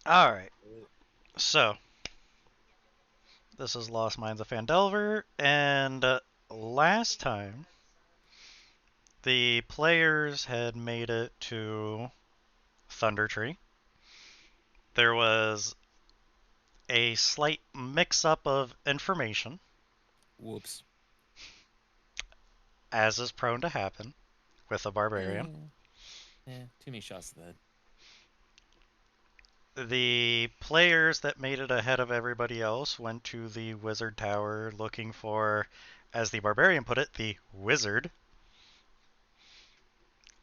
Alright, so this is Lost Mines of Phandelver, and last time the players had made it to Thunder Tree. There was a slight mix up of information, Whoops. as is prone to happen with a barbarian. Yeah. Yeah. Too many shots to the head. The players that made it ahead of everybody else went to the wizard tower looking for, as the barbarian put it, the wizard,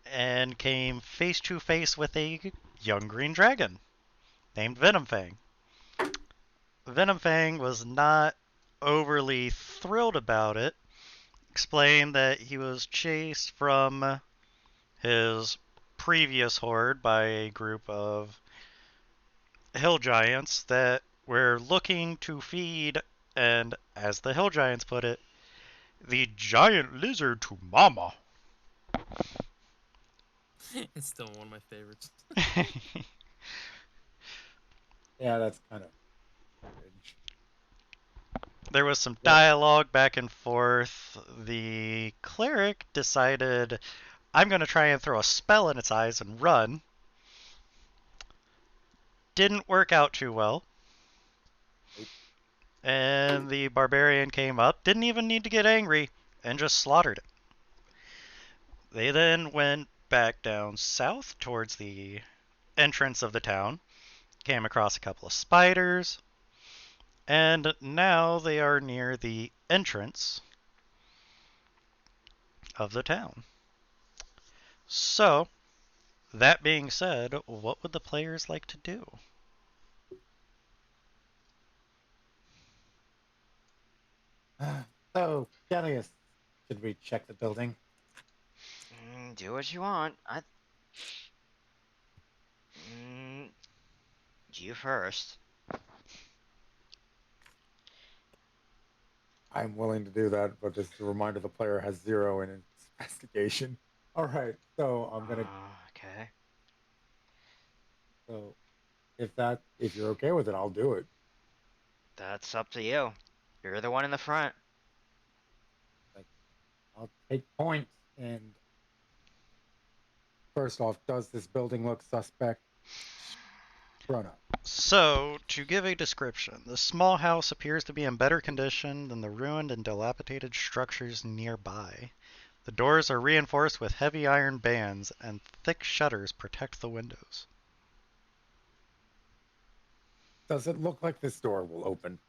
and came face to face with a young green dragon named Venomfang. Venomfang was not overly thrilled about it, explained that he was chased from his previous horde by a group of hill giants that were looking to feed, and as the hill giants put it, the giant lizard to mama. It's still one of my favorites. Yeah, that's kind of cringe. There was some Well, dialogue back and forth. The cleric decided, I'm going to try and throw a spell in its eyes and run. Didn't work out too well. nope. And the barbarian came up, didn't even need to get angry, and just slaughtered it. They then went back down south towards the entrance of the town, came across a couple of spiders, and now they are near the entrance of the town. So, that being said, what would the players like to do? So, Gellius, should we check the building? Do what you want. Mm, you first. I'm willing to do that, but just a reminder the player has 0 in investigation. All right, so I'm gonna. Okay. So, if you're okay with it, I'll do it. That's up to you. You're the one in the front. Like, I'll take points. And first off, does this building look suspect? Run up. So, to give a description, the small house appears to be in better condition than the ruined and dilapidated structures nearby. The doors are reinforced with heavy iron bands, and thick shutters protect the windows. Does it look like this door will open?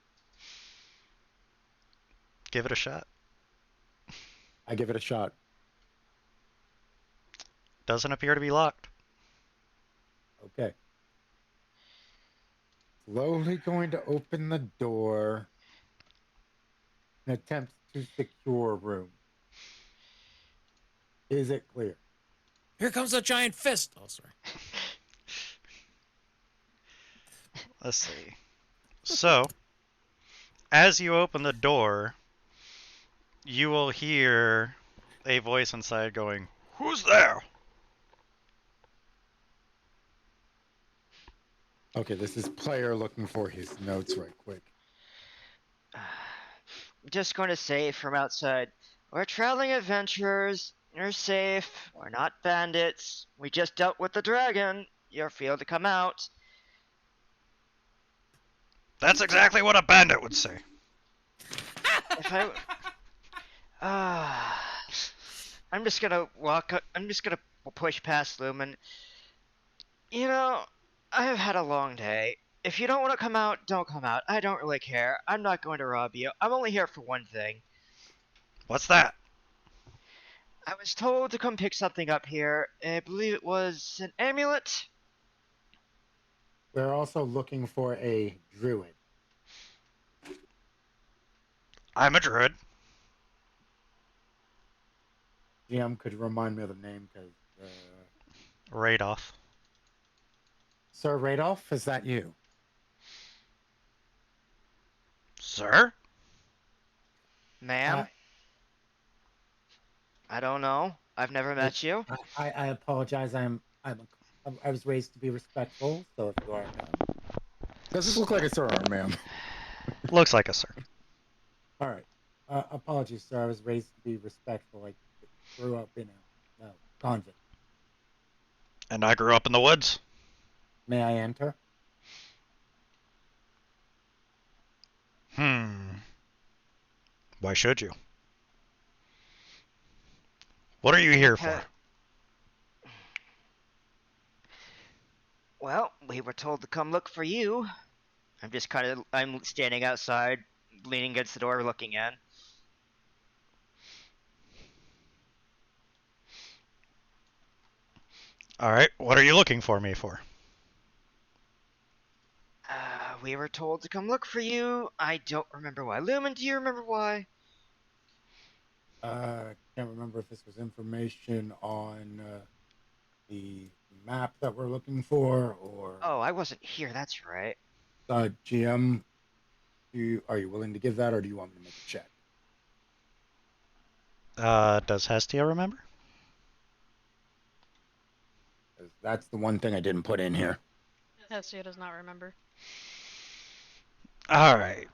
Give it a shot. I give it a shot. Doesn't appear to be locked. Okay. Slowly going to open the door and attempt to secure a room. Is it clear? Here comes a giant fist. Oh, sorry. Let's see. So, as you open the door, you will hear a voice inside going, "Who's there?" Okay, this is player looking for his notes right quick. Just going to say from outside, we're traveling adventurers. You're safe. We're not bandits. We just dealt with the dragon. You're free to come out. That's exactly what a bandit would say. If I. I'm just gonna walk. I'm just gonna push past Lumen. You know, I have had a long day. If you don't want to come out, don't come out. I don't really care. I'm not going to rob you. I'm only here for one thing. What's that? I was told to come pick something up here. I believe it was an amulet. We're also looking for a druid. I'm a druid. GM could remind me of the name because Radoff. Sir Radolph, is that you? Sir? Ma'am? Uh, I don't know. I've never met you. I apologize. I was raised to be respectful, so if you are Does this look like a sir or ma'am? Looks like a sir. All right. Apologies, sir. I was raised to be respectful. I grew up in a convent. And I grew up in the woods. May I enter? Why should you? What are you here for? Because, well, we were told to come look for you. I'm standing outside, leaning against the door, looking in. Alright, what are you looking for me for? We were told to come look for you. I don't remember why. Lumen, do you remember why? Can't remember if this was information on the map that we're looking for or Oh, I wasn't here, that's right. GM. Are you willing to give that, or do you want me to make a check? Does Hestia remember? 'Cause that's the one thing I didn't put in here. Hestia does not remember. Alright.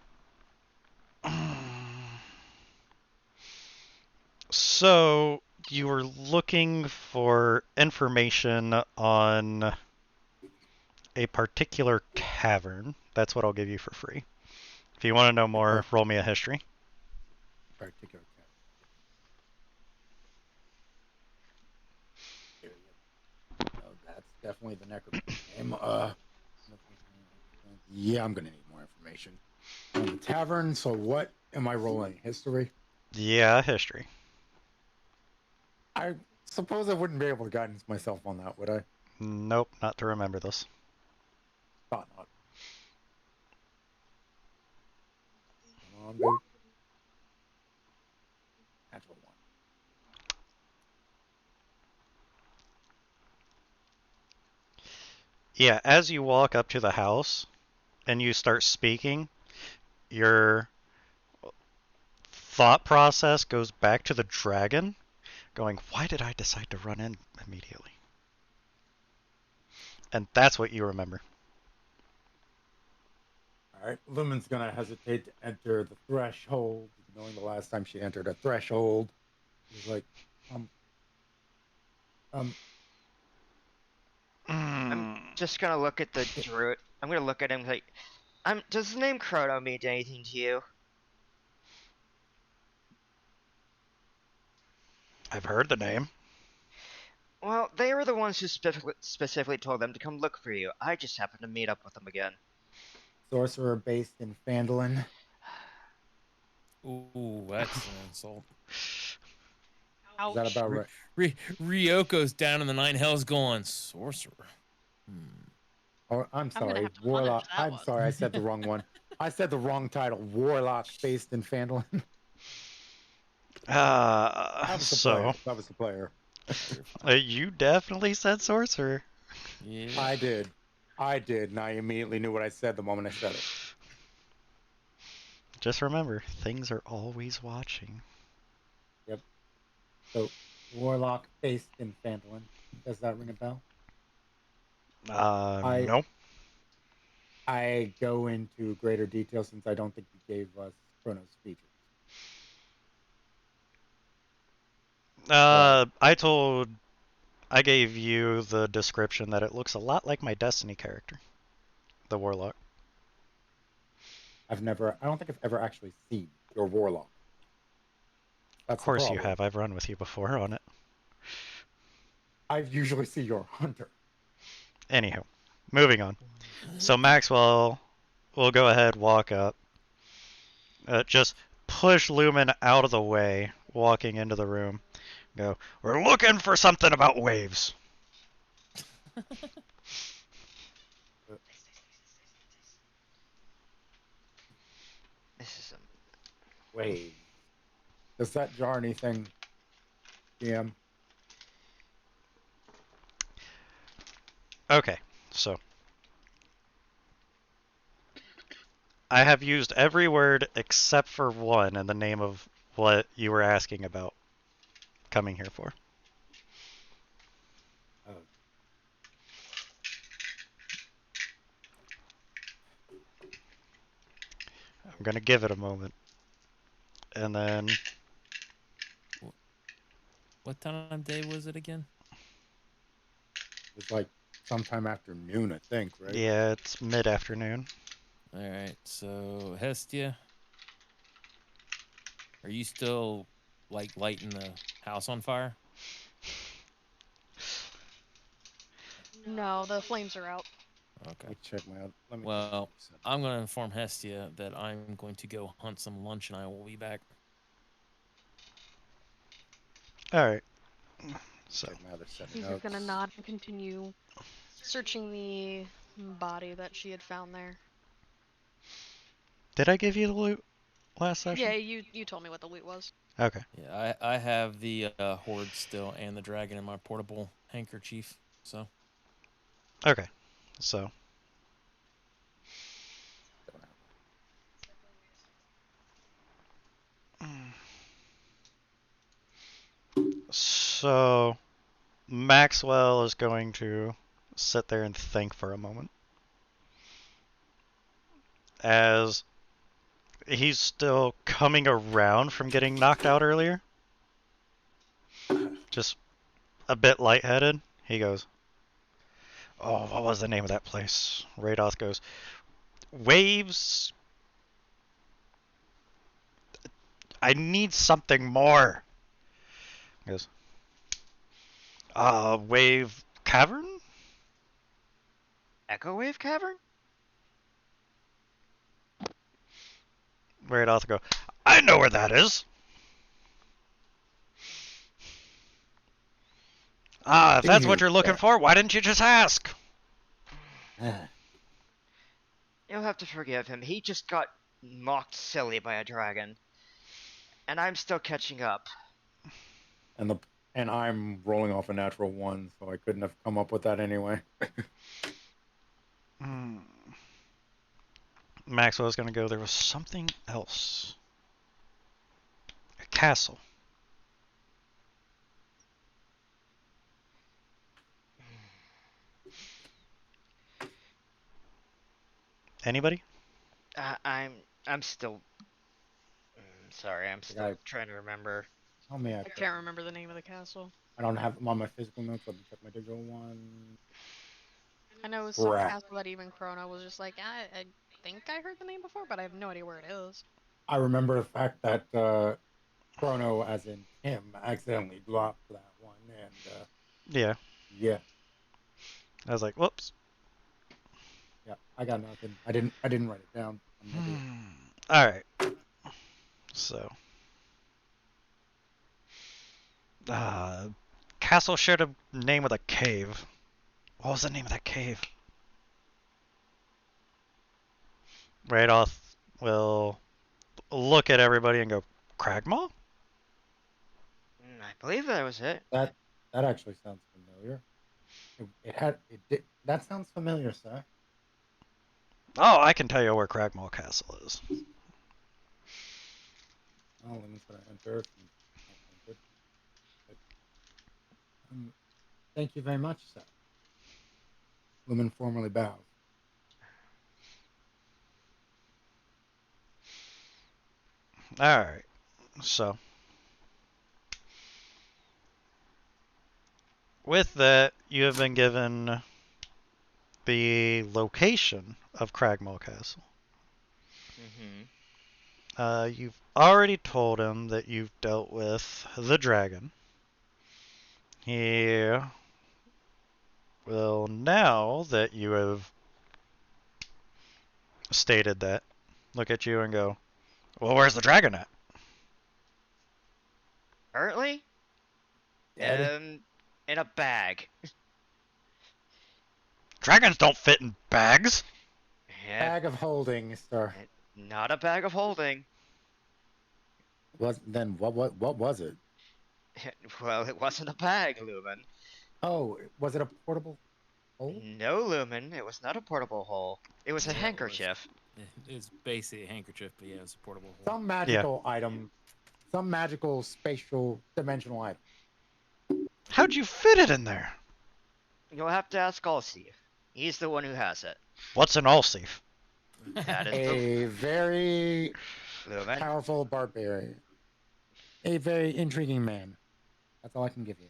So, you were looking for information on a particular cavern. That's what I'll give you for free. If you want to know more, roll me a history. Particular cavern. No, that's definitely the necromancer name. Yeah, I'm gonna need more information on the tavern. So, what am I rolling? History? Yeah, history. I suppose I wouldn't be able to guidance myself on that, would I? Nope, not to remember this. Thought not. Come on, dude. Natural one. Yeah, as you walk up to the house and you start speaking, your thought process goes back to the dragon, going, why did I decide to run in immediately? And that's what you remember. All right, Lumen's gonna hesitate to enter the threshold, knowing the last time she entered a threshold, she's like, I'm Mm. just gonna look at the druid. I'm gonna look at him like, does the name Chrono mean anything to you? I've heard the name. Well, they were the ones who specifically told them to come look for you. I just happened to meet up with them again. sorcerer based in Phandalin. Ooh, that's an insult. Is that Ouch. about right? Ryoko's down in the nine hells going, sorcerer. Oh, I'm I'm gonna sorry, have to punish warlock. that I'm one. sorry, I said the wrong one. I said the wrong title. Warlock based in Phandalin. That was the player. So, That was the player. You're fine. you definitely said sorcerer. Yeah. I did, and I immediately knew what I said the moment I said it. Just remember, things are always watching. Yep. So, warlock based in Phandalin. Does that ring a bell? No. I go into greater detail since I don't think you gave us Chrono's features. I gave you the description that it looks a lot like my Destiny character, the Warlock. I don't think I've ever actually seen your warlock. That's Of course the you problem. have. I've run with you before on it. I usually see your hunter. Anywho, moving on. So Maxwell will go ahead, walk up, just push Lumen out of the way, walking into the room. Go, we're looking for something about waves. This is Wait. Does that jar anything, DM? Okay, so I have used every word except for one in the name of what you were asking about coming here for. Oh. I'm gonna give it a moment. And then, What time of day was it again? It was like sometime after noon, I think, right? yeah, it's mid-afternoon. All right. So Hestia, are you still like lighting the house on fire? No, the flames are out. Okay. Let me check my other. Let me check my Well, other settings. I'm going to inform Hestia that I'm going to go hunt some lunch and I will be back. Alright. So, Check my other set He's notes. just gonna nod and continue searching the body that she had found there. did I give you the loot last session? Yeah, you told me what the loot was. Okay. Yeah, I have the horde still and the dragon in my portable handkerchief. So Okay. So, Don't have so Maxwell is going to sit there and think for a moment as he's still coming around from getting knocked out earlier. Just a bit lightheaded. He goes, "Oh, what was the name of that place?" Radoth goes, "Waves. I need something more." He goes, Wave Cavern? Echo Wave Cavern? Radoth go, "I know where that is." If See that's what you you're looking there. for, why didn't you just ask? You'll have to forgive him. He just got mocked silly by a dragon. And I'm still catching up. And I'm rolling off a natural 1, so I couldn't have come up with that anyway. Maxwell's gonna go, there was something else. A castle. Anybody? I'm still. Sorry, I'm still I- trying to remember. Tell me I can't remember the name of the castle. I don't have them on my physical notes. Let me check my digital one. I know it was some Rat. castle that even Chrono was just like, I think I heard the name before, but I have no idea where it is. I remember the fact that Chrono, as in Tim, accidentally dropped that one, and Yeah. yeah, I was like, whoops. yeah, I got nothing. I didn't write it down. I'm an idiot. Alright. So. Castle shared a name with a cave. What was the name of that cave? Radoth will look at everybody and go, Cragmaw? I believe that was it. That actually sounds familiar. It did. That sounds familiar, sir. Oh, I can tell you where Cragmaw Castle is. Oh, let me try to enter. If you not entered. Thank you very much, sir. Lumen formally bows. Alright. So. With that, you have been given the location of Cragmaw Castle. You've already told him that you've dealt with the dragon. He will, now that you have stated that, look at you and go, well, where's the dragon at? Currently? Dead? In a bag. Dragons don't fit in bags. Yeah, Bag of holding, sir. not a bag of holding. What was it? Well, it wasn't a bag, Lumen. Oh, was it a portable hole? No, Lumen, it was not a portable hole. It was a Yeah, it was. handkerchief. It's basically a handkerchief, but yeah, it's a portable hole. Some magical item, some magical spatial dimensional item. How'd you fit it in there? You'll have to ask Allsteve. He's the one who has it. What's an Allseaf? That is A very Lumen. powerful barbarian. A very intriguing man. That's all I can give you.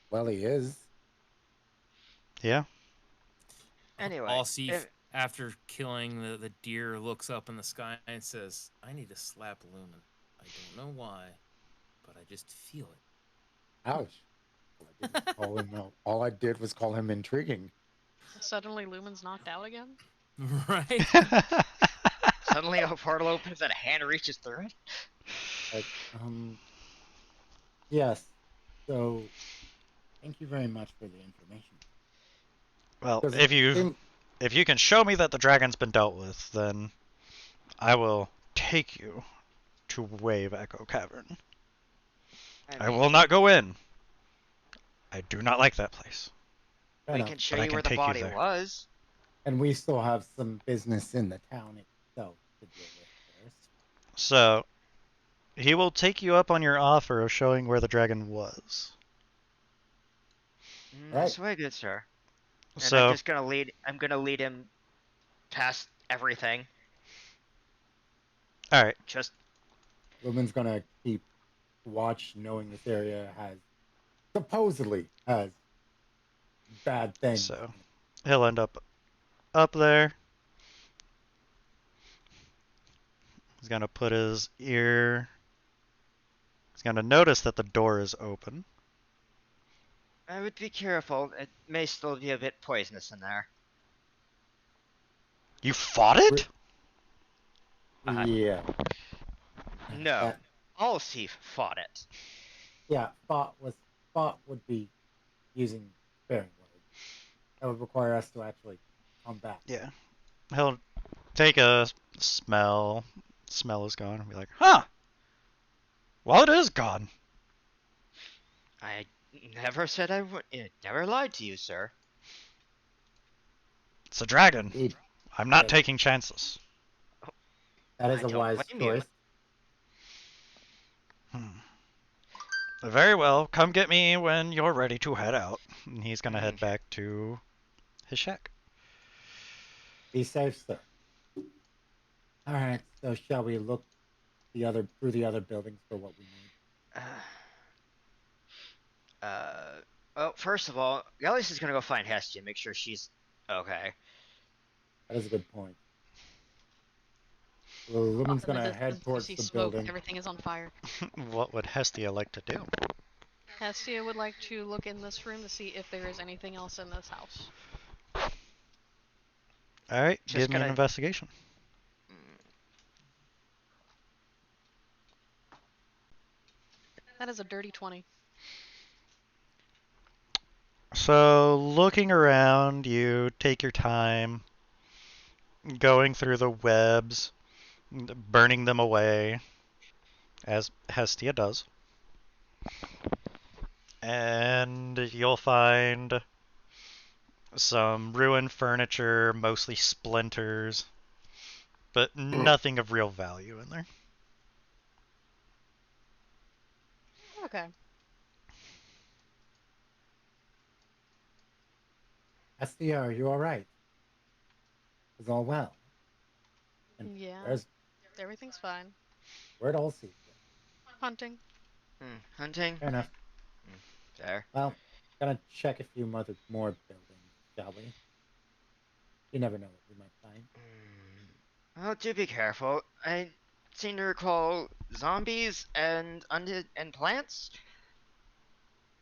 Well, he is. Yeah. Anyway, Alsif, after killing the deer, looks up in the sky and says, I need to slap Lumen. I don't know why, but I just feel it. Ouch. I didn't call him out. All I did was call him intriguing. Suddenly, Lumen's knocked out again. Right? suddenly a portal opens and a hand reaches through it. Like, yes. So, thank you very much for the information. Well, Does if it you seem- if you can show me that the dragon's been dealt with, then I will take you to Wave Echo Cavern. I mean, will not go in. I do not like that place. Fair we enough. can show But I you can where the take you body there. was. And we still have some business in the town itself to deal with first. So, he will take you up on your offer of showing where the dragon was. This way, good sir. And So, I'm gonna lead him past everything. alright. Just Lumen's gonna keep watch, knowing this area supposedly has bad things. So, he'll end up there. He's gonna put his ear. He's gonna notice that the door is open. I would be careful. It may still be a bit poisonous in there. You fought it? Yeah. No. That- Alsif fought it. yeah, thought would be using sparing words. That would require us to actually combat. Yeah. He'll take a smell. Smell is gone and be like, huh. Well, it is gone. I never said I would. Never lied to you, sir. It's a dragon. Indeed, I'm not Yes. taking chances. that is I a don't wise blame you. choice. Very well. Come get me when you're ready to head out. And he's gonna head Okay. back to his shack. Be safe, sir. All right. So, shall we look through the other buildings for what we need? Well, first of all, Gallus is gonna go find Hestia and make sure she's okay. That is a good point. Well, Lumen's Off in the gonna distance, head you towards see the smoke. building. Everything is on fire. What would Hestia like to do? Hestia would like to look in this room to see if there is anything else in this house. Alright, Just give me an gonna- investigation. That is a dirty 20. So, looking around, you take your time going through the webs, burning them away, as Hestia does. And you'll find some ruined furniture, mostly splinters, but nothing of real value in there. Okay. Estia, are you all right? Is all well? And Yeah. Everything's fine. where'd all see? Hunting. Hunting. Fair enough. There. Well, gonna check a few more buildings, shall we? You never know what we might find. Well, do be careful. I seem to recall zombies and undead and plants.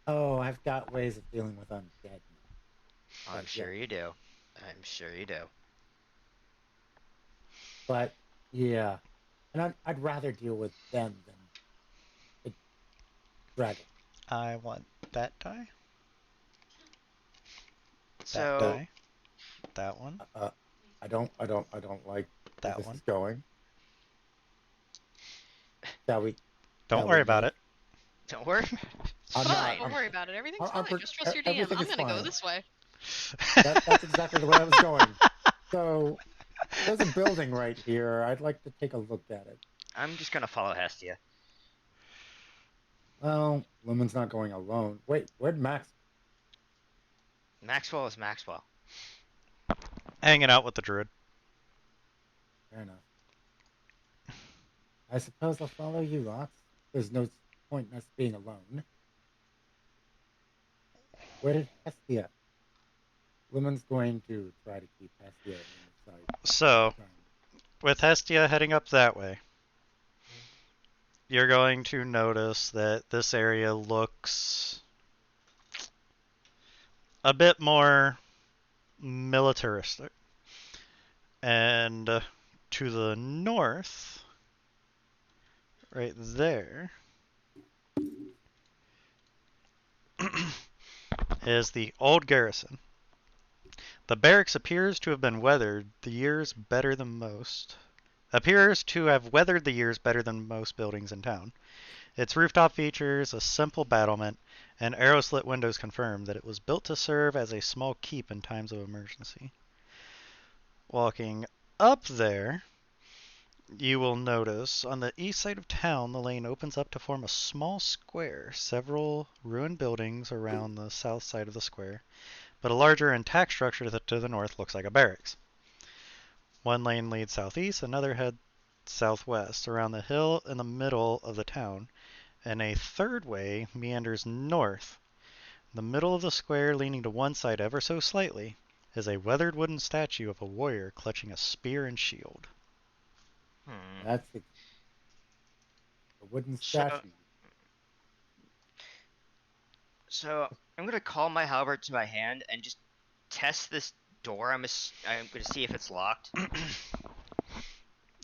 Oh, I've got ways of dealing with undead. I'm sure you do. I'm sure you do. But yeah, and I'd rather deal with them than the dragon. I want that die, that So die, that one, I don't like where that this one. is going. Shall we? Don't shall worry we about move? it. don't worry. I'm Fine, not- don't worry about it. Everything's I'm fine. Just trust your DM. everything I'm is gonna go fine. this way. That's exactly the way I was going. So there's a building right here. I'd like to take a look at it. I'm just gonna follow Hestia. Well, Lumen's not going alone. Wait, where'd Max? Maxwell is Maxwell. Hanging out with the druid. Fair enough. I suppose I'll follow you, lots. There's no point in us being alone. Where did Hestia? Lumen's going to try to keep Hestia in sight. So, with Hestia heading up that way, you're going to notice that this area looks a bit more militaristic. And to the north, right there, is the old garrison. The barracks appears to have weathered the years better than most buildings in town. Its rooftop features a simple battlement, and arrow-slit windows confirm that it was built to serve as a small keep in times of emergency. Walking up there, you will notice on the east side of town the lane opens up to form a small square. Several ruined buildings around the south side of the square, but a larger intact structure to the north looks like a barracks. One lane leads southeast, another heads southwest around the hill in the middle of the town, and a third way meanders north. The middle of the square, leaning to one side ever so slightly, is a weathered wooden statue of a warrior clutching a spear and shield. That's a wooden So, statue. so I'm gonna call my halberd to my hand and just test this door. I'm gonna see if it's locked.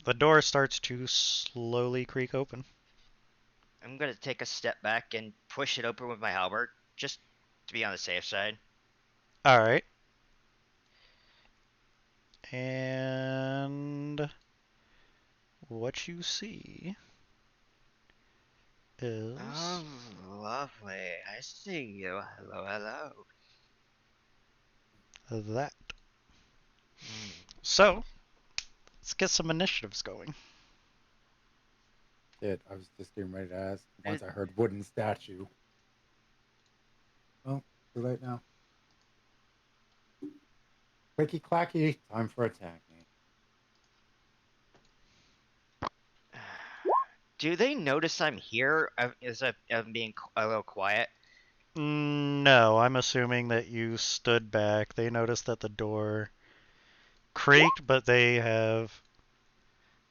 The door starts to slowly creak open. I'm gonna take a step back and push it open with my halberd, just to be on the safe side. Alright. And what you see is Oh, lovely. I see you. Hello, hello. that. Mm. So, let's get some initiatives going. Shit, I was just getting ready to ask once I heard wooden statue. Well, too late now. Clicky clacky, time for attacking. Do they notice I'm here? As I'm being a little quiet. No, I'm assuming that you stood back. They noticed that the door creaked, but they have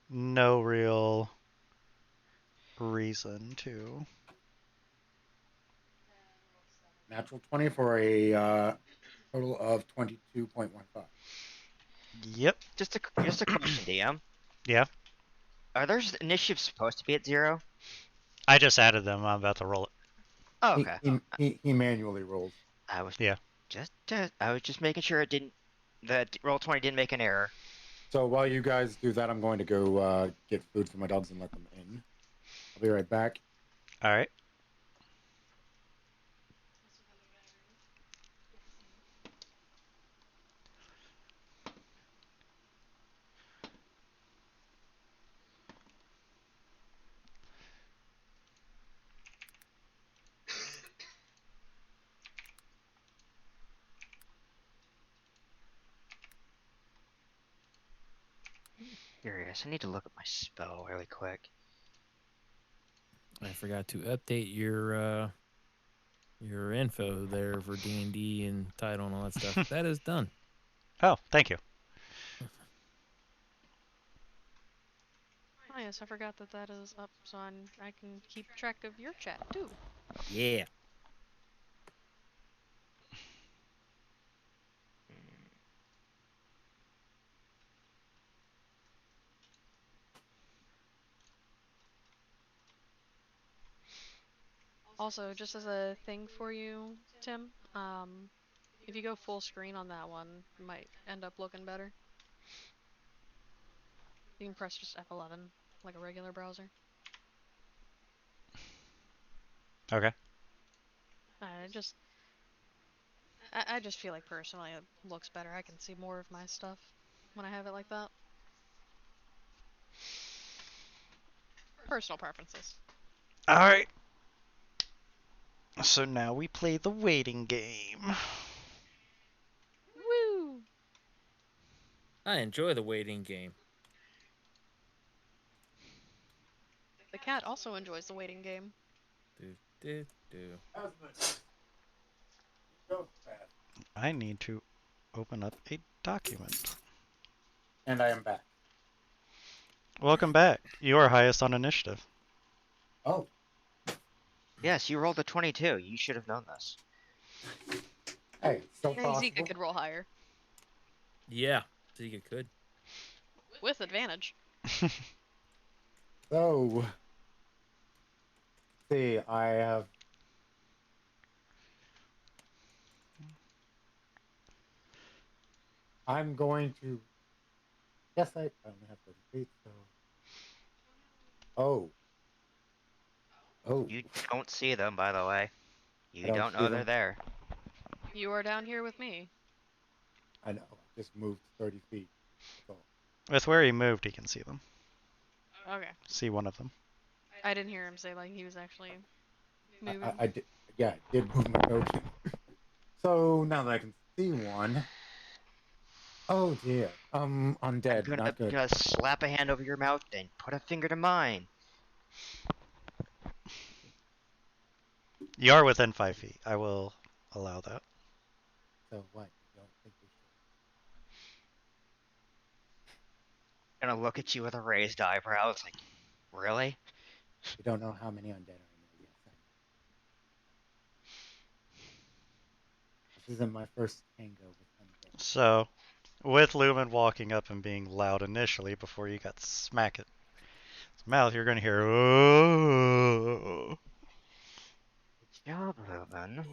no real reason to. Natural 20 for a total of 22.15. Yep. Just a question, DM. Yeah. Are those initiatives supposed to be at 0? I just added them. I'm about to roll it. Oh, okay. He manually rolls. I was Yeah. just making sure it didn't. That roll 20 didn't make an error. So while you guys do that, I'm going to go get food for my dogs and let them in. I'll be right back. Alright. Curious. I need to look at my spell really quick. I forgot to update your info there for D&D and title and all that stuff. That is done. Oh, thank you. Oh yes, I forgot that is up, so I can keep track of your chat too. Yeah. Also, just as a thing for you, Tim, if you go full screen on that one, it might end up looking better. You can press just F11, like a regular browser. Okay. I just feel like personally it looks better. I can see more of my stuff when I have it like that. Personal preferences. Alright. So now we play the waiting game. Woo! I enjoy the waiting game. The cat also enjoys the waiting game. Do, do, do. I need to open up a document. And I am back. Welcome back. You are highest on initiative. Oh, Yes, you rolled a 22. You should have known this. hey, still Hey, possible. Zika could roll higher. Yeah, Zika could. With advantage. So, see, I have. I'm going to. Yes, I only have 30 feet, so. Oh. Oh. You don't see them, by the way. I You don't don't see know they're them. there. You are down here with me. I know. I just moved 30 feet. That's all. With where he moved, he can see them. Okay. See one of them. I didn't hear him say like he was actually moving. I did. Yeah, I did move my token. So now that I can see one. Oh dear. I'm Undead. Not good. gonna slap a hand over your mouth and put a finger to mine. You are within 5 feet. I will allow that. So what? You don't think we should? Gonna look at you with a raised eyebrow. It's like, really? You don't know how many undead are in there. Yes, I know. This isn't my first tango with undead. So, with Lumen walking up and being loud initially before you got smack it his mouth, you're going to hear, oh. Good job, Ruben.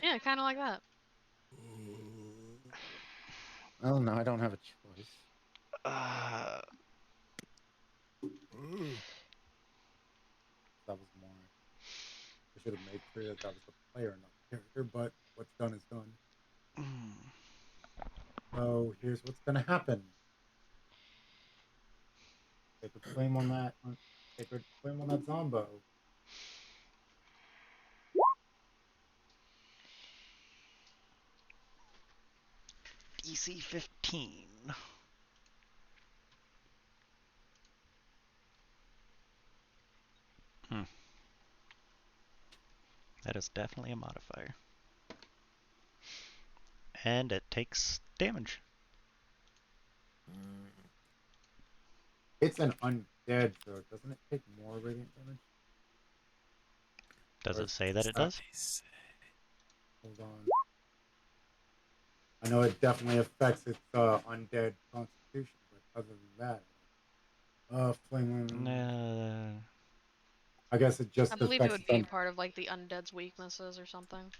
Yeah, kind of like that. Well, no, I don't have a choice. Uh, That was more. I should have made clear that was the player, not the character. But what's done is done. So here's what's gonna happen. Sacred flame on that. Sacred flame on that zombo. DC 15. That is definitely a modifier. And it takes damage. It's an undead, so doesn't it take more radiant damage? Does Or it is say it that just it not- does? Hold on. I know it definitely affects its undead constitution, but other than that, flame. I guess it just I believe it affects would its be part of like the undead's weaknesses or something.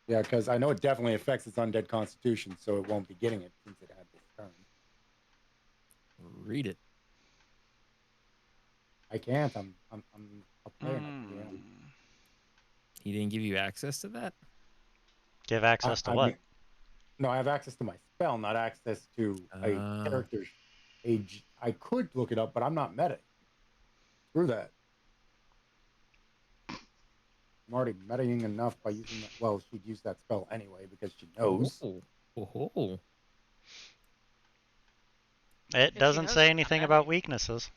Yeah, because I know it definitely affects its undead constitution, so it won't be getting it since it had this turn. Read it. I can't. I'm a player, not the DM. He didn't give you access to that? Give access to I what? mean, no, I have access to my spell, not access to a character's age. I could look it up, but I'm not meta. Screw that. I'm already metaing enough by using that. Well, she'd use that spell anyway because she knows. Oh. It If she doesn't knows, say it's anything not about bad. weaknesses.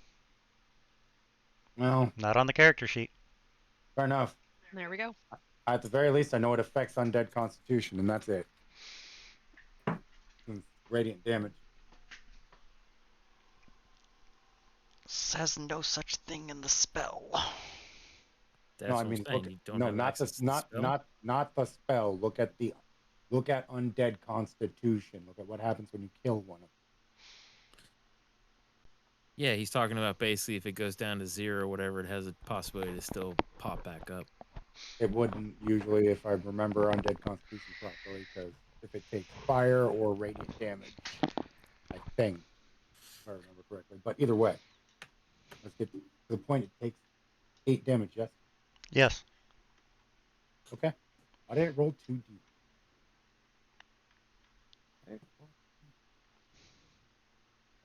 Well, Not on the character sheet. fair enough. There we go. At the very least, I know it affects undead constitution, and that's it. Radiant damage. Says no such thing in the spell. That's No, I what I'm mean, saying. look. You don't No, have not access the to the spell? not the spell. Look at undead constitution. Look at what happens when you kill one of them. Yeah, he's talking about basically if it goes down to 0 or whatever, it has a possibility to still pop back up. It wouldn't usually, if I remember undead constitution properly, because if it takes fire or radiant damage, I think, if I remember correctly. But either way, let's get to the point. It takes 8 damage. Yes. Yes. Okay. Why did it roll 2d? That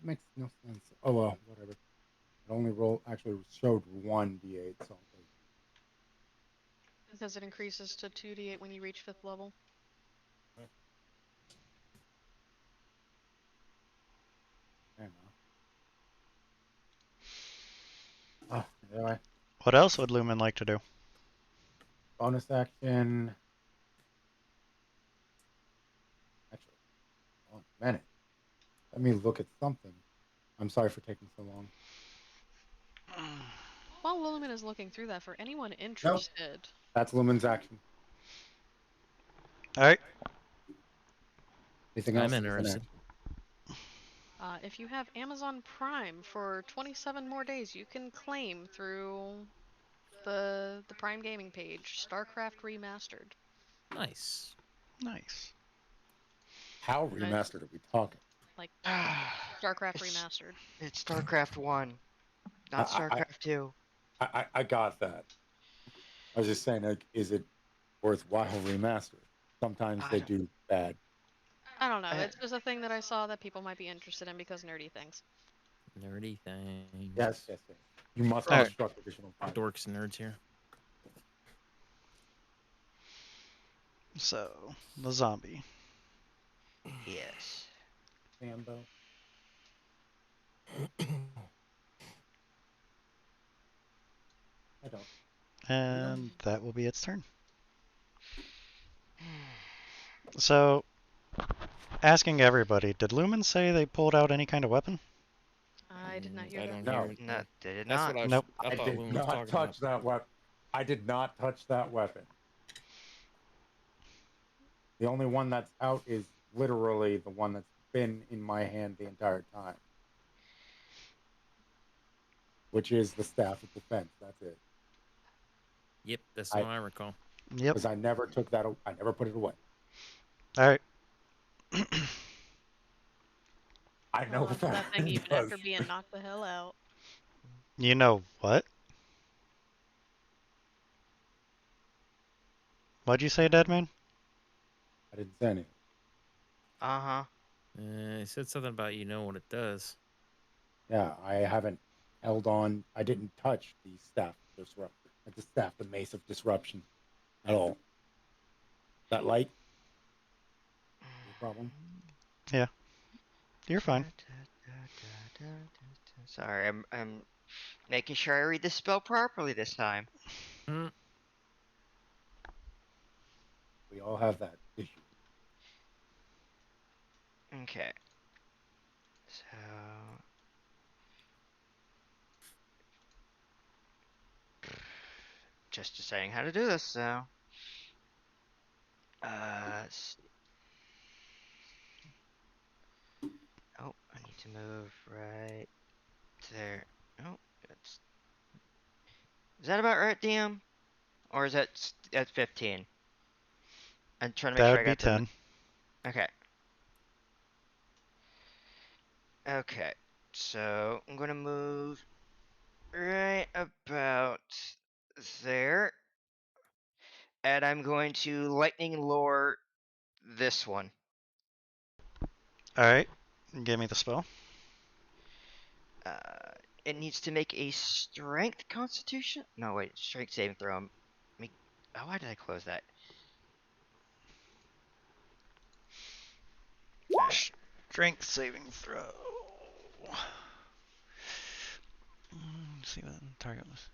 makes no sense. Oh well, whatever. I only actually showed 1d8, so I'll take Because it increases to 2d8 when you reach 5th level. it. Anyway, What else would Lumen like to do? bonus action. Actually, hold on a minute. Let me look at something. I'm sorry for taking so long. While Lumen is looking through that, for anyone interested, That's Lumen's action. All right. Anything else I'm is an interested. action. if you have Amazon Prime for 27 more days, you can claim through the Prime Gaming page StarCraft Remastered. Nice. Nice. How remastered are we talking? Like StarCraft It's, Remastered. it's StarCraft 1, not StarCraft 2. I got that. I was just saying, like, is it worthwhile remastered? Sometimes I they don't- do bad. I don't know. Uh, It's just a thing that I saw that people might be interested in because nerdy things. Nerdy things. Yes. You must All right. construct additional content. Dorks and nerds here. So, the zombie. yes. Sambo. I don't. And that will be its turn. So, asking everybody, did Lumen say they pulled out any kind of weapon? I did not hear I that. don't No. hear it. No, they did That's not. what Nope. I I thought did Lumen was not talking touch about. that weapon. I did not touch that weapon. The only one that's out is literally the one that's been in my hand the entire time, which is the staff of defense. That's it. Yep, that's what I recall. Yep. Because I never took that. I never put it away. All right. I know Hold on to that that thing even does. after being knocked the hell out. You know what? What'd you say, Deadman? I didn't say anything. Uh-huh. It said something about you know what it does. Yeah, I haven't held on. I didn't touch the staff of disruption, like the staff, the mace of disruption, at all. That light? No problem. Yeah. You're fine. Sorry, I'm making sure I read the spell properly this time. Hmm. We all have that issue. Okay. So just deciding how to do this, so oh, I need to move right there. Oh, it's is that about right, DM? Or is that at 15? I'm trying to make That sure would I be got the 10. okay. Okay. So I'm gonna move right about there. And I'm going to lightning lure this one. All right. Give me the spell. It needs to make a strength constitution. No, wait, strength saving throw. Oh, why did I close that? Strength saving throw. Let's see what the target was.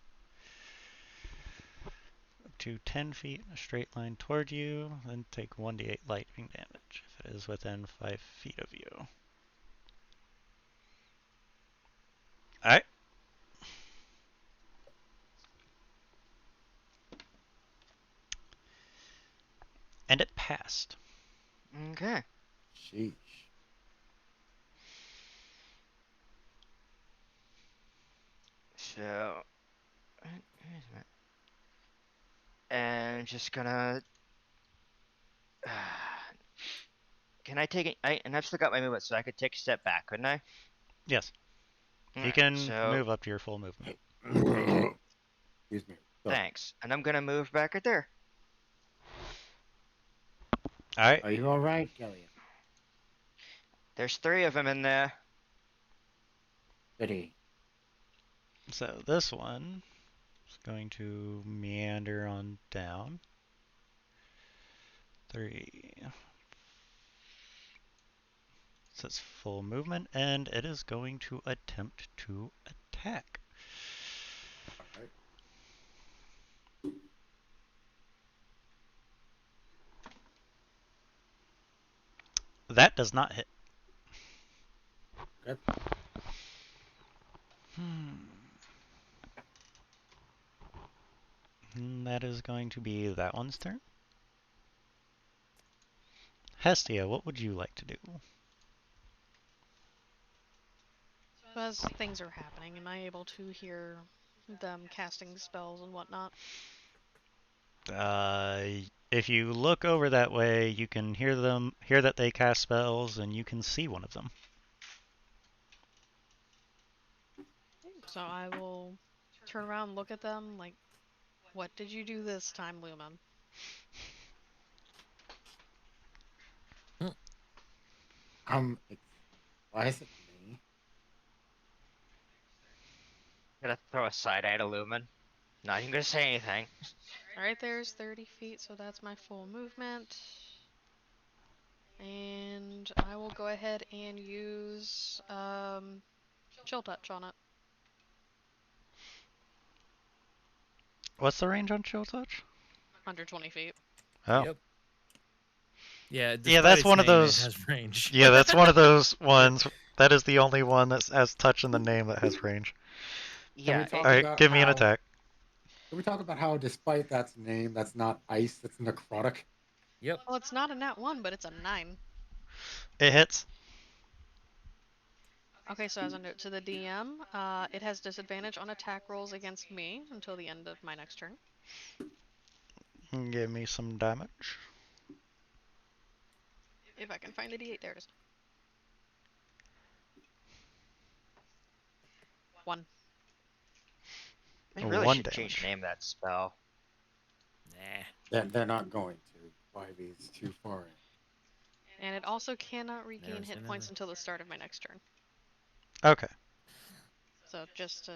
Up to 10 feet in a straight line toward you, then take 1d8 lightning damage if it is within 5 feet of you. Alright. And it passed. Okay. Sheesh. So, and just gonna. Can I take it? And I've still got my movement, so I could take a step back, couldn't I? Yes. You Alright, can so move up to your full movement. Excuse me. Sorry. thanks. And I'm gonna move back right there. Alright. Are you all right, Gillian? There's 3 of them in there. Goody. So this one is going to meander on down. 3. It says full movement, and it is going to attempt to attack. Alright. That does not hit. Okay. And that is going to be that one's turn. Hestia, what would you like to do? So as things are happening, am I able to hear them casting spells and whatnot? If you look over that way, you can hear that they cast spells, and you can see one of them. So I will turn around and look at them like, what did you do this time, Lumen? Why is it me? Gonna throw a side eye to Lumen. Not even gonna say anything. Alright, there's 30 feet, so that's my full movement. And I will go ahead and use chill touch on it. What's the range on Chill Touch? 120 feet. Oh. Yep. Yeah, Yeah, despite that's its one of name, those. It has range. Yeah, that's one of those ones. That is the only one that has touch in the name that has range. Can we Yeah, talk Alright, about give me an how attack. Can we talk about how despite that's name, that's not ice, it's necrotic? Yep. Well, it's not a nat 1, but it's a 9. It hits. Okay, so as a note to the DM, it has disadvantage on attack rolls against me until the end of my next turn. Give me some damage. If I can find the D8, there it is. 1. they really 1 should change the damage. name of that spell. Nah. They're not going to. 5e is too far in. And it also cannot regain Never hit seen points that. until the start of my next turn. Okay. So just to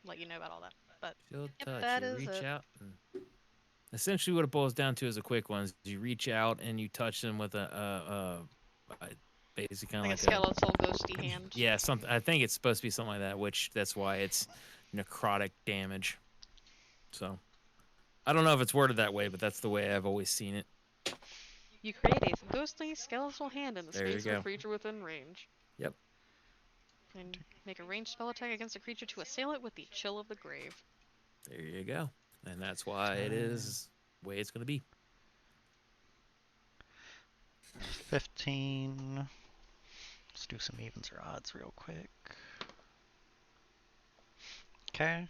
let you know about all that. But Chill yep, touch. that You is reach it. out. And essentially, what it boils down to is a quick one. Is you reach out and you touch them with basically kind of Like a like a skeletal ghosty hand. yeah, something. I think it's supposed to be something like that. Which that's why it's necrotic damage. So I don't know if it's worded that way, but that's the way I've always seen it. You create a ghostly skeletal hand in the There you space of a go. creature within range. Yep. And make a ranged spell attack against a creature to assail it with the chill of the grave. There you go. And that's why it is the way it's going to be. 15. Let's do some evens or odds real quick. Okay.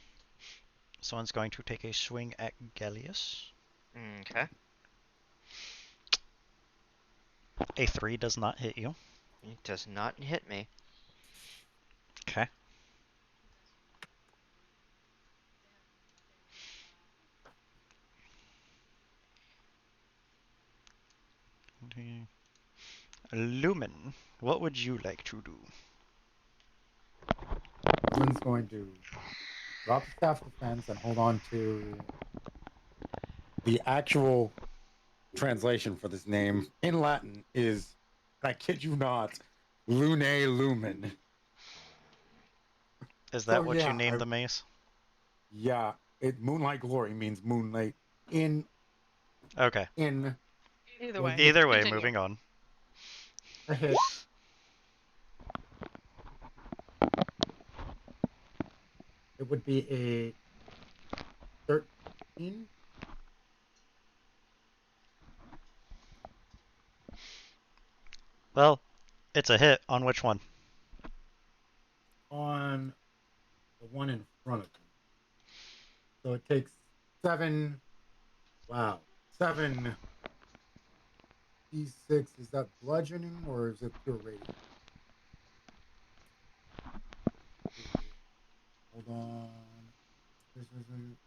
Someone's going to take a swing at Gellius. Okay. A 3 does not hit you. It does not hit me. Okay. Lumen, what would you like to do? One's going to drop the staff defense and hold on to the actual translation for this name in Latin is, and I kid you not, Lunae Lumen. Is that So what you yeah, named the mace? yeah, Moonlight Glory means moonlight in Okay. Either way. Either way, Continue. moving on. a hit. It would be a 13. Well, it's a hit on which one? On the one in front of him. So it takes 7. Wow. 7 D6. Is that bludgeoning or is it pure radiant? Hold on.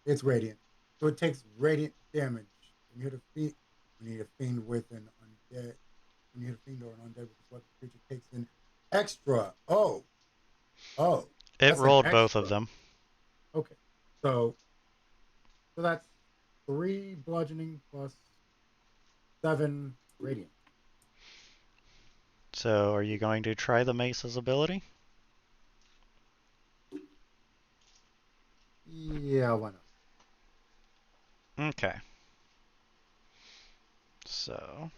It's radiant. So it takes radiant damage. When you hit a fiend, when you hit a fiend with an undead, when you hit a fiend or an undead with this weapon, creature takes an extra. Oh. It That's an rolled both of extra. them. Okay. So that's 3 bludgeoning plus 7 radiant. So, are you going to try the mace's ability? Yeah, why not? Okay. So,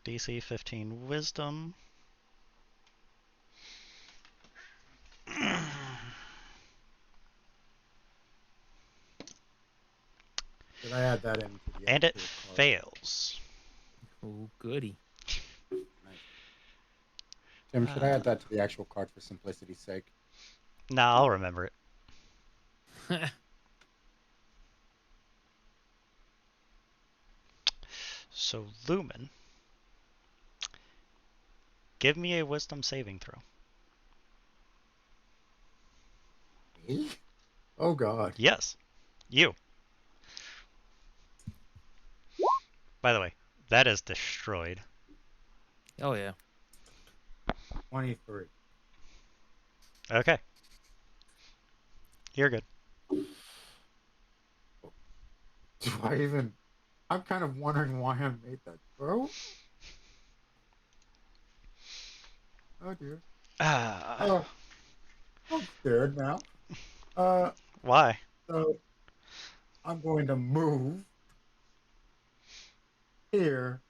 DC 15 Wisdom. Did I add that into the And it actual card? fails. Oh, goody. Nice. Tim, should I Uh, add that to the actual card for simplicity's sake? nah, I'll remember it. So, Lumen, give me a Wisdom saving throw. Me? Oh God. Yes, you. By the way, that is destroyed. Oh, yeah. 23. Okay, you're good. Do I even? I'm kind of wondering why I made that throw. Oh dear. Ah, Oh, I'm scared now. Uh, why? so I'm going to move here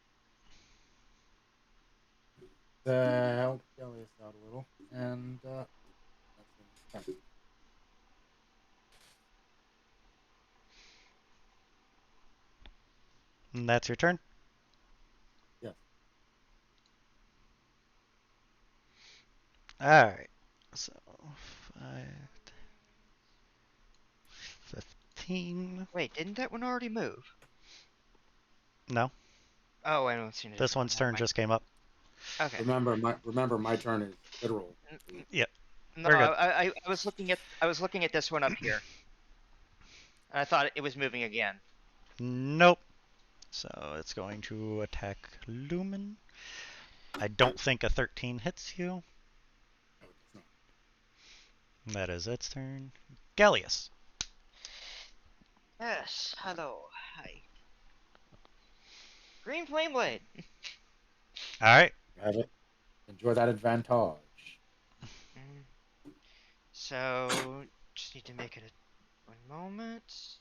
to help Gelius out a little, and that's in And that's your turn? yes. Alright. So, 5, 15. Wait, didn't that one already move? No, Oh, I don't see it. this one's Never turn mind. just came up. Okay. Remember my turn is literal. Yep, No, we're good. I was looking at this one up here. And I thought it was moving again. Nope. So it's going to attack Lumen. I don't think a 13 hits you. No, it does not. That is its turn. Gallius. Yes. Hello. Hi. Green flame blade. Alright. Have it. Enjoy that advantage. Mm. So just need to make it a 1 moment.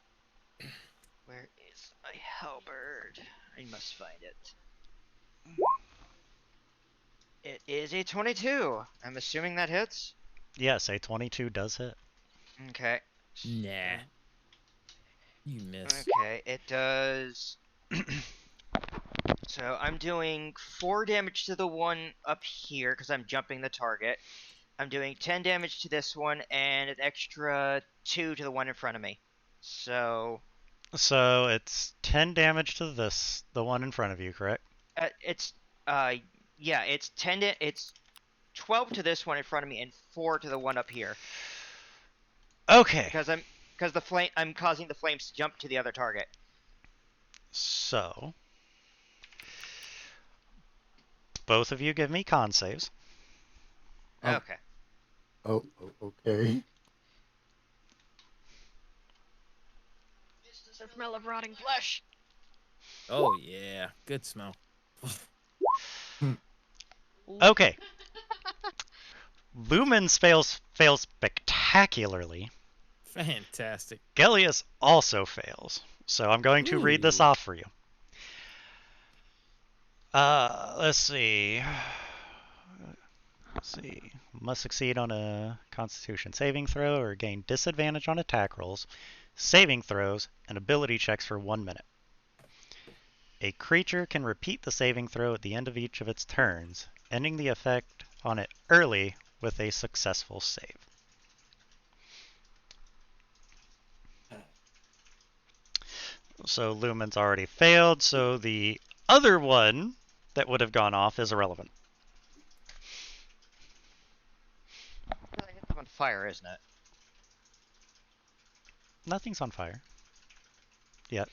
Where is my halberd? I must find it. It is a 22. I'm assuming that hits. Yes, a 22 does hit. Okay. Nah. You miss. Okay, it does. So I'm doing 4 damage to the one up here because I'm jumping the target. I'm doing 10 damage to this one and an extra 2 to the one in front of me. So So it's 10 damage to the one in front of you, correct? it's yeah, it's it's 12 to this one in front of me and 4 to the one up here Okay. because the flame I'm causing the flames to jump to the other target. So both of you give me con saves. Okay. Okay. The smell of rotting flesh. Oh, yeah. Good smell. Okay. Lumen fails spectacularly. Fantastic. Gellius also fails. So I'm going to read this Ooh. off for you. Let's see. Let's see. Must succeed on a Constitution saving throw or gain disadvantage on attack rolls, saving throws, and ability checks for 1 minute. A creature can repeat the saving throw at the end of each of its turns, ending the effect on it early with a successful save. So Lumen's already failed, so the other one that would have gone off is irrelevant. I hit them on fire, isn't it? Nothing's on fire yet.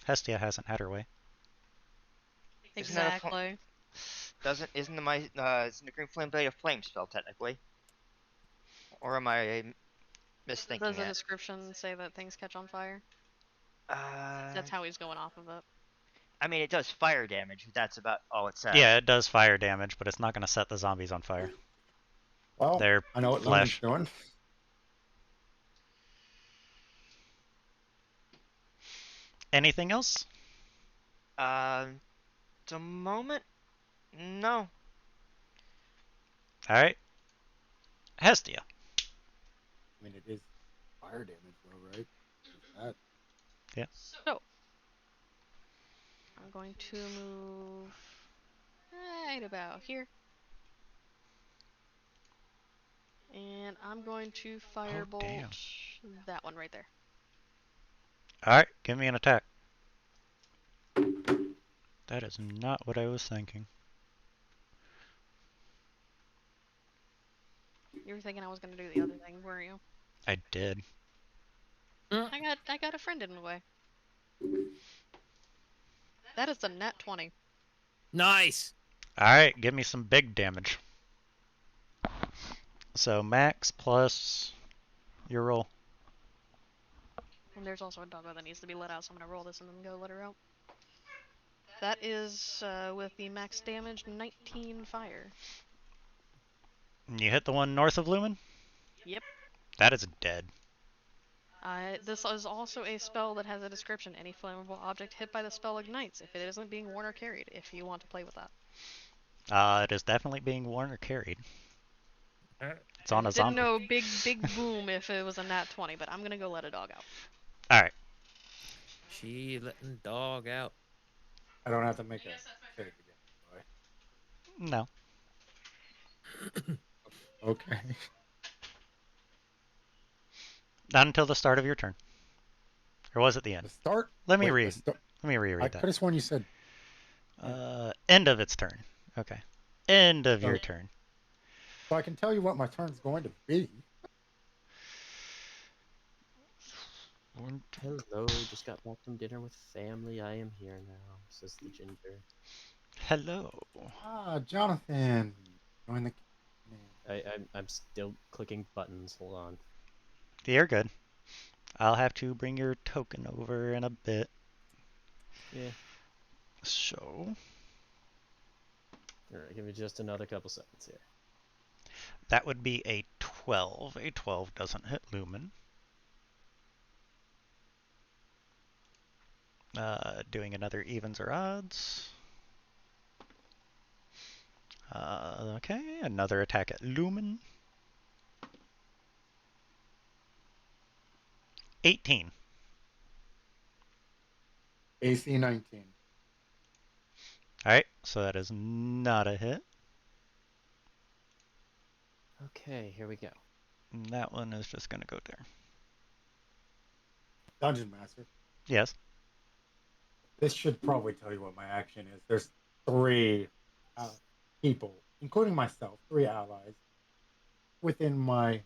Hestia hasn't had her way. Isn't that a Exactly. isn't the green flame blade a flame spell technically? Or am I Misthinking Does the it. description say that things catch on fire? Uh, That's how he's going off of it. I mean, it does fire damage. But that's about all it says. Yeah, it does fire damage, but it's not going to set the zombies on fire. Well, They're I know what Lumen's flesh. doing. Anything else? The moment, no. All right. Hestia. I mean, it is fire damage, though, right? Is that So, I'm going to move right about here. And I'm going to firebolt that one right there. All right, give me an attack. That is not what I was thinking. You were thinking I was going to do the other thing, weren't you? I did. I got a friend in the way. That is a net 20. Nice. All right, give me some big damage. So max plus your roll. And there's also a doggo that needs to be let out, so I'm going to roll this and then go let her out. That is, with the max damage, 19 fire. You hit the one north of Lumen? Yep. That is dead. This is also a spell that has a description. Any flammable object hit by the spell ignites if it isn't being worn or carried, if you want to play with that. It is definitely being worn or carried. Alright. It's on a Didn't zombie. know big boom if it was a nat 20, but I'm going to go let a dog out. All right. She letting dog out. I don't have to make a save again, do No. I? Okay. Not until the start of your turn. Or was it the end? The start. Let me Wait, read. Let me I reread could that. have sworn you said. End of its turn. Okay. End of your Oh. turn. So I can tell you what my turn's going to be. Hello, just got back from dinner with family. I am here now, says the ginger. Hello. Ah, Jonathan. Join the. I'm still clicking buttons. Hold on. You're good. I'll have to bring your token over in a bit. Yeah. So Alright, give me just another couple seconds here. that would be a 12. A 12 doesn't hit Lumen. Doing another evens or odds. Okay, another attack at Lumen. 18. AC 19. Alright, so that is not a hit. Okay, here we go. And that one is just going to go there. Dungeon Master. Yes. This should probably tell you what my action is. There's 3 people, including myself, 3 allies, within my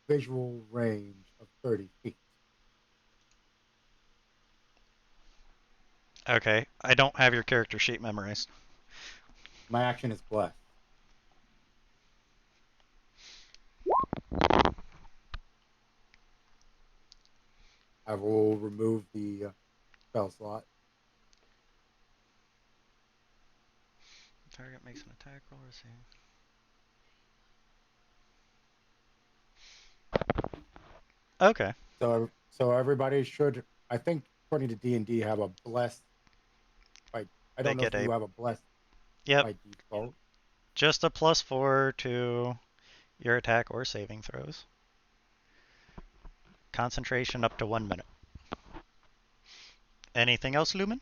visual range of 30 feet. Okay, I don't have your character sheet memorized. My action is blessed. I will remove the spell slot. Target makes an attack roll or save. Okay. So everybody should, I think, according to D&D, have a blessed. I don't know if you have a blessed by default. Just a +4 to your attack or saving throws. Concentration up to 1 minute. Anything else, Lumen?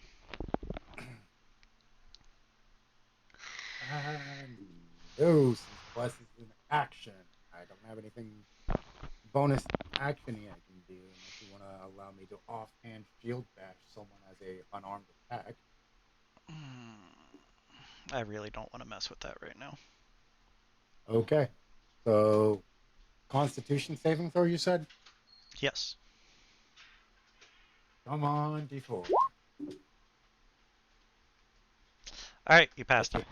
No, since bless is an action. I don't have anything bonus action-y I can do unless you want to allow me to offhand shield bash someone as a unarmed attack. I really don't want to mess with that right now. Okay. So, Constitution saving throw, you said? Yes. Come on, D4. Alright, you passed him.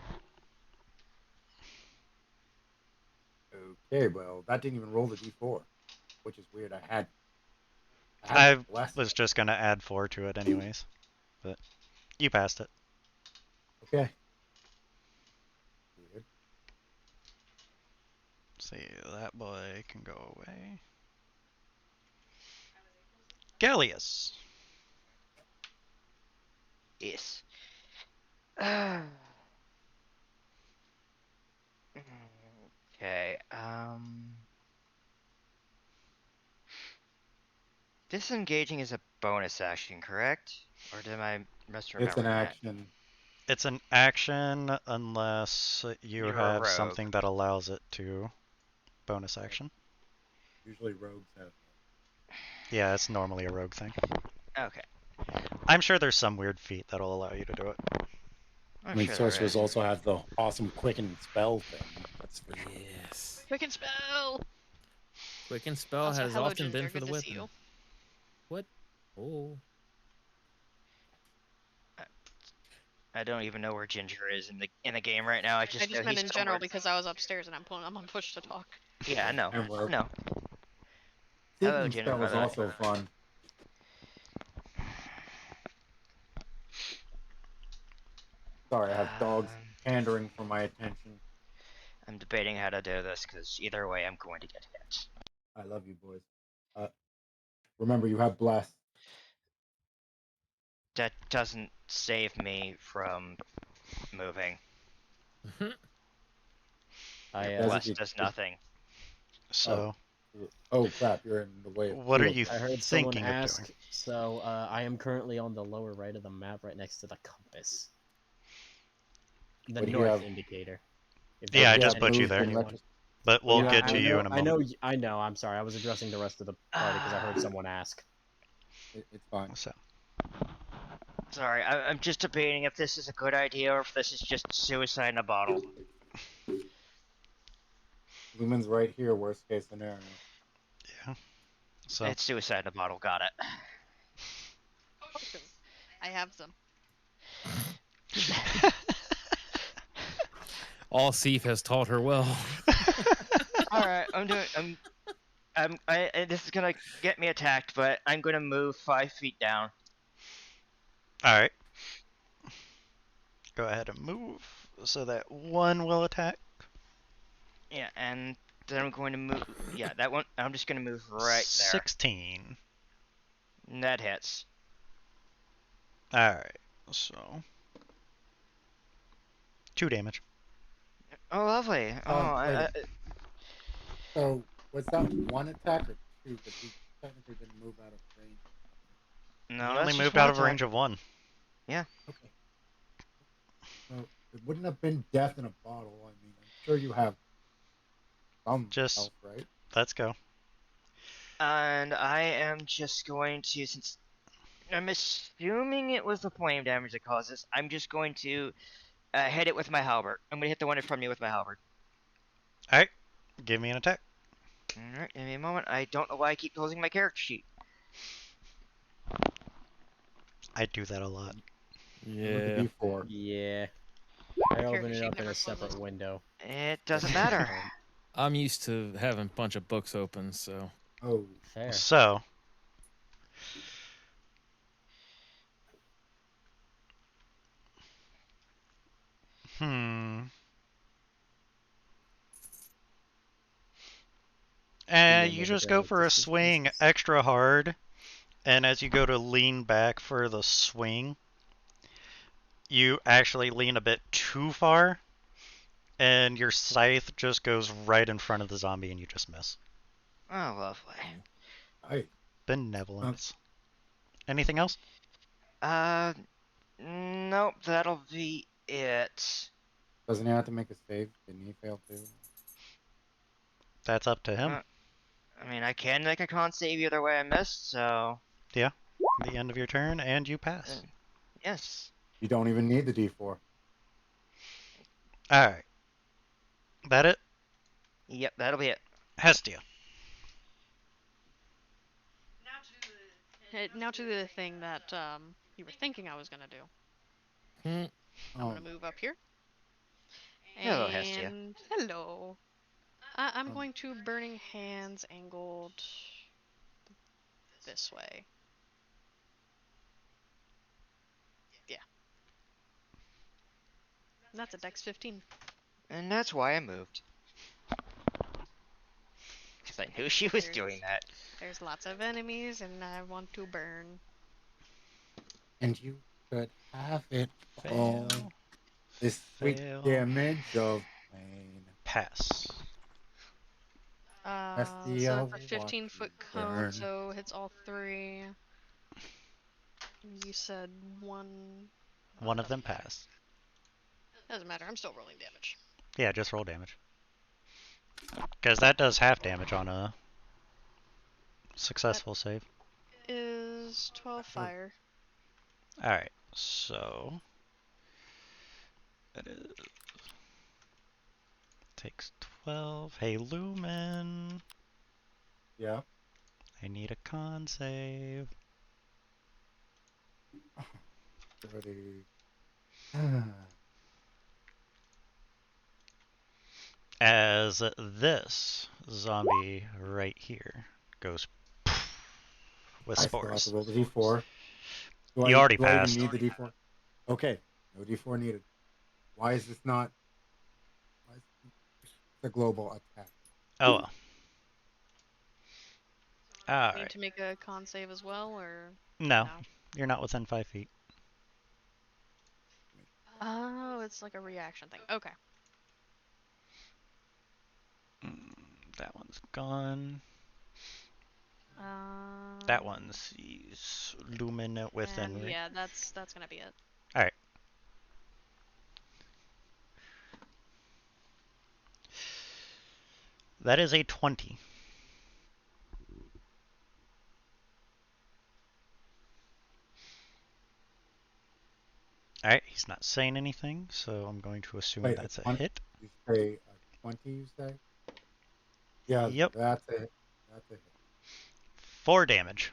Okay, well, that didn't even roll the D4. which is weird. I had I blessed. was just gonna add 4 to it anyways, but you passed it. Okay. Weird. See, that boy can go away. Gallius. Yes. Okay. Disengaging is a bonus action, correct? Or am I It's an misremembering that? action. It's an action unless you You're a have rogue. something that allows it to. Bonus action. Usually rogues have. Yeah, it's normally a rogue thing. Okay. I'm sure there's some weird feat that'll allow you to do it. I'm I mean, sure there sorcerers is. also have the awesome quicken spell thing. That's for sure. Yes. Quicken spell. Quicken spell Also, has hello, often been Ginger. for Good the to see weapon. you. What? Oh. I don't even know where Ginger is in the game right now. I I just know just meant he's in general somewhere. because I was upstairs and I'm on push to talk. Yeah, I know. And rogue. No. Hello, Seeking Ginger. spell By is the way. also fun. Sorry, I have dogs pandering for my attention. I'm debating how to do this because either way, I'm going to get hit. I love you, boys. Remember, you have bless. That doesn't save me from moving. I It does Bless if you. does nothing. So, Oh crap! You're in the way of what are two of you them. I heard someone thinking of ask. doing? So I am currently on the lower right of the map, right next to the compass, the Would he north have? indicator. If Yeah, that I Would he means just have put you anything moved to there, in anyone. but Would he we'll have get I to moved? you know, in a I moment. know, I know. I'm sorry. I was addressing the rest of the party because I heard someone ask. It's fine. So, Sorry, I'm just debating if this is a good idea or if this is just suicide in a bottle. Lumen's right here. Worst case scenario. yeah. So, It's suicide in a bottle. Got it. Potions. I have some. All Seth has taught her well. All right, I'm doing. This is gonna get me attacked, but I'm gonna move 5 feet down. all right. Go ahead and move so that one will attack. Yeah, and then I'm going to move. Yeah, that one. I'm just gonna move right there. 16. And that hits. All right. So, 2 damage. Oh, lovely. Wait. So was that one attack or two? Because he technically didn't move out of range. No, He that's only just moved one out of attack. range of 1. Okay. So it wouldn't have been death in a bottle. I mean, I'm sure you have some Just, health, right? let's go. And I am just going to, since I'm assuming it was the flame damage that caused this, I'm just going to hit it with my halberd. I'm gonna hit the one in front of me with my halberd. All right. Give me an attack. Alright, give me a moment. I don't know why I keep closing my character sheet. I do that a lot. With Yeah. the D4. Yeah, My I character opened it sheet up in never a separate closes. window. It doesn't matter. I'm used to having a bunch of books open, so. Oh, Fair. So, hmm. And DM you over just there go with for a distance swing pieces. extra hard, and as you go to lean back for the swing, you actually lean a bit too far, and your scythe just goes right in front of the zombie, and you just miss. Oh, lovely. nice. Benevolence. Anything else? Nope, that'll be it. Doesn't he have to make a save? Didn't he fail too? That's up to him. I mean, I can make a con save either way I missed, so. The end of your turn, and you pass. Yes. You don't even need the D4. Alright. That it? Yep, that'll be it. Hestia. Now to the thing that you were thinking I was gonna do. Hmm. I'm gonna move up here. Hello, Hestia. And hello. I'm Um, going to Burning Hands angled this way. Yeah. And that's a Dex 15. And that's why I moved. Because I knew she was doing that. There's lots of enemies, and I want to burn. And you could have it all. Fail. This sweet Fail. damage of pain. Pass. That's the So that's a 15-foot cone, burn. so hits all three. You said one. One of them doesn't matter. passed. Doesn't matter. I'm still rolling damage. Yeah, just roll damage. Because that does half damage on a successful save. Is 12 fire. Alright, so it is takes 12. Hey Lumen, Yeah. I need a con save. Ready. As this zombie right here goes with I still have to spores. roll the d4. You already do I even passed. need the d4? Okay, no d4 needed. Why is this not? Why is it's a global attack? Oh well. Need Alright. to make a con save as well, or No, you're not within 5 feet. Oh, it's like a reaction thing. Okay. That one's gone. Um, That one sees Lumen within and range. yeah, that's gonna be it. Alright. That is a 20. Alright, he's not saying anything, so I'm going to assume Wait, that's a 20? hit. You say 20? You say? Yeah, Yep. that's a hit. That's a hit. 4 damage.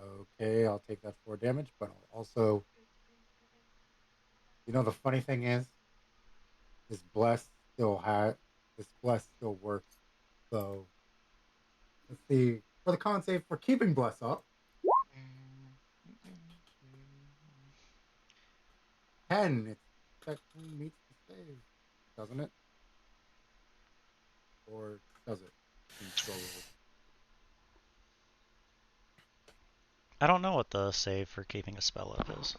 Okay, I'll take that 4 damage, but I'll also. You know, the funny thing is, this bless still works. So let's see for the con save for keeping bless up. 10. It technically meets the save, doesn't it? Or does it? I don't know what the save for keeping a spell up is.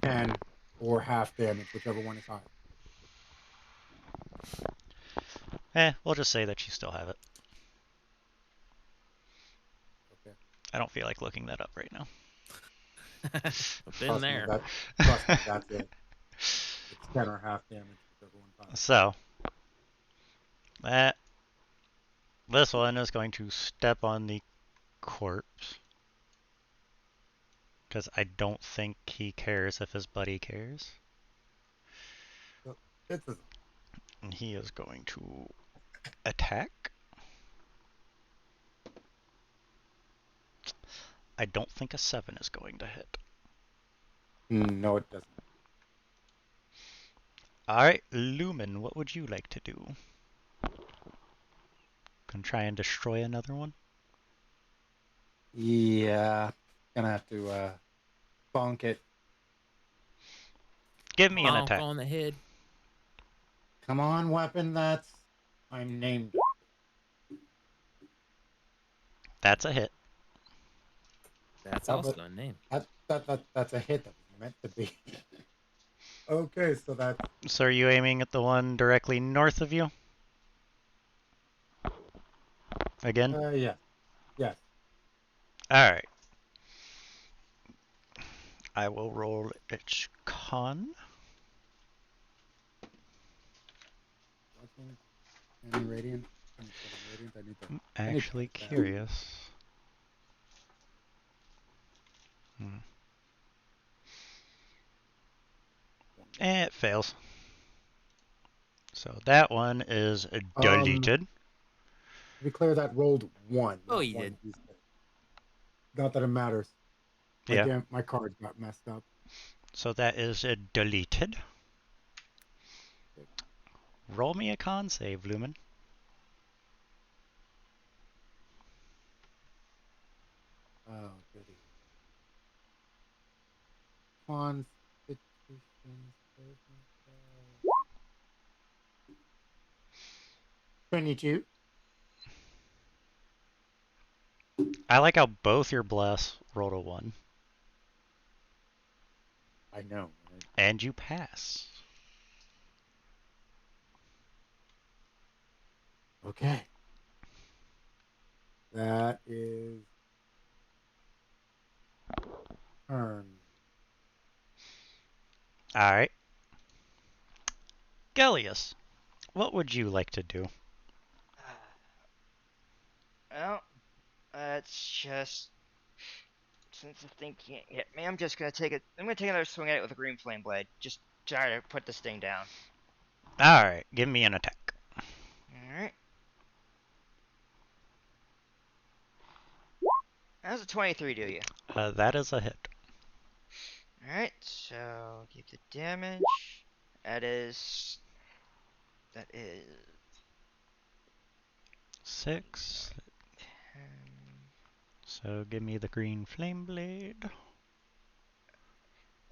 10 or half damage, whichever one is higher. We'll just say that you still have it. Okay. I don't feel like looking that up right now. Been there. Trust me, that's it. It's 10 or half damage, whichever one's higher. So, this one is going to step on the corpse. Because I don't think he cares if his buddy cares. So it's a And he is going to attack. I don't think a 7 is going to hit. no, it doesn't. Alright, Lumen, what would you like to do? Gonna try and destroy another one? Yeah, gonna have to bonk it. Give me an Bonk attack. on the head. Come on, weapon. I'm named. That's a hit. That's Yeah, also but a name. that's a hit that was meant to be. Okay, so that's So are you aiming at the one directly north of you? Again? yeah, yes. Alright. I will roll its con. Any radiant? 27 radiant. I need to. I'm I need to actually edit that. curious. It fails. So that one is deleted. To be clear, that rolled 1. Oh, not you one did. D6. Not that it matters. Yeah. My card got messed up. So that is deleted. Roll me a con save, Lumen. Oh, goody. Constitution saving throw. 22. I like how both your blasts rolled a 1. I know, right? And you pass. Okay. That is turn. Alright. Gellius, what would you like to do? Well, it's just since the thing can't hit me, I'm just gonna take it. I'm gonna take another swing at it with a green flame blade. Just try to put this thing down. Alright, give me an attack. All right. How's a 23 do you? That is a hit. All right. So get the damage. That is 6. 10. So give me the green flame blade.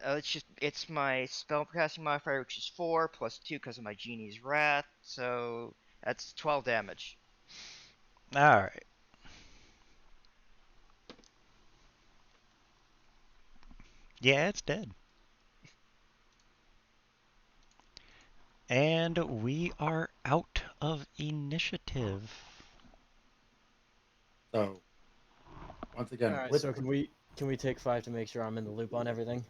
It's my spellcasting modifier, which is 4 plus 2 because of my genie's wrath. So that's 12 damage. Alright. Yeah, it's dead. And we are out of initiative. So, once again, All right. with So can we take 5 to make sure I'm in the loop on everything,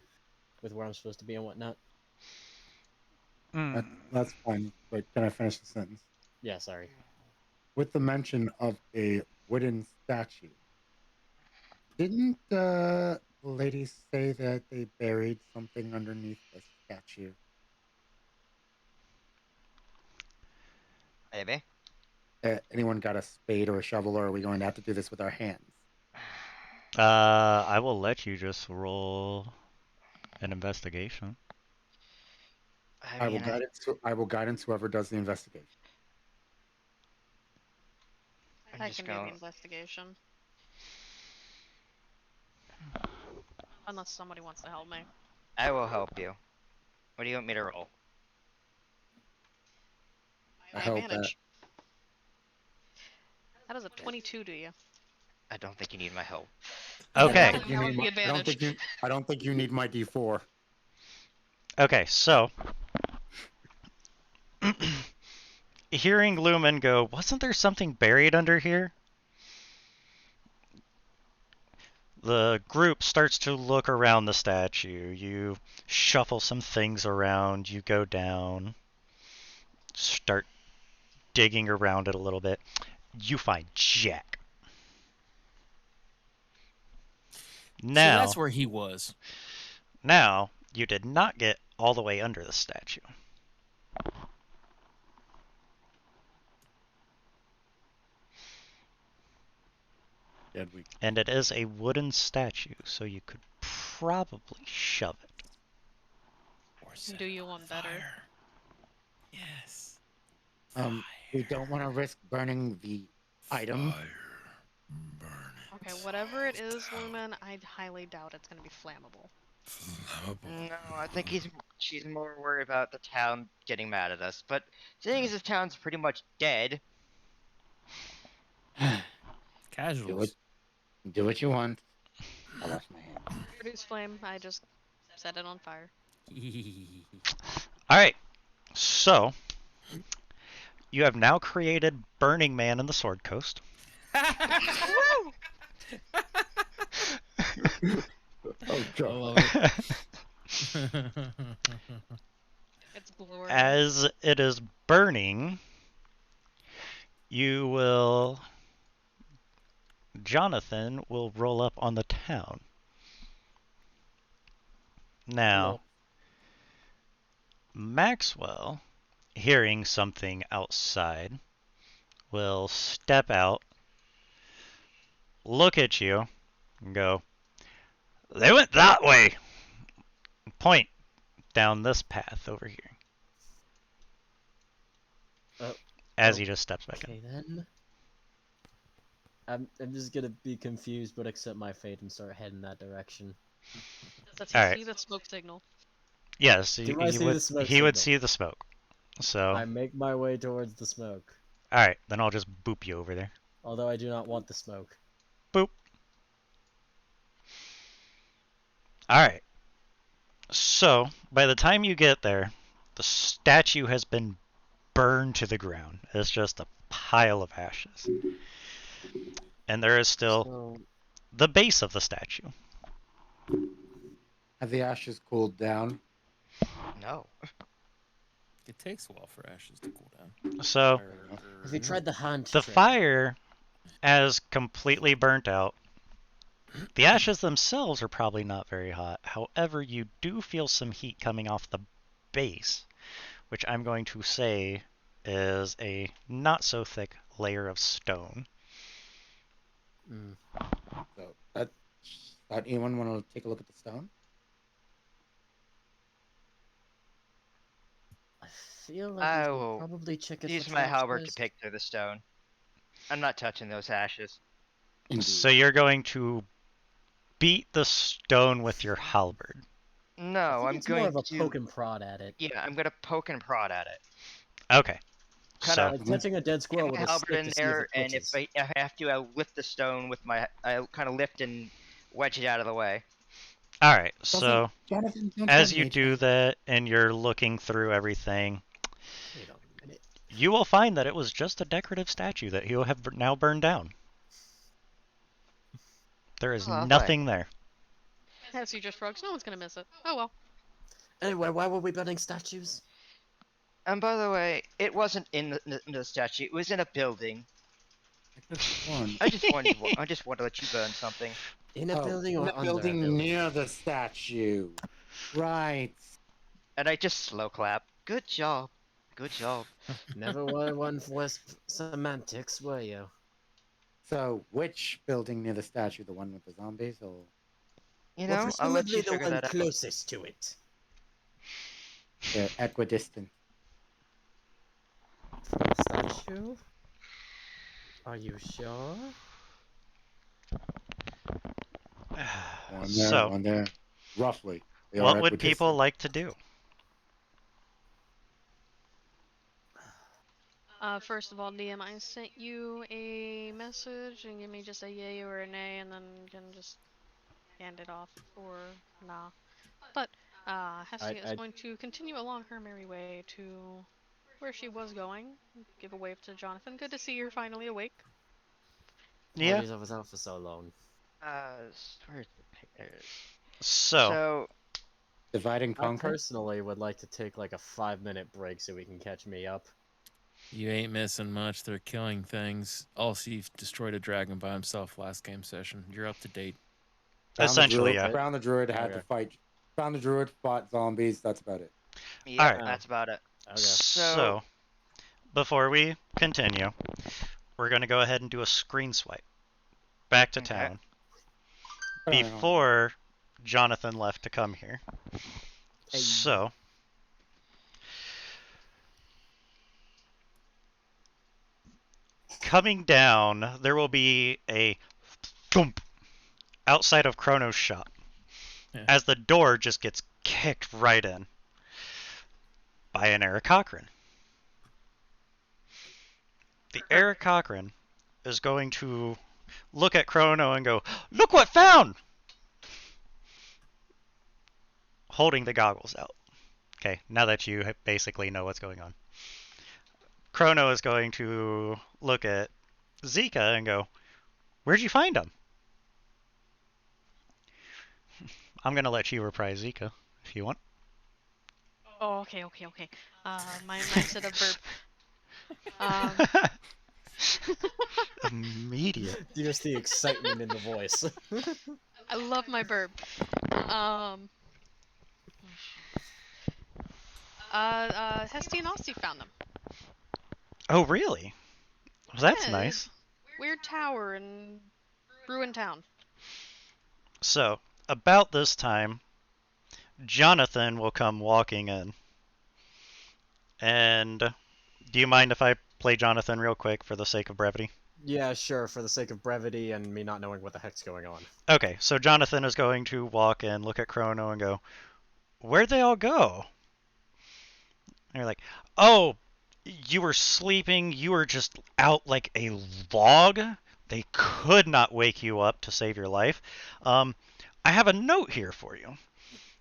with where I'm supposed to be and whatnot? that's fine. But can I finish the sentence? Yeah. Sorry. With the mention of a wooden statue, didn't the lady say that they buried something underneath the statue? Maybe. Anyone got a spade or a shovel, or are we going to have to do this with our hands? I will let you just roll an investigation. I will guidance whoever does the investigation. I'm I just can do gonna. the investigation. Unless somebody wants to help me. I will help you. What do you want me to roll? I My hope that. advantage. That is a 22, do you? I don't think you need my help. Okay. You need the advantage. I don't think you need my D4. Okay, so hearing Lumen go, wasn't there something buried under here? The group starts to look around the statue. You shuffle some things around, you go down, start digging around it a little bit. You find Jack. So Now, that's where he was. now you did not get all the way under the statue. And it is a wooden statue, so you could probably shove it. Or set Do it you on want better? fire. Yes. We don't want to risk burning the item. Burn it. Okay, whatever it is, Lumen, I highly doubt it's gonna be flammable. Flammable. No, I think she's more worried about the town getting mad at us. But seeing as this town's pretty much dead, Casuals. Do what you want. I lost my hand. Produce flame, I just set it on fire. Alright, so you have now created Burning Man in the Sword Coast. Oh, I God. love it. It's glorious. As it is burning, Jonathan will roll up on the town. Now, Maxwell, hearing something outside, will step out, look at you, and go, "They went that way!" Point down this path over here. As he just steps back in. Okay then. I'm just gonna be confused, but accept my fate and start heading that direction. Does he Alright. see the smoke signal? Yes, Do I see the smoke he would signal? see the smoke. So, I make my way towards the smoke, alright, then I'll just boop you over there. although I do not want the smoke. Boop. Alright. So, by the time you get there, the statue has been burned to the ground. It's just a pile of ashes. And there is still So, the base of the statue. Have the ashes cooled down? No. It takes a while for ashes to cool down. So, have you tried the hand the trick? fire has completely burnt out. The ashes themselves are probably not very hot. However, you do feel some heat coming off the base, which I'm going to say is a not so thick layer of stone. Mm. So anyone want to take a look at the stone? I feel like I we should will probably check it use for my traps halberd to first. pick through the stone. I'm not touching those ashes. Indeed. So you're going to beat the stone with your halberd. I No, think I'm it's more going of a to. poke and prod at it. Yeah, I'm gonna poke and prod at it. Okay. Cut So out. Like touching a dead Get squirrel my with a halberd stick in to see if there, it and if twitches. I have to, I'll lift the stone with my. I'll kind of lift and wedge it out of the way. all right. So Jonathan, don't as tell you me do that and you're looking through everything, Wait a minute. you will find that it was just a decorative statue that you have now burned down. There is Oh, lovely. nothing there. As you just shrugs, no one's gonna miss it. Oh well. Anyway, why were we burning statues? And by the way, it wasn't in the statue. It was in a building. One. I just wanted. I just wanted to let you burn something. In a building or in the under a building building? near the statue. Right. And I just slow clap. Good job. Good job. Never were one for semantics, were you? So, which building near the statue? The one with the zombies, or You Well, know, I'll let presumably you the figure one that out. closest to it. the equidistant? From the statue? Are you sure? One there, So, one there. Roughly. They what are would people equidistant. like to do? First of all, DM, I sent you a message and give me just a yay or a nay, and then you can just hand it off or nah. But Hestia is I- going to continue along her merry way to where she was going. Give a wave to Jonathan. Good to see you're finally awake. Yeah. Apologies, I was out for so long. Where's the pic? There it is. So, So, Divide and I conquer. personally would like to take like a 5-minute break so we can catch me up. You ain't missing much. They're killing things. Also, you've destroyed a dragon by himself last game session. You're up to date. essentially, yeah. Found the druid, had Okay. to fight. Found the druid, fought zombies. That's about it. yeah, Alright. that's about it. Okay. So, before we continue, we're going to go ahead and do a screen swipe back to Okay. town before Jonathan left to come here. Hey. So, coming down, there will be a thump outside of Chrono's shop Yeah. as the door just gets kicked right in by an Eric Cochran. The Eric Cochran is going to look at Chrono and go, "Look what found!" Holding the goggles out. Okay, now that you basically know what's going on. Chrono is going to look at Zika and go, "Where'd you find him?" I'm going to let you reprise Zika if you want. Oh, okay. Mine said a burp. Immediate. Just the excitement in the voice. I love my burp. Hestia and Austin found them. Oh, really? Well, that's Yeah, nice. Weird tower in Ruin Town. So, about this time, Jonathan will come walking in. And do you mind if I play Jonathan real quick for the sake of brevity? Yeah, sure, for the sake of brevity and me not knowing what the heck's going on. Okay, so Jonathan is going to walk in, look at Chrono, and go, "Where'd they all go?" And you're like, "Oh, you were sleeping. You were just out like a log. They could not wake you up to save your life. Um, I have a note here for you."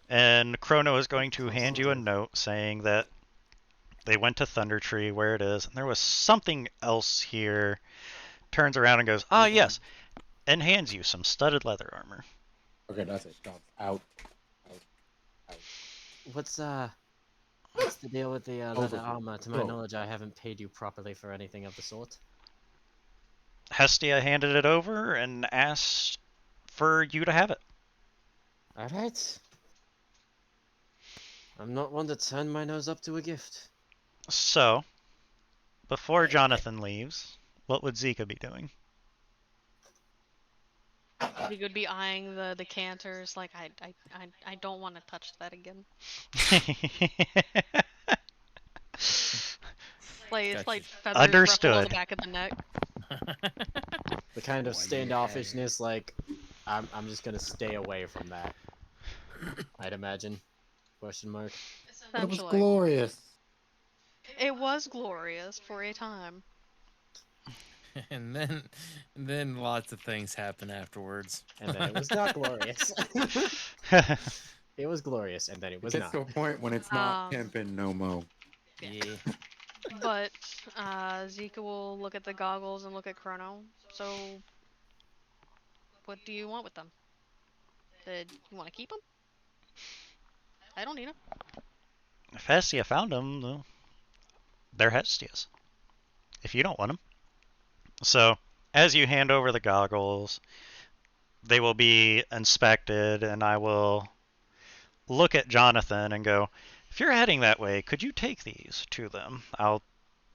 And Chrono is going to hand you a note saying that they went to Thunder Tree, where it is, and there was something else here. Turns around and goes, "Ah, yes," and hands you some studded leather armor. Okay, that's it. Dogs out. What's the deal with the leather Overview. armor? To my Go. knowledge, I haven't paid you properly for anything of the sort. Hestia handed it over and asked for you to have it. Alright. I'm not one to turn my nose up to a gift. So, before Jonathan leaves, what would Zika be doing? He could be eyeing the decanters like I don't want to touch that again. Like it's Gotcha. like feathers ruffle on Understood. the back of the neck. The kind of Oh, I need standoffishness, like, I'm just gonna stay away from that. I'd imagine. Question mark. But it was Essentially, glorious. it was glorious for a time. and then lots of things happen afterwards. And then it was not glorious. It was glorious, and then it It was gets not. to a point when it's not pimping no mo. Yeah. But Zika will look at the goggles and look at Chrono. So, what do you want with them? You want to keep them? I don't need them. If Hestia found them, well, they're Hestia's. If you don't want them. So, as you hand over the goggles, they will be inspected, and I will look at Jonathan and go, "If you're heading that way, could you take these to them?"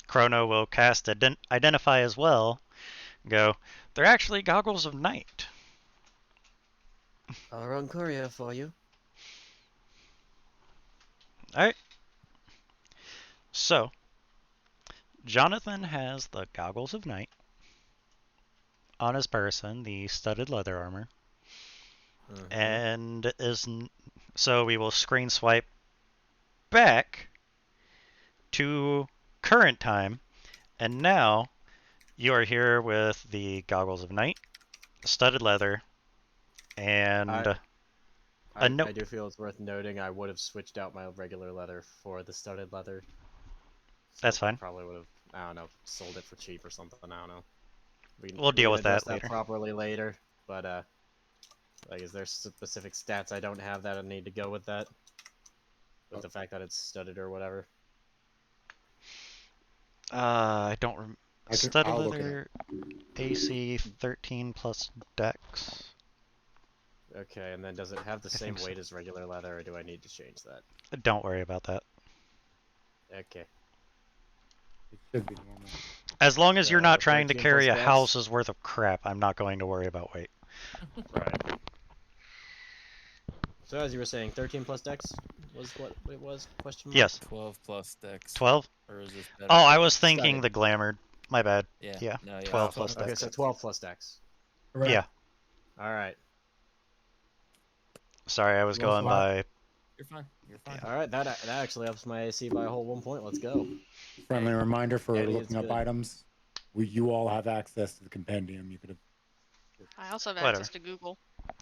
Chrono will cast Identify as well. And go, "They're actually goggles of night." I'll run courier for you. All right. So, Jonathan has the goggles of night on his person, the studded leather armor, and so we will screen swipe back to current time, and now you are here with the goggles of night, studded leather, and I note. do feel it's worth noting I would have switched out my regular leather for the studded leather. So That's fine. Probably would have, I don't know, sold it for cheap or something. I don't know. We'll deal can with that address later. properly later. But like, is there specific stats I don't have that I need to go with that? With the fact that it's studded or whatever. I don't remember. Studded I'll look it leather, AC 13 plus Dex. Okay, and then does it have the I same think so. weight as regular leather, or do I need to change that? Don't worry about that. Okay. It should be normal. As long as you're not trying to 13 carry a plus Dex? house's worth of crap, I'm not going to worry about weight. Right. So as you were saying, 13 plus Dex was what it was? Question mark? Yes. 12 plus dex. 12? Or is this better? Oh, I was thinking Studded. the glamored. My bad. Yeah. Yeah. No, 12 plus Okay, Dex. so 12 plus Dex. Correct. Yeah. Alright. Sorry, I was You also going by. You're fine. You're fine. Alright, that actually ups my AC by a whole 1 point. Let's go. Friendly reminder for Eddie is looking up good. items. You all have access to the compendium. You could have. I also have Whatever. access to Google.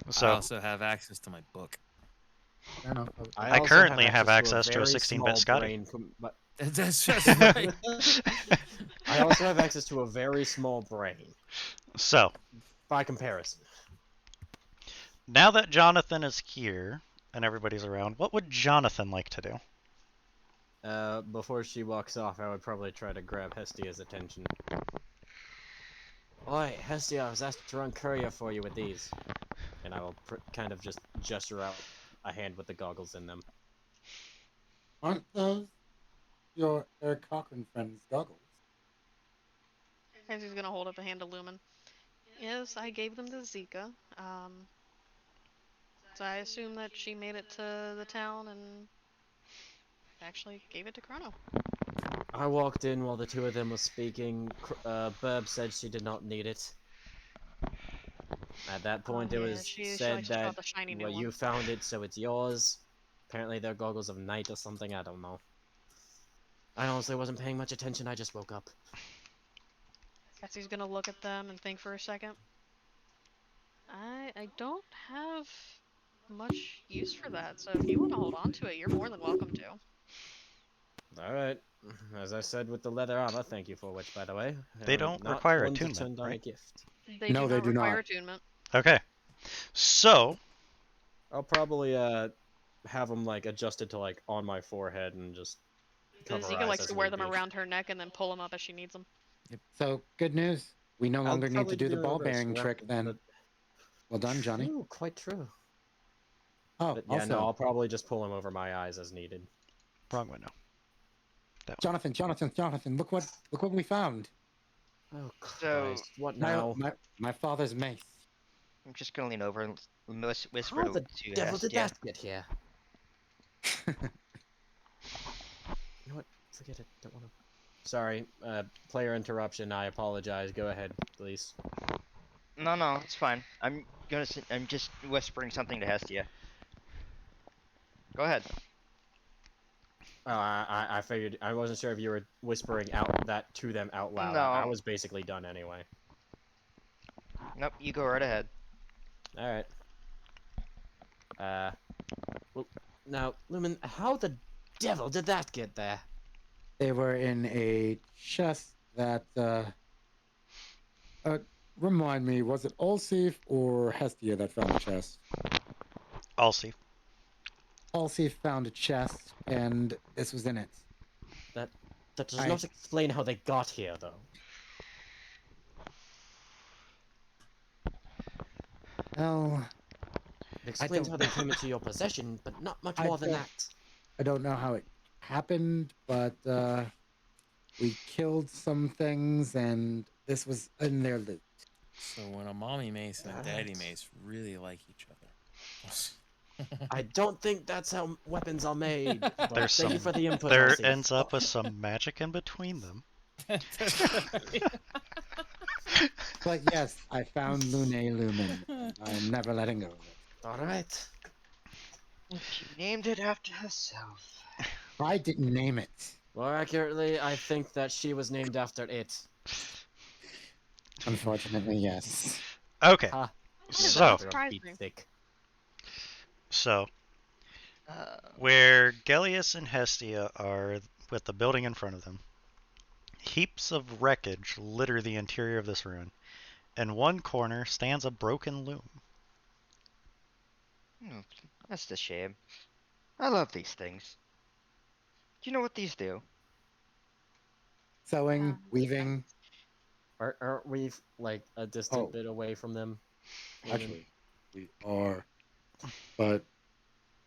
I So also have access to my book. Fair enough. I also currently have access to a very 16-bit small Scotty. brain but That's just right. I also have access to a very small brain. So, By comparison. now that Jonathan is here and everybody's around, what would Jonathan like to do? Before she walks off, I would probably try to grab Hestia's attention. Oi, Hestia, I was asked to run courier for you with these. And I will kind of just gesture out a hand with the goggles in them. Aren't those your Eric Cochran friend's goggles? And he's gonna hold up a hand to Lumen. Yes, I gave them to Zika. So I assume that she made it to the town and actually gave it to Chrono. I walked in while the two of them were speaking. Burb said she did not need it. At that point, it Yeah, was she said likes to show that off the shiny new well, you one. found it, so it's yours. Apparently, they're goggles of night or something. I don't know. I honestly wasn't paying much attention. I just woke up. Guess he's gonna look at them and think for a second. I don't have much use for that, so if you want to hold on to it, you're more than welcome to. All right. As I said with the leather armor, thank you for which, by the way. They I'm don't not require one to attunement, turn down a right? gift. They No, do they not do require not. attunement. Okay. So, I'll probably have them like adjusted to like on my forehead and just cover Zika eyes likes as to wear need them be. around her neck and then pull them up as she needs them. So good news. We no I'll longer need probably to do the the ball reverse, bearing wrap trick then. the- Well done, Johnny. True, quite true. Oh, But yeah, also, no, I'll probably just pull them over my eyes as needed. wrong window. That one. Jonathan, look what we found. Oh So- Christ! What My now? my father's mace. I'm just gonna lean over and whisper How to the devil did Hestia. that get here? You know what? Forget it. Don't want to. Sorry, player interruption. I apologize. Go ahead, please. No, it's fine. I'm just whispering something to Hestia. Go ahead. Oh, I figured. I wasn't sure if you were whispering out that to them out loud. I No. was basically done anyway. Nope, you go right ahead. All right. Well, now, Lumen, how the devil did that get there? They were in a chest that remind me, was it Allsafe or Hestia that found the chest? I'll see. Allsafe found a chest and this was in it. That does I- not explain how they got here, though. Well, It explains don't- how they came into your possession, but not much I more than don't- that. I don't know how it happened, but we killed some things and this was in their loot. So when a mommy mace and a daddy Alright. mace really like each other. I don't think that's how weapons are made. But There's thank you some- for the input. There Elsie. ends up with some magic in between them. But yes, I found Lune Lumen. I'm never letting go of it. All right. She named it after herself. I didn't name it. More accurately, I think that she was named after it. Unfortunately, yes. Okay. Ha. does So- that After a surprise beat me? stick. So, Uh, where Gellius and Hestia are with the building in front of them, heaps of wreckage litter the interior of this ruin. In one corner stands a broken loom. that's a shame. I love these things. Do you know what these do? Sewing, weaving. Aren't we like a distant Oh. bit away from them? Lumen? Actually, we are. But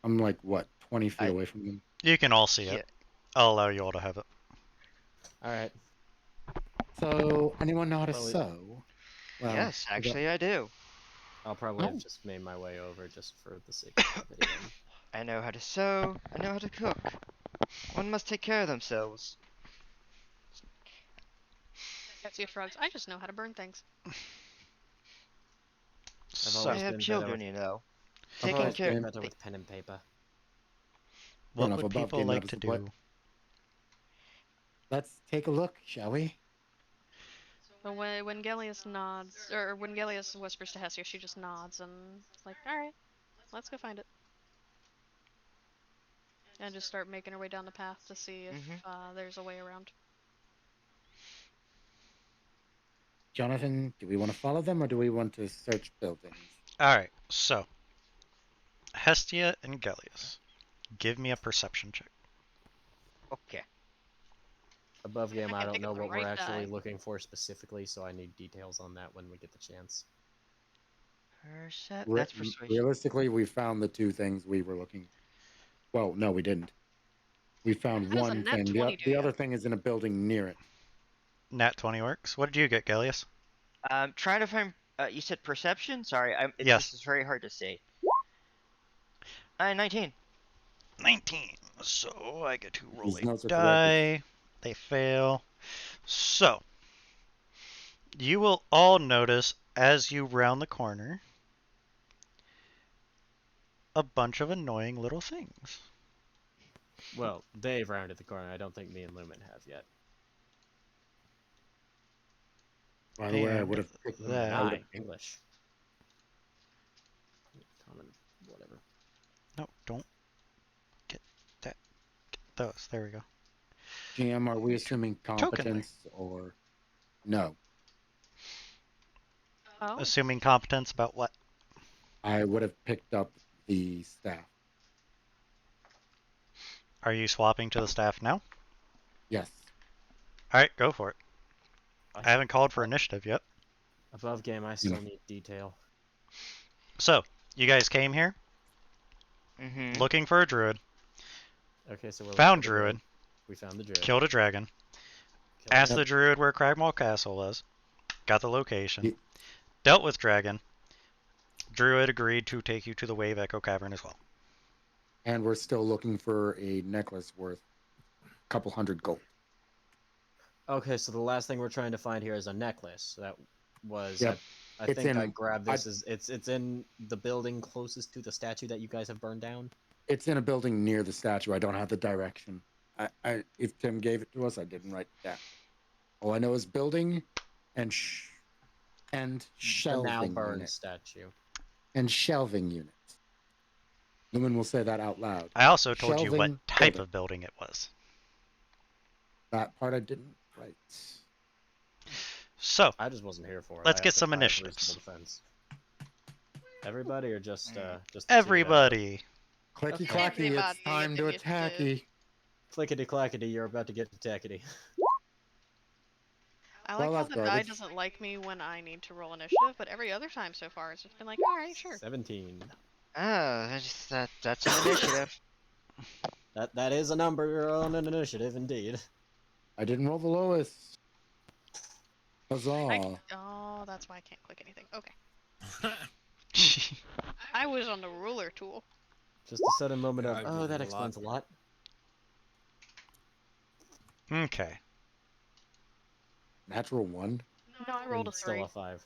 I'm like, what, 20 feet I- away from them? You can all see Yeah. it. I'll allow you all to have it. All right. So, anyone know how to Well, sew? Well, Yes, we got- actually, I do. I'll probably Oh. have just made my way over just for the sake of the video. I know how to sew. I know how to cook. One must take care of themselves. Hestia shrugs. I just know how to burn things. So, I always have been better children, with- you know. I've Taking always care. been Better with pen and paper. what enough would above people game like notice to of what- do? Let's take a look, shall we? But when Gellius nods, or when Gellius whispers to Hestia, she just nods and it's like, all right, let's go find it. And just start making her way down the path to see if there's a way around. Jonathan, do we want to follow them or do we want to search buildings? Alright, so. Hestia and Gellius. Give me a perception check. Okay. Above game, I I can don't think know of the what we're right actually die. looking for specifically, so I need details on that when we get the chance. That's persuasion. Realistically, we found the two things we were looking. Well, no, we didn't. We found How does a one nat thing. 20 do The ya? other thing is in a building near it. Nat 20 works. What did you get, Gellius? Trying to find. You said perception? Sorry, Yes. this is very hard to see. 19. 19. So I get to roll These a notes are die. They fail. So, you will all notice as you round the corner a bunch of annoying little things. Well, they've rounded the corner. I don't think me and Lumen have yet. By the way, I And would have picked them. that. I would have English. Common, whatever. No, don't get that. Get those. There we go. GM, are we assuming Token there. competence or no? Oh. Assuming competence about what? I would have picked up the staff. Are you swapping to the staff now? Yes. Alright, go for it. I haven't called for initiative yet. Above game, I still need detail. So, you guys came here Mm-hmm. looking for a druid, Okay, so we're found looking for the druid, We found the druid. killed a dragon, Killed asked it. the druid where Cragmaw Castle was, got the location, Ye- dealt with dragon. Druid agreed to take you to the Wave Echo Cavern as well. And we're still looking for a necklace worth a couple hundred gold. Okay, so the last thing we're trying to find here is a necklace. That was. Yep. I It's think I in- grabbed this. It's in the building closest to the statue that you guys have burned down. It's in a building near the statue. I don't have the direction. If Tim gave it to us, I didn't write it down. All I know is building and The now shelving burned unit. statue. And shelving units. Lumen will say that out loud. I also told you what Shelving type building. of building it was. That part I didn't write. So, I just wasn't here for it. Let's I get have to- some I have initiatives. reasonable defense. Everybody or just the two of you? everybody. Clicky Okay. clacky, it's Everybody time to initiative. attacky. Clickety clackety, you're about to get attackety. I like Well, how that's the die garbage. doesn't like me when I need to roll initiative, but every other time so far it's just been like, alright, sure. 17. Oh, that's an initiative. That is a number on an initiative, indeed. I didn't roll the lowest. Huzzah. Oh, that's why I can't click anything. Okay. I was on the ruler tool. Just a sudden moment Yeah, of, I oh, did that a explains a lot. lot. Okay. Natural one. No, I rolled a And still 3. a 5.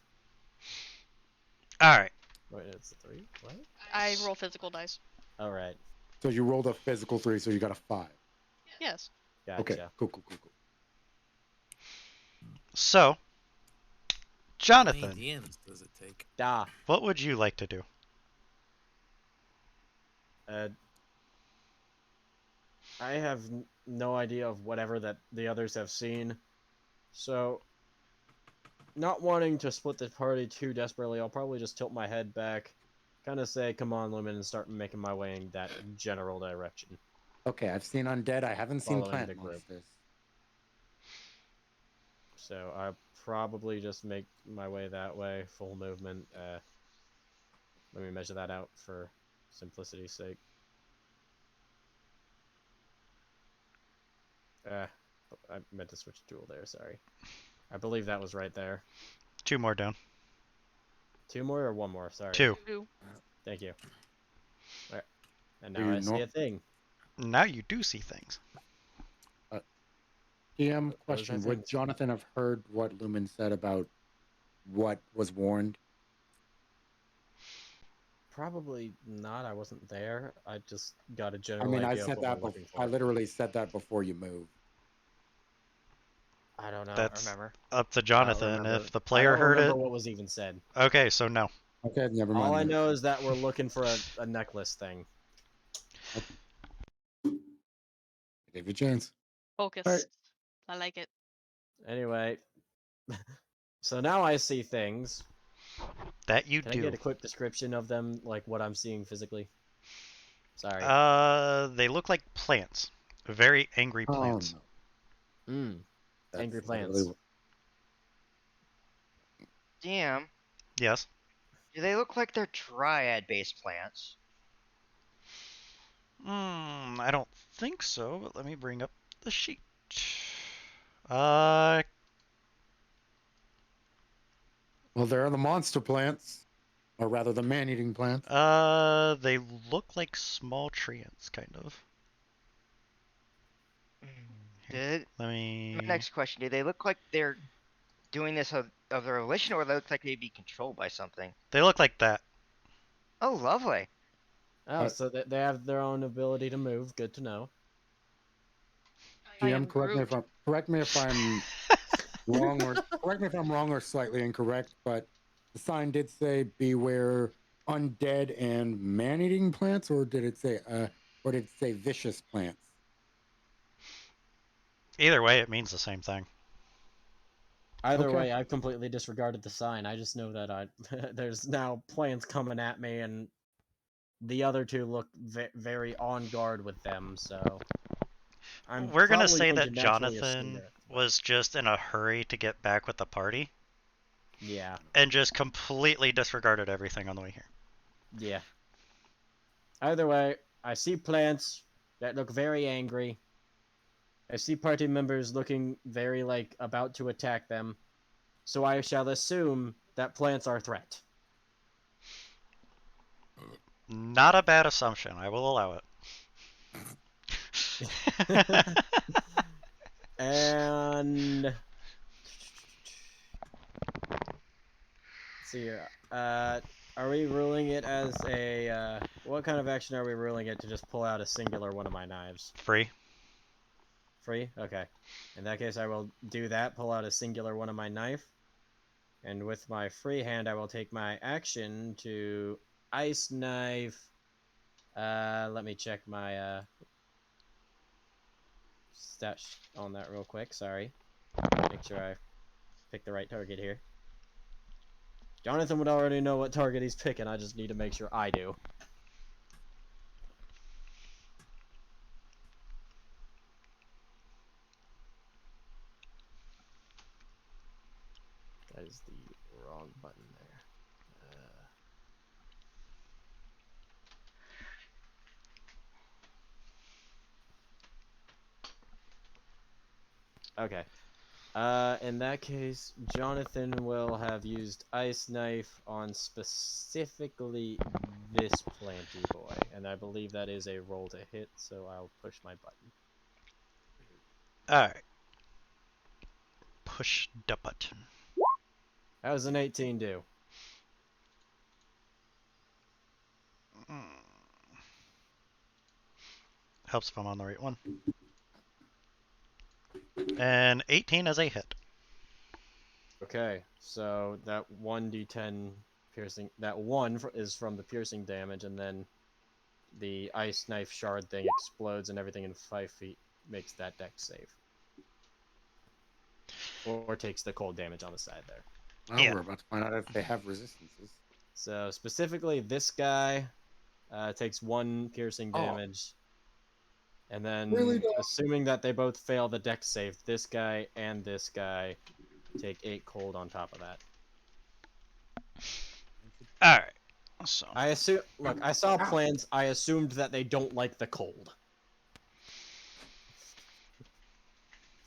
Alright. Wait, it's a 3? What? I roll physical dice. Alright. So you rolled a physical 3, so you got a 5. Yes. Gotcha. Okay, cool. So, How many Jonathan, DMs does it take? Da. what would you like to do? I have no idea of whatever that the others have seen. So, not wanting to split the party too desperately, I'll probably just tilt my head back, kind of say, come on, Lumen, and start making my way in that general direction. Okay, I've seen undead. I haven't seen Following plant the group. monsters. So, I probably just make my way that way, full movement. Let me measure that out for simplicity's sake. I meant to switch tool there, sorry. I believe that was right there. 2 more down. 2 more or 1 more? Sorry. 2. Ooh. Thank you. Alright. And Do now you I see know- a thing. Now you do see things. GM Those are question: Would things. Jonathan have heard what Lumen said about what was warned? Probably not. I wasn't there. I just got a I general mean, I idea said of what that. we're looking I for. literally said that before you moved. I don't know. That's Remember. up to I don't Jonathan. remember. If the I player don't heard remember it, what was even said. okay, so no. Okay, never mind. All I then. know is that we're looking for a necklace thing. I gave you a chance. Focus. Alright. I like it. Anyway, so now I see things. That you Can I do. get a quick description of them, like what I'm seeing physically? Sorry. They look like plants. Very angry plants. Oh, no. Mm. That's Angry literally plants. what- Damn. Yes. Do they look like they're dryad-based plants? I don't think so, but let me bring up the sheet. Uh, Well, there are the monster plants, or rather, the man-eating plants. they look like small treants, kind of. Did Let my me. next question? Do they look like they're doing this of their volition, or they look like they'd be controlled by something? They look like that. Oh, lovely. Oh, so they have their own ability to move. Good to know. I am GM, correct me if I'm wrong, or correct me if I'm wrong or slightly incorrect, but the sign did say beware undead and man-eating plants, or did it say vicious plants? Either way, it means the same thing. Either Okay. way, I've completely disregarded the sign. I just know that there's now plans coming at me, and the other two look very on guard with them. So I'm We're gonna probably say going that to naturally assume Jonathan they're a threat. was just in a hurry to get back with the party Yeah, and just completely disregarded everything on the way here. yeah. Either way, I see plants that look very angry. I see party members looking very like about to attack them. So I shall assume that plants are a threat. Not a bad assumption. I will allow it. And let's see here. Are we ruling it as a what kind of action are we ruling it to just pull out a singular one of my knives? Free. Free? Okay. In that case, I will do that. Pull out a singular one of my knife, and with my free hand, I will take my action to ice knife. Let me check my stat on that real quick. Sorry. Make sure I pick the right target here. Jonathan would already know what target he's picking. I just need to make sure I do. That is the wrong button there. Okay. In that case, Jonathan will have used Ice Knife on specifically this planty boy, and I believe that is a roll to hit, so I'll push my button. Alright. Push the button. That was an 18 do. Helps if I'm on the right one. And 18 as a hit. Okay, so that 1d10 piercing, that 1 is from the piercing damage, and then the ice knife shard thing explodes and everything in 5 feet makes that dex save. Or takes the cold damage on the side there. Well, Yeah. we're about to find out if they have resistances. So specifically this guy takes 1 piercing damage. And then, Really, assuming that they both fail the dex save, this guy and this guy take 8 cold on top of that. Alright. So. I assume. Look, I saw plans. I assumed that they don't like the cold.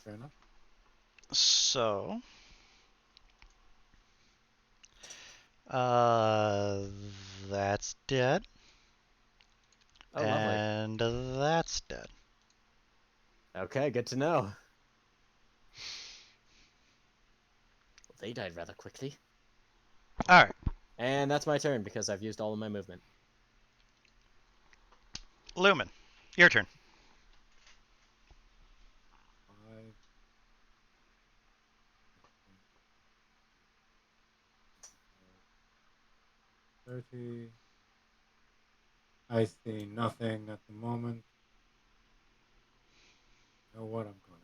Fair enough. So. That's dead. Oh, lovely. And that's dead. Okay, good to know. Well, they died rather quickly. Alright. And that's my turn because I've used all of my movement. Lumen. Your turn. 5, 30. I see nothing at the moment. Know what I'm going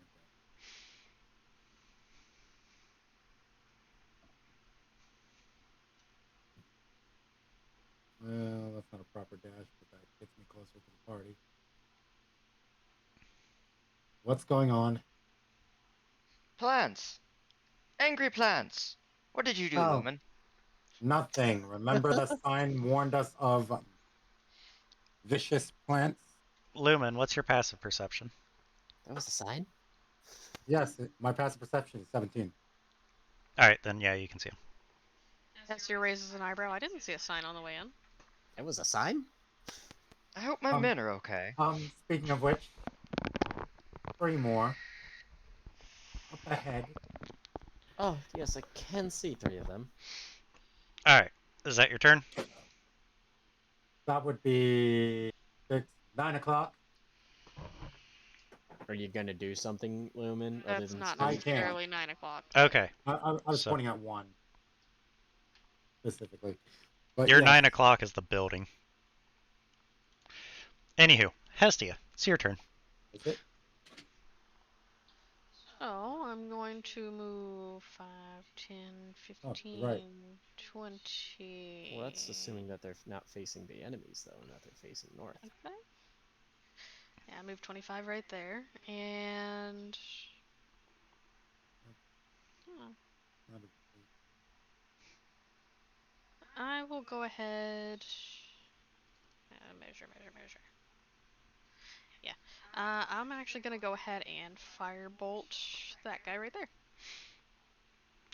to do. Well, that's not a proper dash, but that gets me closer to the party. What's going on? Plants. Angry plants. What did you do, Oh. Lumen? Nothing. Remember the sign warned us of vicious plants? Lumen, what's your passive perception? That was a sign? Yes, my passive perception is 17. Alright, then yeah, you can see him. Hester raises an eyebrow. I didn't see a sign on the way in. That was a sign? I hope my men are okay. Speaking of which, 3 more. up ahead. Oh, yes, I can see 3 of them. Alright, is that your turn? That would be 9 o'clock. Are you gonna do something, Lumen, other That's than not I stand? can't. necessarily 9 o'clock. Okay, I was So- pointing at 1 specifically. But your yes, 9 o'clock is the building. Anywho, Hestia, it's your turn. is it? So I'm going to move 5, 10, Oh, 15, you're right. 20. Well, that's assuming that they're not facing the enemies, though, and that they're facing north. Okay. Yeah, I moved 25 right there. And. Hmm, Not a- I will go ahead. Measure. Yeah. I'm actually going to go ahead and firebolt that guy right there.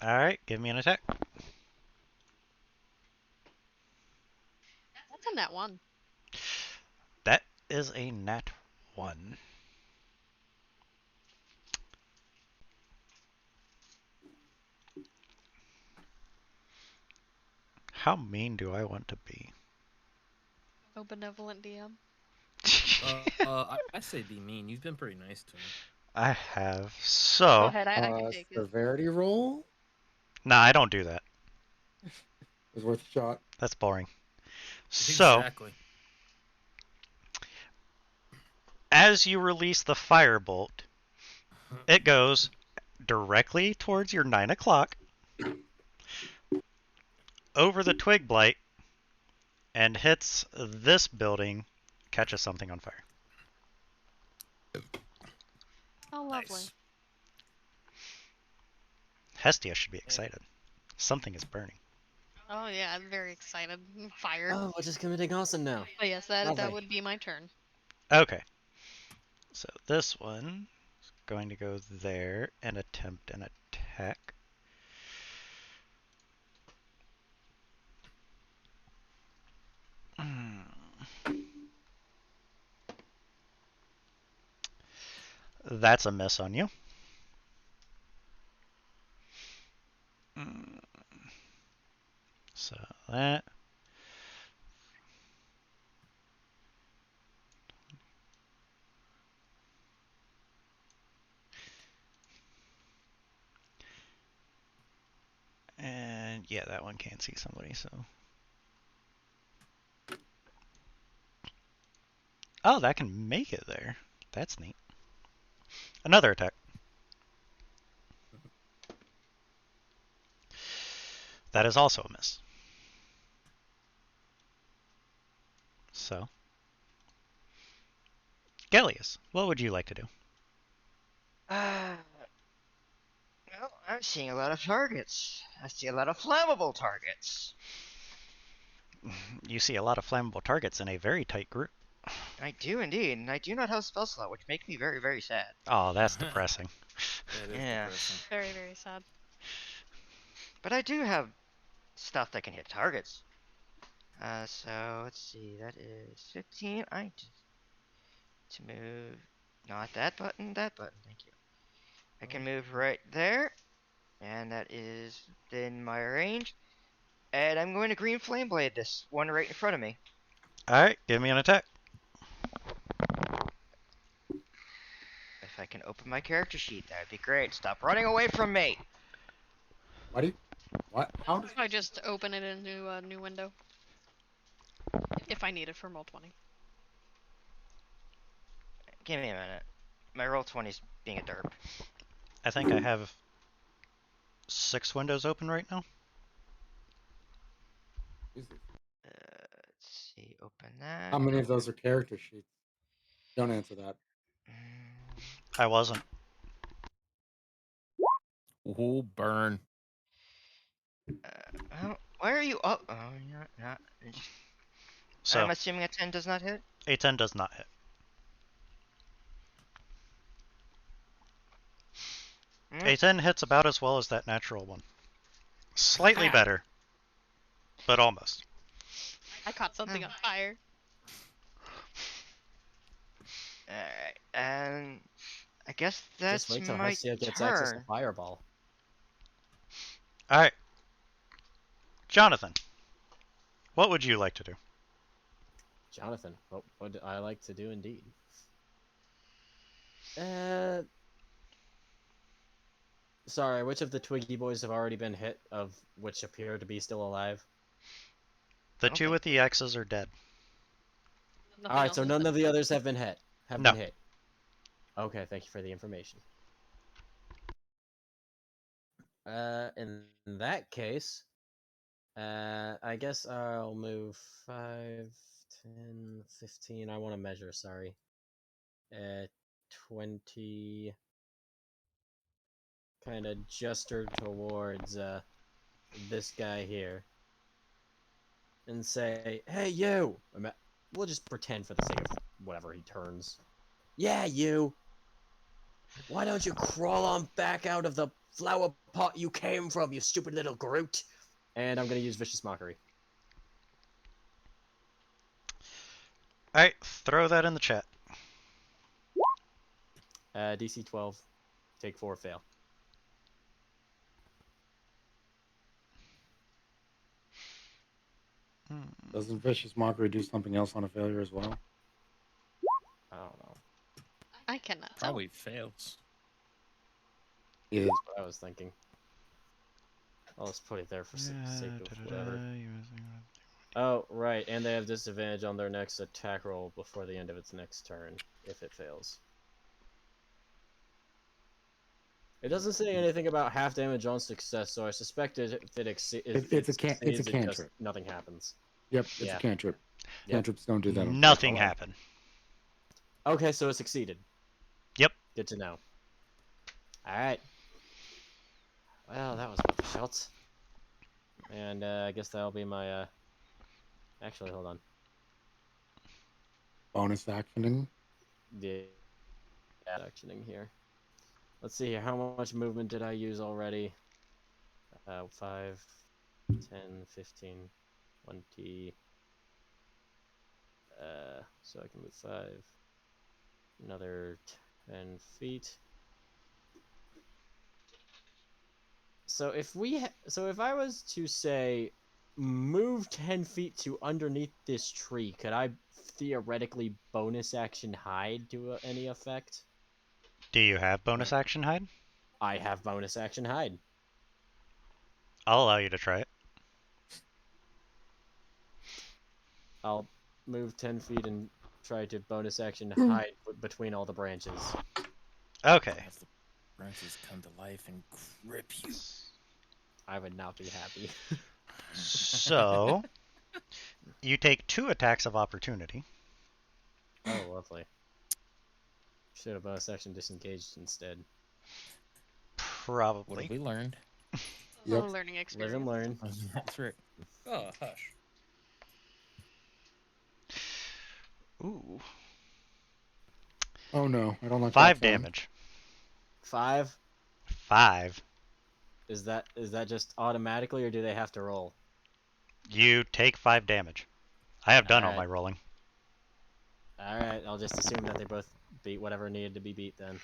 Alright, give me an attack. That's a net 1. That is a nat 1. How mean do I want to be? Oh, benevolent DM. I say be mean. You've been pretty nice to him. I have. Go So, ahead, I can take it. Severity roll nah, I don't do that. is worth a shot. That's boring. So, Exactly. as you release the firebolt, it goes directly towards your 9 o'clock, over the twig blight, and hits this building, catches something on fire. Oh, lovely. Nice. Hestia should be excited. Something is burning. Oh, yeah, I'm very excited. Fire. Oh, we're just committing awesome now. But yes, that Lovely. would be my turn. Okay. So this one is going to go there and attempt an attack. That's a miss on you. So that. And yeah, that one can't see somebody, so. Oh, that can make it there. That's neat. Another attack. That is also a miss. So. Gellius, what would you like to do? Well, I'm seeing a lot of targets. I see a lot of flammable targets. You see a lot of flammable targets in a very tight group. I do indeed, and I do not have spell slot, which makes me very, very sad. Oh, that's depressing. That is Yeah. depressing. Very, very sad. But I do have stuff that can hit targets. So let's see, that is 15. I just to move, not that button, that button. Thank you. I can move right there, and that is within my range. And I'm going to green flame blade this one right in front of me. Alright, give me an attack. If I can open my character sheet, that would be great. Stop running away from me. What do you? What? How does? I just open it into a new window. If I need it for Roll20. Give me a minute. My roll 20's being a derp. I think I have 6 windows open right now. Jesus. Let's see, open that. How many of those are character sheets? Don't answer that. I wasn't. Ooh, burn. Why are you up? Oh, you're not. So, I'm assuming a 10 does not hit. a 10 does not hit. Mm, A 10 hits about as well as that natural one. Slightly Ah. better, but almost. I caught something on fire. Alright, and I guess Just that's wait till my Hestia gets access to turn. Fireball. All right, Jonathan, what would you like to do? Jonathan, what would I like to do indeed? Uh, sorry, which of the Twiggy boys have already been hit, of which appear to be still alive? The Okay. two with the X's are dead. Nothing Alright, else so has none been of the done. others have been hit. No. Okay, thank you for the information. In that case, I guess I'll move 5, 10, 15. I want to measure, sorry. 20. Kind of gesture towards this guy here. And say, hey, you! We'll just pretend for the sake of whatever he turns. Yeah, you! Why don't you crawl on back out of the flower pot you came from, you stupid little Groot? And I'm gonna use Vicious Mockery. All right, throw that in the chat. DC 12. Take 4, fail. Doesn't Vicious Mockery do something else on a failure as well? I don't know. I cannot tell. Probably fails. Yeah. That's what I was thinking. I'll just put it there for sake of whatever. Oh, right, and they have disadvantage on their next attack roll before the end of its next turn, if it fails. It doesn't say anything about half damage on success, so I suspect if it It's a succeeds, cantrip. nothing happens. Yep, it's Yeah. a cantrip. Yep. Cantrips don't do that. Nothing unfortunately. happened. Okay, so it succeeded. Yep. Good to know. Alright. Well, that was worth a shot. And I guess that'll be my... Actually, hold on. Bonus actioning. Yeah, actioning here. Let's see here. How much movement did I use already? 5, 10, 15, 20. So I can move 5. Another 10 feet. So if I was to say move 10 feet to underneath this tree, could I theoretically bonus action hide to any effect? Do you have bonus action hide? I have bonus action hide. I'll allow you to try it. I'll move 10 feet and try to bonus action hide between all the branches. Okay. Have the branches come to life and grip you. I would not be happy. So, you take 2 attacks of opportunity. Oh, lovely. Should have bonus action disengaged instead. What Probably. have we learned? Yep. Oh, learning Live experience. and learn. That's right. Oh, hush. Ooh. Oh no, I don't like 5 that sound. damage. 5? 5. Is that just automatically, or do they have to roll? You take 5 damage. I have done all Alright. my rolling. Alright, I'll just assume that they both beat whatever needed to be beat then.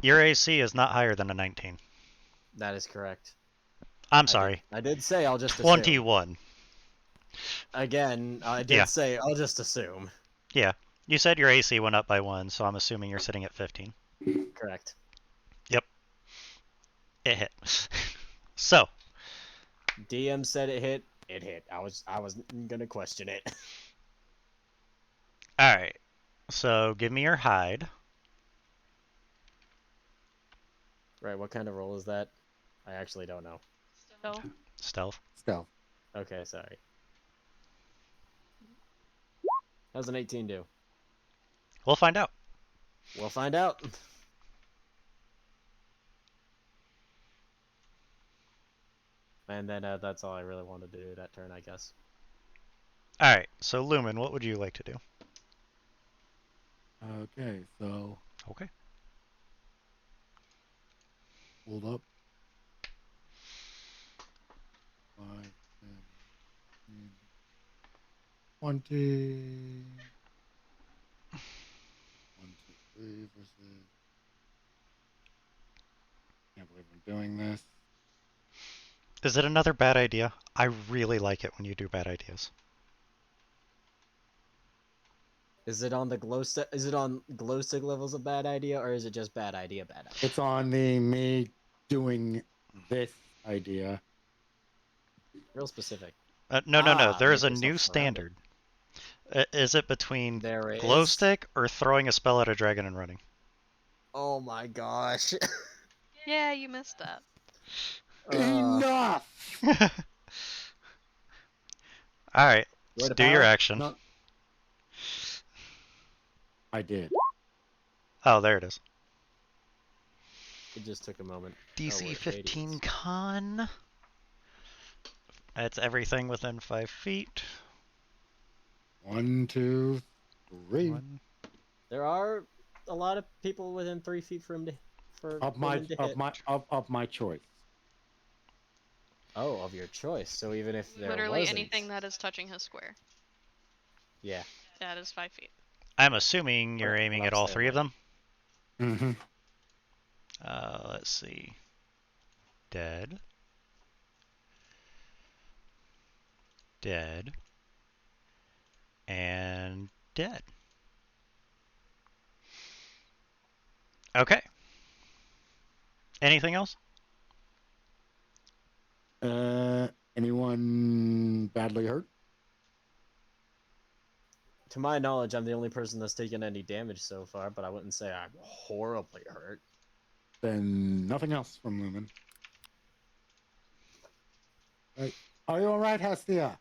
Your AC is not higher than a 19. That is correct. I'm sorry. I did say I'll just assume. 21. Again, I did Yeah. say I'll just assume. Yeah. You said your AC went up by 1, so I'm assuming you're sitting at 15. Correct. Yep. It hit. So, DM said it hit. It hit. I wasn't gonna question it. alright. So, give me your hide. Right, what kind of roll is that? I actually don't know. So, Stealth. Stealth. Okay, sorry. How's an 18 do? We'll find out. We'll find out. And then that's all I really wanted to do that turn, I guess. Alright. So, Lumen, what would you like to do? Okay, so Okay. hold up. 5, 10, 15, 20. see. Let's see. Can't believe I'm doing this. Is it another bad idea? I really like it when you do bad ideas. Is it on the glow stick? Is it on glow stick levels a bad idea, or is it just bad idea? Bad idea. It's on the me doing this idea. Real specific. No. There is make a yourself new surrounded. standard. Is it between There glow is. stick or throwing a spell at a dragon and running? Oh my gosh. Yeah, you missed that. Enough! All right, Where to do your power? action. No. I did. Oh, there it is. It just took a moment. DC wait, 15 radius. con. That's everything within 5 feet. 1, 2, 3. One. There are a lot of people within 3 feet for him to Up my choice. Oh, of your choice. So even if there Literally wasn't... anything that is touching his square. Yeah. That is 5 feet. I'm assuming you're Alright, aiming well, at all stay 3 of away. them. Mm-hmm. Let's see. Dead. Dead. And dead. Okay. Anything else? Anyone badly hurt? To my knowledge, I'm the only person that's taken any damage so far, but I wouldn't say I'm horribly hurt. Then nothing else from Lumen. Right. Are you alright, Hestia?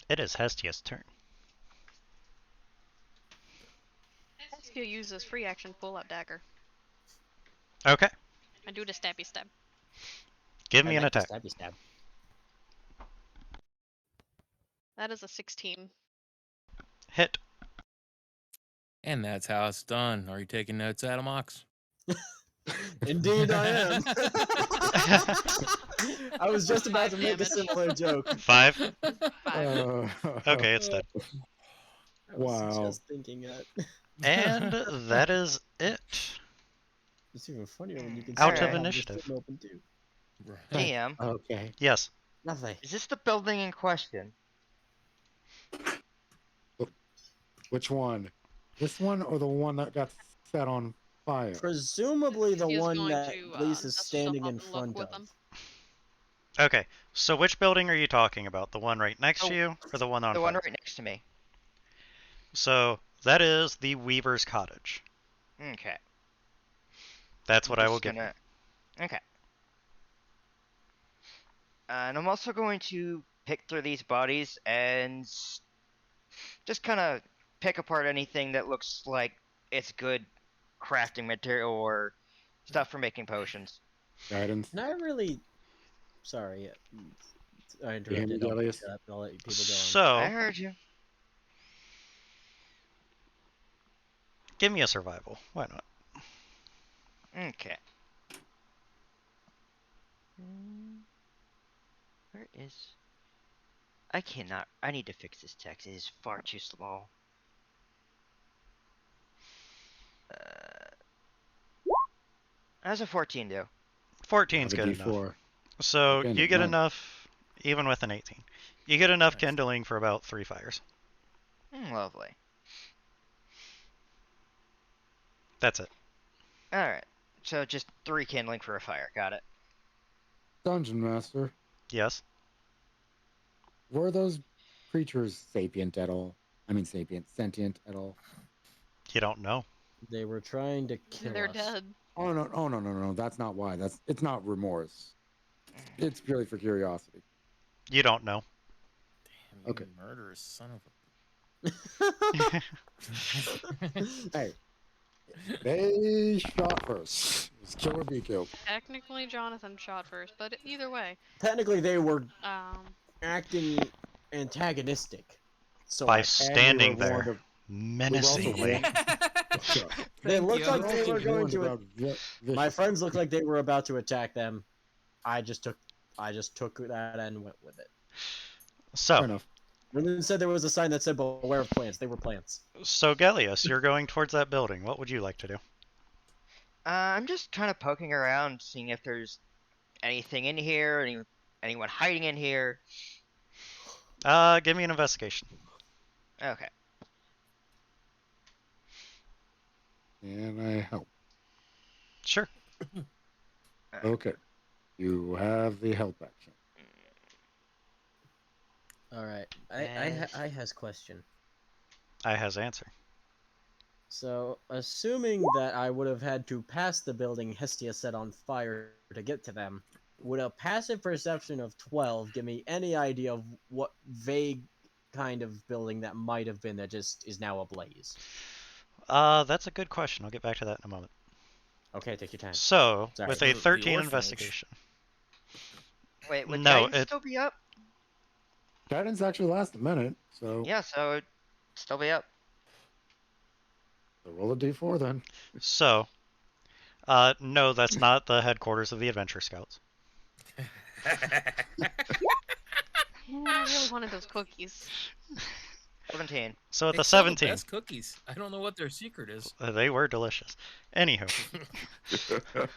It is Hestia's turn. Hestia uses free action pull out dagger. Okay. I do the stabby stab. Give me I an meant to attack. stabby stab. That is a 16. Hit. And that's how it's done. Are you taking notes, Adamox? Indeed, I am. I was just about to make a Damage. similar joke. 5. 5. Okay, it's dead. I was Wow. just thinking that. And that is it. It's even funnier when you can Out see of I have this initiative. thing open too. DM, Okay. Yes. Lovely. is this the building in question? Which one? This one or the one that got set on fire? Presumably the He is one going that to, Lise is dust standing himself in up and look front with of. them. Okay. So which building are you talking about? The one right next to Oh, you or the one on The fire? one right next to me. So that is the Weaver's Cottage. Okay. That's what I will Just give you. gonna... Okay. And I'm also going to pick through these bodies and just kind of pick apart anything that looks like it's good crafting material or stuff for making potions. Guidance. Can I really? Sorry, I You hear me, interrupted. I'll, Delius? shut up and I'll let you people go on. So I heard you. give me a survival. Why not? Okay. Where is... I cannot... I need to fix this text. It is far too small. How's a 14 do? 14's The good enough. D4. So Again, you get none. enough, even with an 18. You get enough Nice. kindling for about 3 fires. Lovely. That's it. Alright. So just 3 kindling for a fire. Got it. Dungeon Master. Yes. Were those creatures sapient at all? I mean sentient at all? You don't know. They were trying to kill They're us. dead. Oh no. That's not why. It's not remorse. It's purely for curiosity. You don't know. Damn, you Okay. murderous son of a... Hey, they shot first. It's kill or be killed. Technically, Jonathan shot first, but either way. Technically, they were Um, acting antagonistic. So By I- standing And we were warned there, of- menacingly. they looked you. like they were going warned to. about My friends looked like they were about to attack them. I just took that and went with it. Fair So, enough. Ruben said there was a sign that said "Beware of plants." They were plants. So, Gellius, you're going towards that building. What would you like to do? I'm just kind of poking around, seeing if there's anything in here, anyone hiding in here. Give me an investigation. Okay. Can I help? Sure. Okay. You have the help action. All right. Yes. I has question. I has answer. So, assuming that I would have had to pass the building Hestia set on fire to get to them, would a passive perception of 12 give me any idea of what vague kind of building that might have been that just is now ablaze? That's a good question. I'll get back to that in a moment. Okay, take your time. So, Sorry. with a The 13 orphanage. investigation. Wait, would No, guidance still be up? Guidance actually lasts a minute, so Yeah, so it'd still be up. roll a d4 then. So, no, that's not the headquarters of the Adventure Scouts. Ooh, I really wanted those cookies. 17. So with They the sell 17, the best cookies. I don't know what their secret is. they were delicious. Anywho,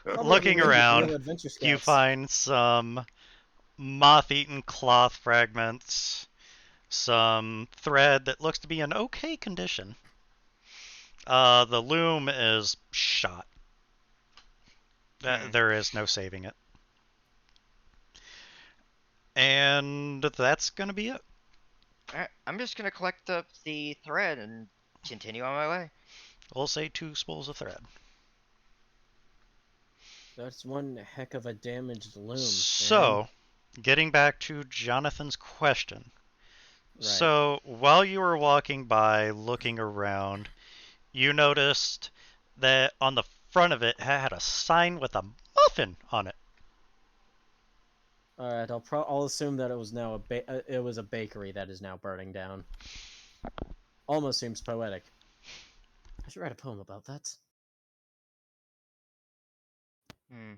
Probably looking related to around, real Adventure you Scouts. find some moth-eaten cloth fragments, some thread that looks to be in okay condition. The loom is shot. There is no saving it. And that's going to be it. Alright, I'm just gonna collect the thread and continue on my way. We'll say 2 spools of thread. That's one heck of a damaged loom. So, getting back to Jonathan's question. Right. So, while you were walking by looking around, you noticed that on the front of it had a sign with a muffin on it. All right, I'll assume that it was now it was a bakery that is now burning down. Almost seems poetic. I should write a poem about that.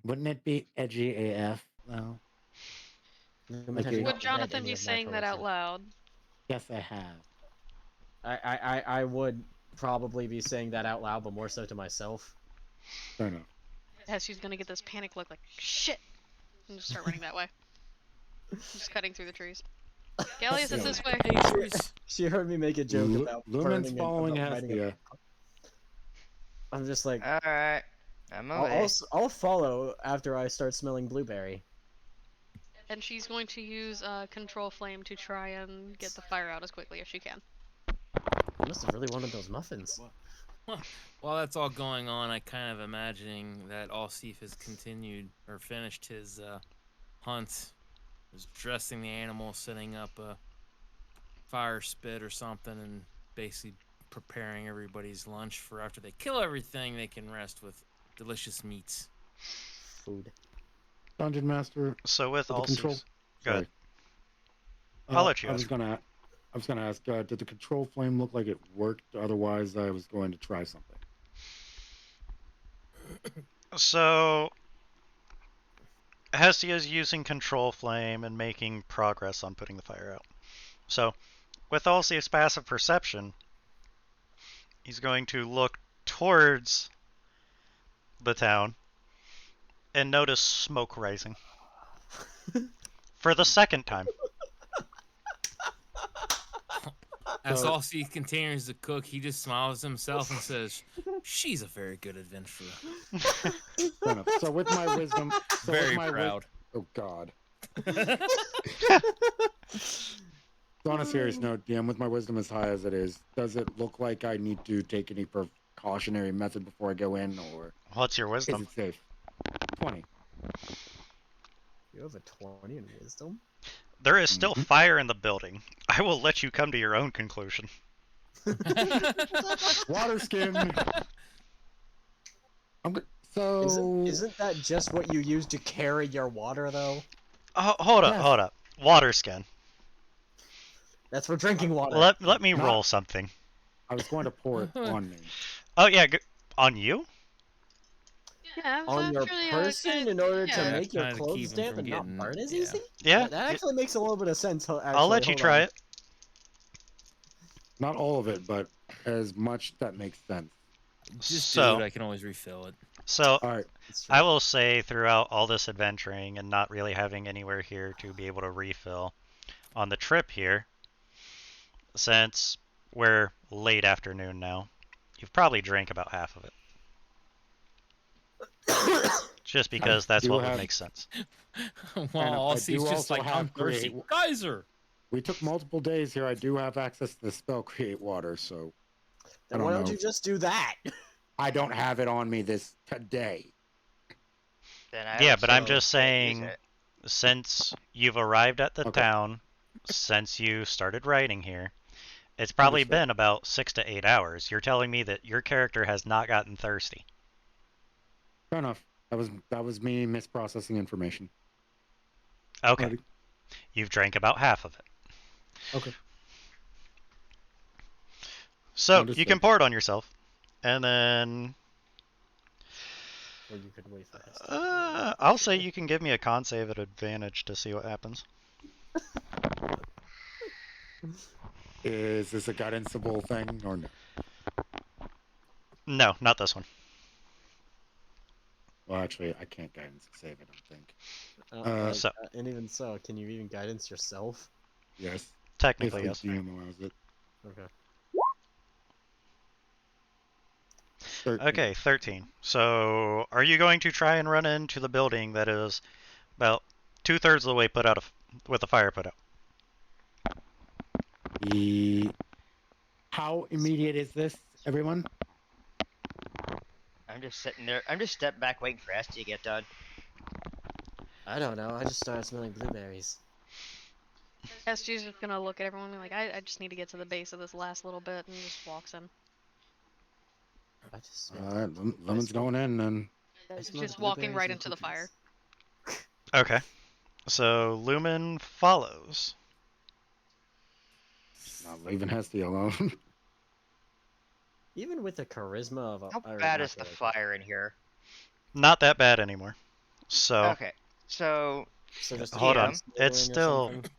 Wouldn't it be edgy AF? Well, Newman, have Okay. you Would not read Jonathan any be of saying that out Naturalism? loud? yes, I have. I would probably be saying that out loud, but more so to myself. Fair enough. Yes, she's gonna get this panic look like, shit! And just start running that way. Just cutting through the trees. Gallius, it's this way. Pastries. She heard me make a joke about Lumen's burning following about writing a- Hestia. I'm just like, Alright. I'm away. I'll follow after I start smelling blueberry. And she's going to use control flame to try and get the fire out as quickly as she can. I must have really wanted those muffins. While that's all going on, I kind of imagining that Alsif has continued or finished his hunt. Was dressing the animal, setting up a fire spit or something, and basically preparing everybody's lunch for after they kill everything, they can rest with delicious meats. Food. Dungeon Master. So with the all control. Go ahead. Sorry. I'll let you I was ask. gonna ask. Did the control flame look like it worked? Otherwise, I was going to try something. So, Hestia's using control flame and making progress on putting the fire out. So, with Alcia's passive perception, he's going to look towards the town and notice smoke rising. For the second time. As So- Alsif continues to cook, he just smiles to himself and says, "She's a very good adventurer. Fair enough. So with my wisdom, Very proud." oh God. So on a serious note, DM, with my wisdom as high as it is, does it look like I need to take any precautionary method before I go in, or What's your is wisdom? it safe? 20. You have a 20 in wisdom? There is still fire in the building. I will let you come to your own conclusion. Water skin. So Isn't that just what you use to carry your water, though? Oh, hold up. Water skin. That's for drinking water. Let me Not- roll something. I was going to pour it on me. Oh yeah, on you? Yeah, On your actually, person kinda- in order yeah. to make your Kinda clothes keep 'em damp from and not getting- burn as yeah. easy? Yeah. That actually makes a little bit of sense. Actually, I'll let you hold try on. it. Not all of it, but as much that makes sense. Just So- do it. I can always refill it. So All right. It's true. I will say throughout all this adventuring and not really having anywhere here to be able to refill on the trip here, since we're late afternoon now, you've probably drank about half of it. Just because that's do what would have- make sense. Wow, I all do just also like, I'm have thirsty. create- Geyser! We took multiple days here. I do have access to the spell create water, so Then I why don't don't know. you just do that? I don't have it on me this today. Then I Yeah, would but I'm say just don't use saying, it. since you've arrived at the Okay. town, since you started writing here, it's probably Understood. been about 6 to 8 hours. You're telling me that your character has not gotten thirsty. Fair enough. That was me misprocessing information. Okay. Alrighty. You've drank about half of it. Okay. So you Understood. can pour it on yourself, and then Or you could wait for us. I'll say you can give me a con save at advantage to see what happens. Is this a guidanceable thing or no? No, not this one. Well, actually, I can't guidance save. I don't think. So- And even so, can you even guidance yourself? Yes. If Technically, the yes. GM allows it. Okay. 13. Okay, 13. So, are you going to try and run into the building that is about 2/3 of the way put out with the fire put out? How immediate is this, everyone? I'm just sitting there. I'm just stepping back waiting for Esty to get done. I don't know. I just started smelling blueberries. SG's just gonna look at everyone and be like, I just need to get to the base of this last little bit, and just walks in. I just All smelled right, Lemon's going in, and I smelled Just walking blueberries right and into the fire. cookies. Okay. So, Lumen follows. not leaving Hesty alone. Even with the charisma of a. How or bad not is the charisma. fire in here? Not that bad anymore. So, Okay, so So just hold on. DM. It's smoldering or still something?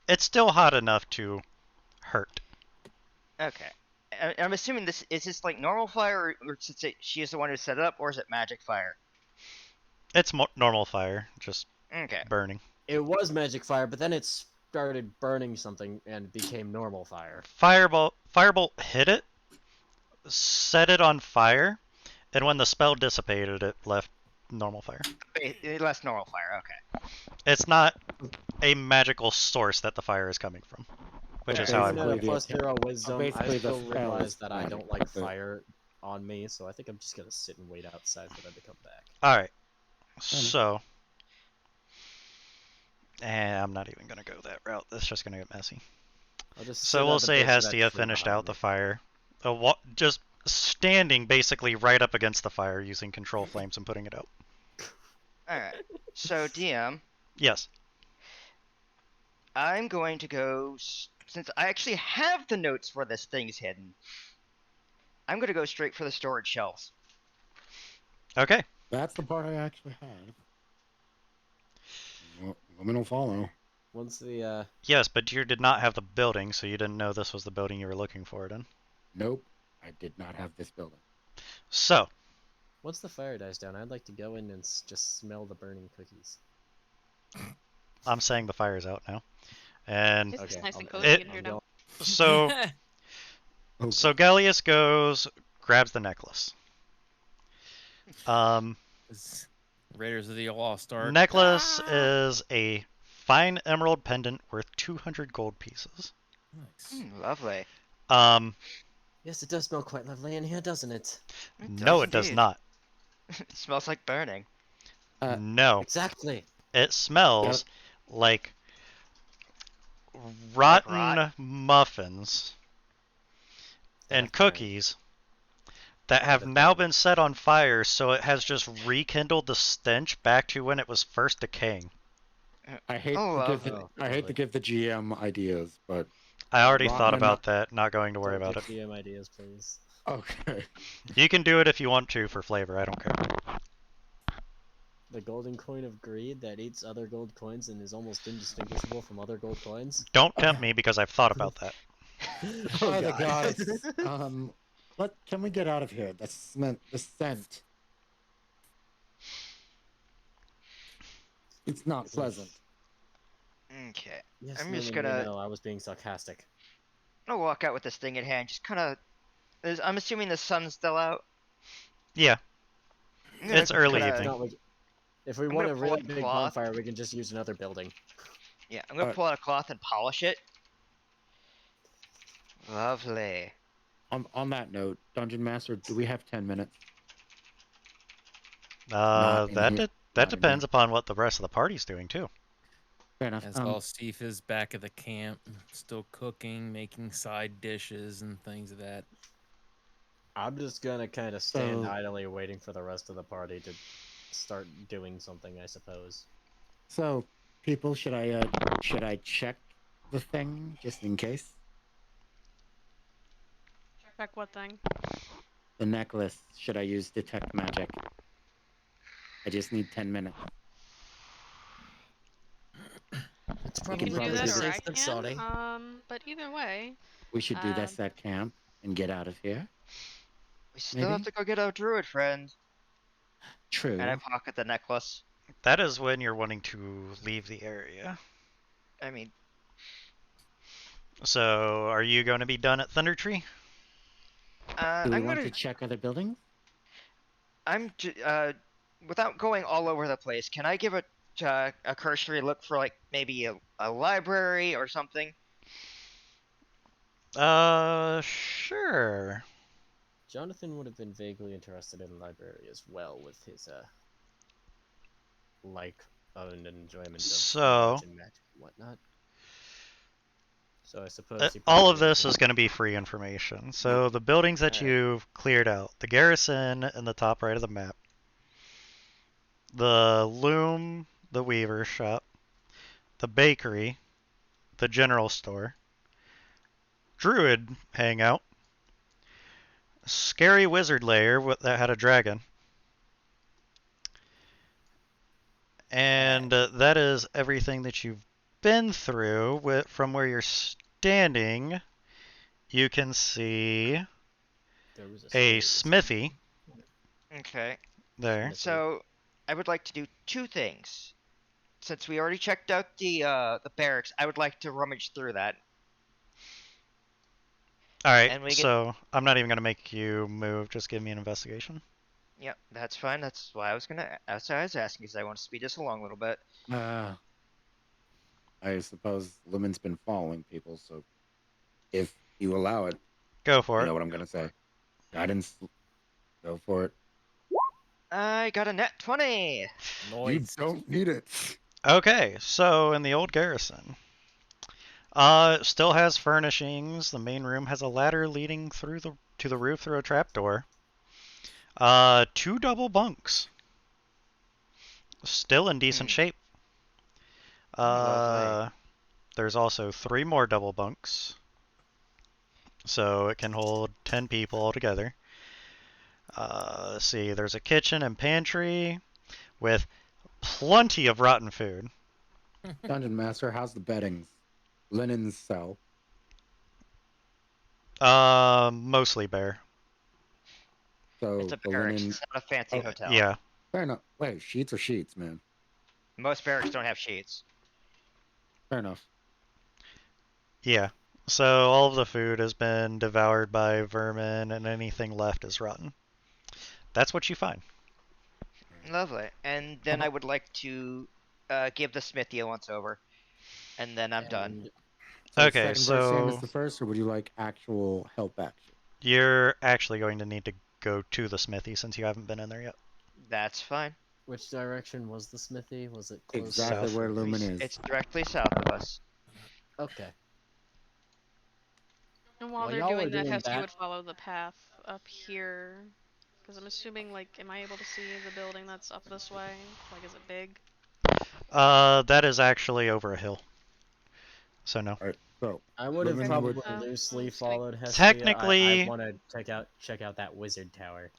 it's still hot enough to hurt. okay. I'm assuming this is this like normal fire, or since she is the one who set it up, or is it magic fire? It's normal fire, just Okay. burning. It was magic fire, but then it started burning something and became normal fire. Firebolt hit it, set it on fire, and when the spell dissipated, it left normal fire. Less normal fire. Okay. It's not a magical source that the fire is coming from, which Okay. is how I Even at a Basically, plus the- 0 wisdom, I basically the still spell realize is that I don't magic, like but- fire on me, so I think I'm just gonna sit and wait outside for them to come back. All right. So, I'm not even gonna go that route. That's just gonna get messy. I'll just So sit we'll at the say base of that Hestia tree finished behind out the me. fire, just standing basically right up against the fire using control flames and putting it out. All right. So DM, Yes. I'm going to go since I actually have the notes for this thing's hidden. I'm going to go straight for the storage shelves. Okay. That's the part I actually have. Well, Woman will follow. Once the Yes, but you did not have the building, so you didn't know this was the building you were looking for it in. Nope, I did not have this building. So, once the fire dies down, I'd like to go in and just smell the burning cookies. I'm saying the fire's out now. And It's Okay, nice I'll- and cozy It- in here I'm now. going- so Okay. so Gallius goes, grabs the necklace. Raiders of the Lost Ark. Necklace is a fine emerald pendant worth 200 gold pieces. Nice. Lovely. Yes, it does smell quite lovely in here, doesn't it? No, it does indeed. not. It smells like burning. No, Exactly. it smells like rotten rot? muffins and That's fine. cookies that have That's now fine. been set on fire, so it has just rekindled the stench back to when it was first decaying. I hate Oh, to give wow. I hate to give the GM ideas, but I already Rotten thought and about that, not going to worry Don't about give it. DM ideas, please. okay. You can do it if you want to for flavor, I don't care. The golden coin of greed that eats other gold coins and is almost indistinguishable from other gold coins. Don't tempt me because I've thought about that. Oh, the God. gods. Can we get out of here? The scent. It's not pleasant. Okay. Yes, I'm just Lumen, we gonna know. I was being sarcastic. walk out with this thing in hand. Just kind of. I'm assuming the sun's still out. Yeah, I'm gonna it's early kinda, evening. No, if we I'm want gonna a pull really out a big cloth. bonfire, we can just use another building. Yeah, I'm gonna Alright. pull out a cloth and polish it. Lovely. On that note, Dungeon Master, do we have 10 minutes? Not in That here. that Not in here. depends upon what the rest of the party's doing too. Fair enough. As all Steve is back at the camp, still cooking, making side dishes and things of that. I'm just gonna kind of stand So- idly waiting for the rest of the party to start doing something, I suppose. So, people, should I check the thing just in case? Check what thing? The necklace. Should I use detect magic? I just need 10 minutes. It's You probably can do probably that, do or this. I safe than sorry. can. But either way, We should do Uh, this at camp and get out of here. We still have Maybe? to go get our druid friend. True. And I pocket the necklace. That is when you're wanting to leave the area. I mean, So, are you going to be done at Thunder Tree? Do we I'm want gonna. to check other buildings? Without going all over the place, can I give a cursory look for like maybe a library or something? Sure. Jonathan would have been vaguely interested in the library as well, with his and enjoyment of So- knowledge and magic and whatnot. So I suppose he All probably of this would is going to be free information. So, the buildings that Alright. you've cleared out, the garrison in the top right of the map, the loom, the weaver shop, the bakery, the general store, druid hangout, scary wizard lair that had a dragon, and that is everything that you've been through. From where you're standing, you can see There was a scary smithy Okay. there. Smith- So I would like to do two things. Since we already checked out the barracks, I would like to rummage through that. All right, And we get- so I'm not even going to make you move. Just give me an investigation. Yep, that's fine. That's why I was asking, because I want to speed this along a little bit. I suppose Lumen's been following people, so if you allow it, Go for you it. know what I'm gonna say. Guidance, go for it. I got a net 20. Noise. You don't need it. Okay, so in the old garrison, it still has furnishings. The main room has a ladder leading to the roof through a trapdoor. 2 double bunks, still in decent shape. Lovely. There's also 3 more double bunks, so it can hold 10 people altogether. Let's see, there's a kitchen and pantry with plenty of rotten food. Dungeon Master, how's the beddings? Linen's cell. Mostly bare. So It's a the barracks. linen. It's not a fancy Oh, hotel. Yeah. Fair enough. Wait, sheets or sheets, man. Most barracks don't have sheets. Fair enough. Yeah. So all of the food has been devoured by vermin, and anything left is rotten. That's what you find. Lovely. And then I would like to give the smithy a once over, and then I'm done. And So Okay, second verse same as so the first, or would you like actual help action? you're actually going to need to go to the smithy since you haven't been in there yet. That's fine. which direction was the smithy? Was it close? Exactly South. where Lumen is. It's directly south of us. Okay. And while While they're y'all are doing that, doing Hess, you that- would follow the path up here. Because I'm assuming, like, am I able to see the building that's up this way? Like, is it big? That is actually over a hill. So no. All right. So I would have Lumen probably would- loosely I'm just gonna- followed Hestia. Technically- I want to check out that wizard tower.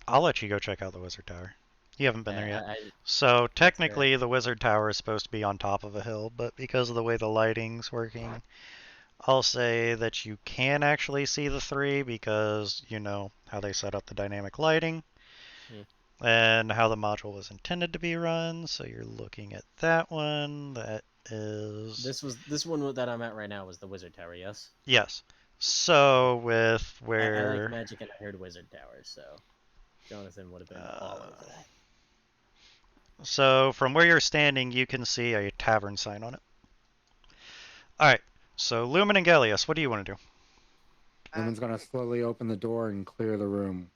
I'll let you go check out the wizard tower. You haven't been there yet. I- So technically, the wizard tower is supposed to be on top of a hill, but because of the way the lighting's working, I'll say that you can actually see the three because you know how they set up the dynamic lighting Hmm. and how the module was intended to be run. So you're looking at that one. That is This one that I'm at right now was the wizard tower. Yes. yes. So with I like where magic and I heard wizard tower, so Jonathan would have been all over that. so from where you're standing, you can see a tavern sign on it. All right. So Lumen and Gellius, what do you want to do? Lumen's gonna slowly open the door and clear the room.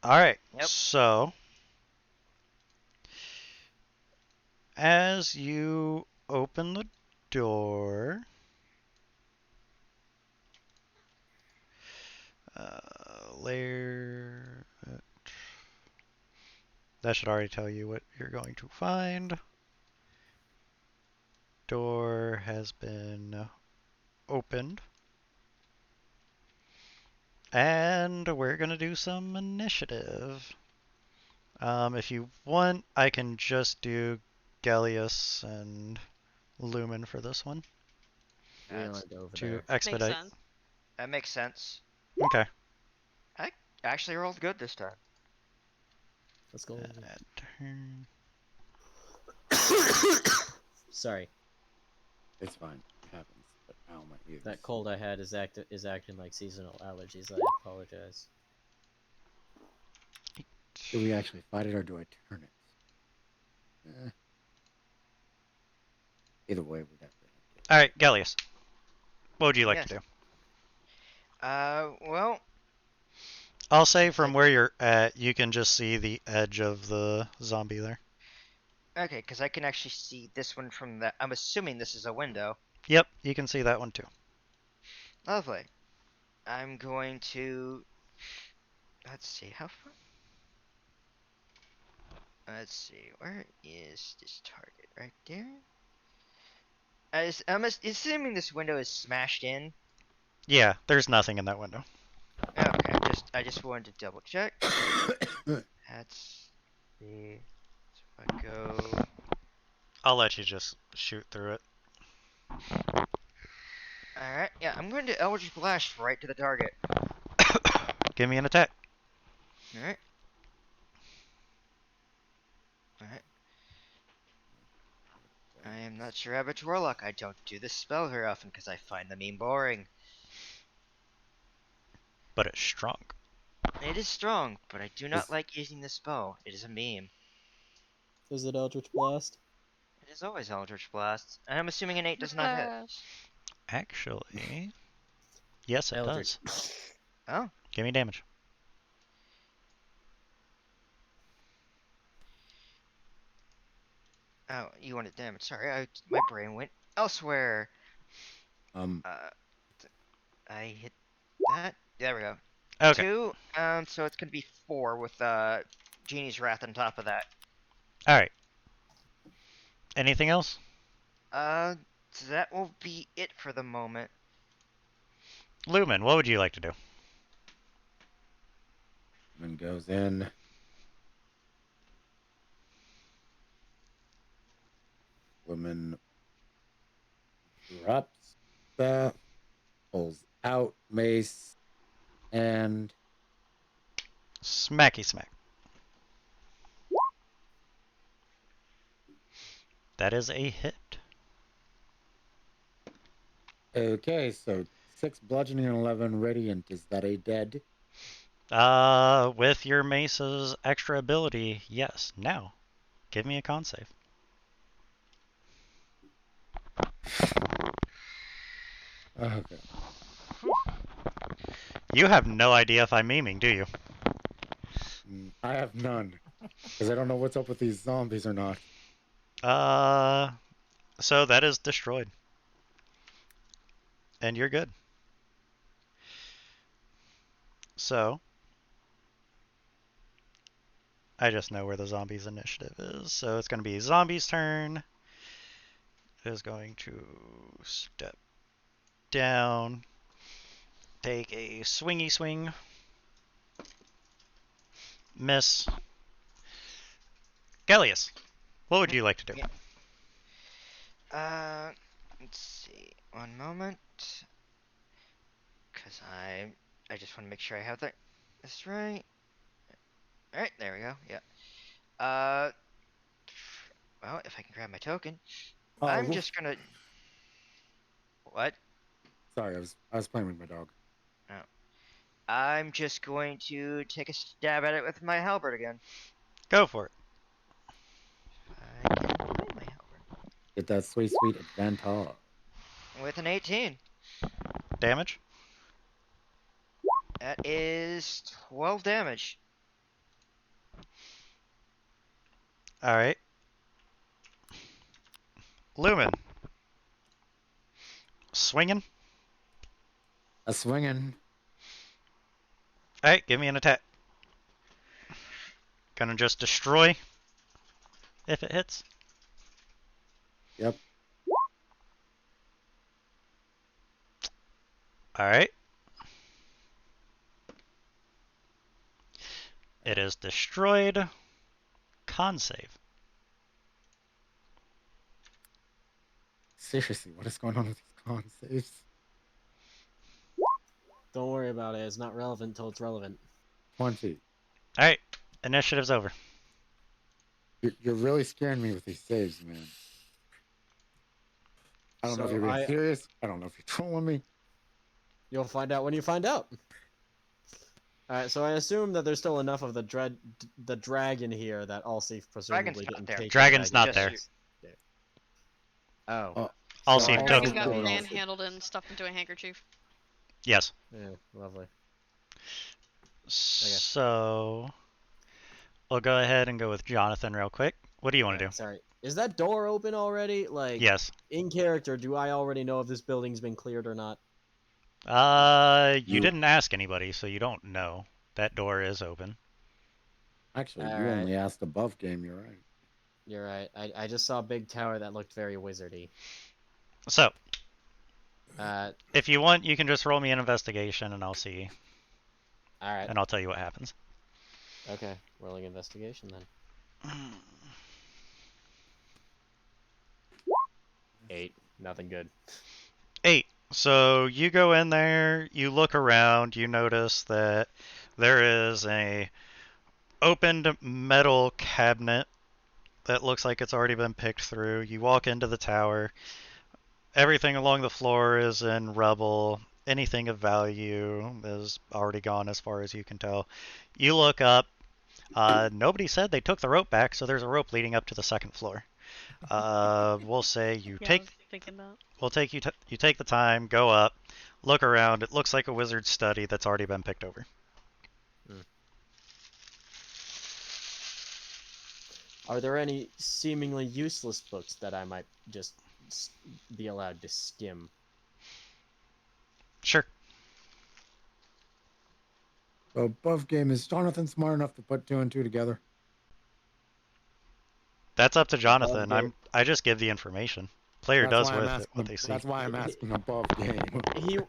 All right. Yep. So as you open the door, layer. That should already tell you what you're going to find. Door has been opened. And we're going to do some initiative. If you want, I can just do Gallius and Lumen for this one We That's, aren't over to there. Makes expedite. sense. that makes sense. Okay. I actually rolled good this time. Let's go. Turn. Sorry, It's fine. It happens. But ow, my ears. that cold I had is acting like seasonal allergies. I apologize. Do we actually fight it or do I turn it? Either way, we definitely. All right, Gallius. What would you like Yes. to do? Well, I'll say from where you're at, you can just see the edge of the zombie there. okay, because I can actually see this one from the. I'm assuming this is a window. Yep, you can see that one too. Lovely. I'm going to. Let's see, how far? Let's see, where is this target? Right there? I'm assuming this window is smashed in. Yeah, there's nothing in that window. Okay, I just wanted to double check. That's the. So if I go. I'll let you just shoot through it. Alright, yeah, I'm going to Eldritch Blast right to the target. Give me an attack. Alright. Alright. I am not sure Abbott Warlock. I don't do this spell very often because I find the meme boring. But it's strong. It is strong, but I do not Is- like using this spell. It is a meme. Is it Eldritch Blast? It is always Eldritch Blast. And I'm assuming an 8 does not hit. Blast. Actually, yes, it Eldritch. does. Oh. Give me damage. Oh, you wanted damage. Sorry, my brain went elsewhere. Um, I hit that. There we go. Okay. 2. So it's gonna be 4 with Genie's Wrath on top of that. All right. Anything else? So that will be it for the moment. Lumen, what would you like to do? Lumen goes in. Lumen drops staff, pulls out mace, and Smacky smack. That is a hit. okay, so 6 bludgeoning and 11 radiant. Is that a dead? With your mace's extra ability, yes. Now, give me a con save. Okay. You have no idea if I'm memeing, do you? I have none. Because I don't know what's up with these zombies or not. So that is destroyed. And you're good. So, I just know where the zombies initiative is. So it's going to be zombies' turn. It is going to step down, take a swingy swing, miss. Gallius, what would you like to do? Yeah. Let's see. One moment. Because I just want to make sure I have this right. Alright, there we go. Yeah. Uh, well, if I can grab my token, I'm woof. just gonna. What? Sorry, I was playing with my dog. Oh. I'm just going to take a stab at it with my halberd again. Go for it. I can find my halberd. Get that sweet, sweet advantage. With an 18. Damage. That is 12 damage. All right. Lumen. Swinging. A swinging. All right, give me an attack. Gonna just destroy if it hits. Yep. All right. It is destroyed. Con save. Seriously, what is going on with these con saves? Don't worry about it. It's not relevant until it's relevant. 20. All right. Initiative's over. You're really scaring me with these saves, man. I don't know if So you're being serious. I don't know if you're trolling me. You'll find out when you find out. Alright, so I assume that there's still enough of the dragon here that Allseaf presumably not didn't there. take. Dragon's the not dragon. there. Oh. All So seem I took. Dragon got assume- manhandled and stuffed into a handkerchief. Yes. Yeah, lovely. So we'll go ahead and go with Jonathan real quick. What do you want to do? Sorry. Is that door open already? Like, Yes. in character, do I already know if this building's been cleared or not? You didn't ask anybody, so you don't know. That door is open. Actually, you Alright. only asked above game. You're right. You're right. I just saw a big tower that looked very wizardy. So Uh, if you want, you can just roll me an investigation, and I'll see, alright. and I'll tell you what happens. Okay, rolling investigation then. 8. Nothing good. 8. So you go in there, you look around, you notice that there is a opened metal cabinet that looks like it's already been picked through. You walk into the tower. Everything along the floor is in rubble. Anything of value is already gone as far as you can tell. You look up. Nobody said they took the rope back, so there's a rope leading up to the second floor. We'll say you Yeah, I take was thinking that. We'll take you take the time, go up, look around. It looks like a wizard's study that's already been picked over. Are there any seemingly useless books that I might just be allowed to skim? Sure. So above game, is Jonathan smart enough to put 2 and 2 together? That's up to Jonathan. game. I just give the information. Player That's does why I'm with it asking. what they see. That's why I'm asking above game.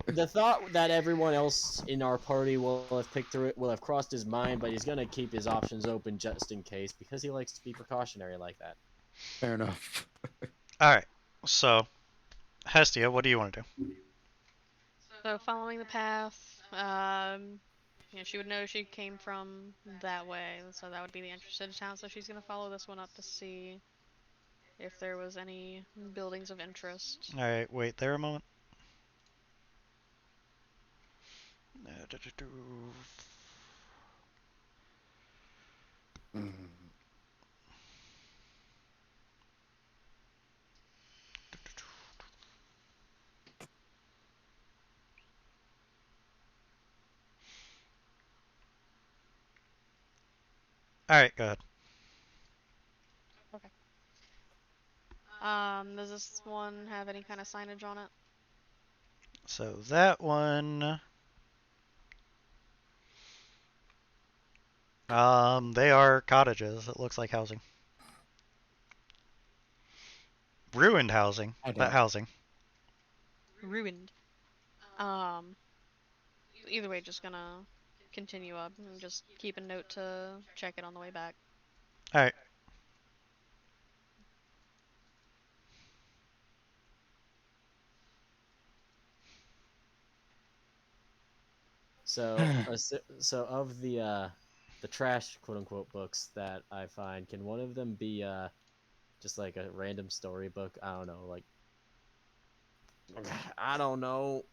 The thought that everyone else in our party will have picked through it will have crossed his mind, but he's gonna keep his options open just in case because he likes to be precautionary like that. Fair enough. All right. So, Hestia, what do you want to do? So following the path, she would know she came from that way, so that would be the entrance to the town. So she's gonna follow this one up to see if there was any buildings of interest. All right. Wait there a moment. Mm. All right. Go ahead. Does this one have any kind of signage on it? So that one. They are cottages. It looks like housing. Ruined housing, I but don't. housing. Ruined. Either way, just gonna continue up and just keep a note to check it on the way back. All right. So of the trash quote unquote books that I find, can one of them be just like a random storybook? I don't know, like I don't know,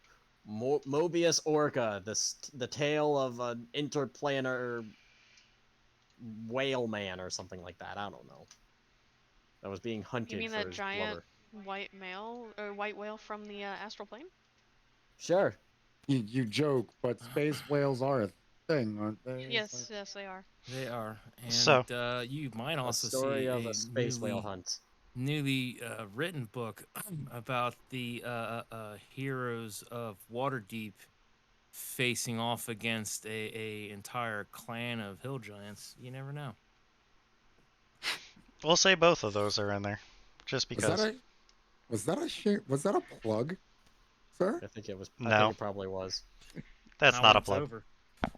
Mobius Orca, the tale of an interplanar whale man or something like that. I don't know. That was being You hunted mean for that his giant blubber. white male or white whale from the astral plane? Sure. You joke, but space whales are a thing, aren't they? It's like, Yes, yes, they are. They are, So- and you might A also story see of a a space whale hunt. newly written book about the heroes of Waterdeep facing off against a entire clan of hill giants. You never know. We'll say both of those are in there, just was that because. was that a plug, sir? I think it was. I think No, it probably was. that's Not not when a it's plug. over.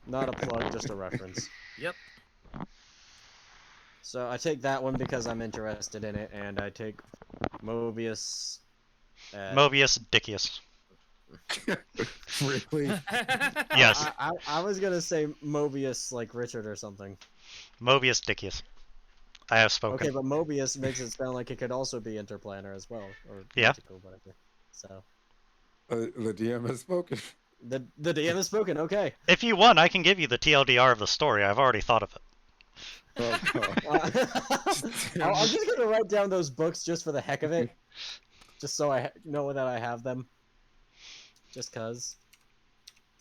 Not a plug, just a reference. Yep. So I take that one because I'm interested in it, and I take Mobius. Mobius Dickius. Really? Yes, I was gonna say Mobius like Richard or something. Mobius Dickius. I have spoken. Okay, but Mobius makes it sound like it could also be interplanar as well, or Yeah. mythical, whatever. So The DM has spoken. the DM has spoken. Okay. If you want, I can give you the TLDR of the story. I've already thought of it. Oh god. I'm just gonna write down those books just for the heck of it, just so I know that I have them. Just cause.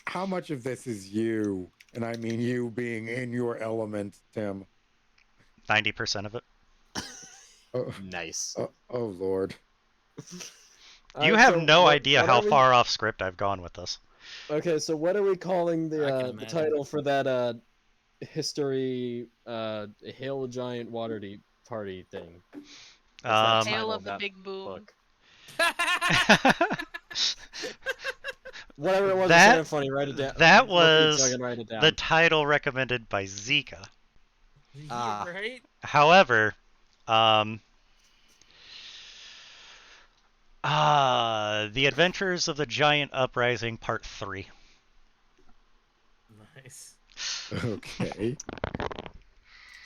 How much of this is you? And I mean you being in your element, Tim. 90% of it. Oh, Nice. oh Lord. You have no idea how far off script I've gone with this. Okay, so what are we calling I can the imagine. title for that history hill giant water deep party thing? What's that Um, Tale title of the that Big Boom. book? Whatever it was, That- it sounded funny. Write it down. that Look at it was so I can write it down. the title recommended by Zika. Ah. Right? However, The Adventures of the Giant Uprising Part 3. Nice. Okay.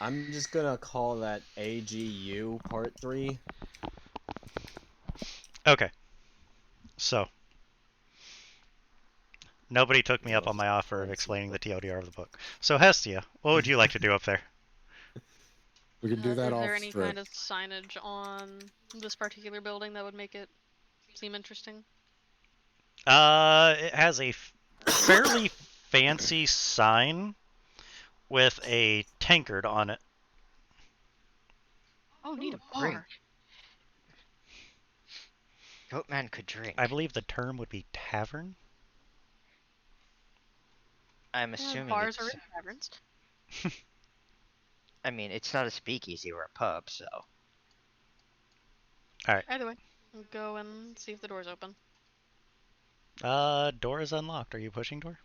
I'm just gonna call that AGU Part 3. Okay. So, nobody took me up on my offer of explaining the TLDR of the book. So, Hestia, what would you like to do up there? We can do that Is off there any kind script. of signage on this particular building that would make it seem interesting? It has a fairly fancy sign with a tankard on it. Oh, need a Drink. bar. Goatman could drink. I believe the term would be tavern. I'm assuming Bars are it's. in taverns. I mean, it's not a speakeasy or a pub, so. Either way, we'll go and see if the door's open. Door is unlocked. Are you pushing door?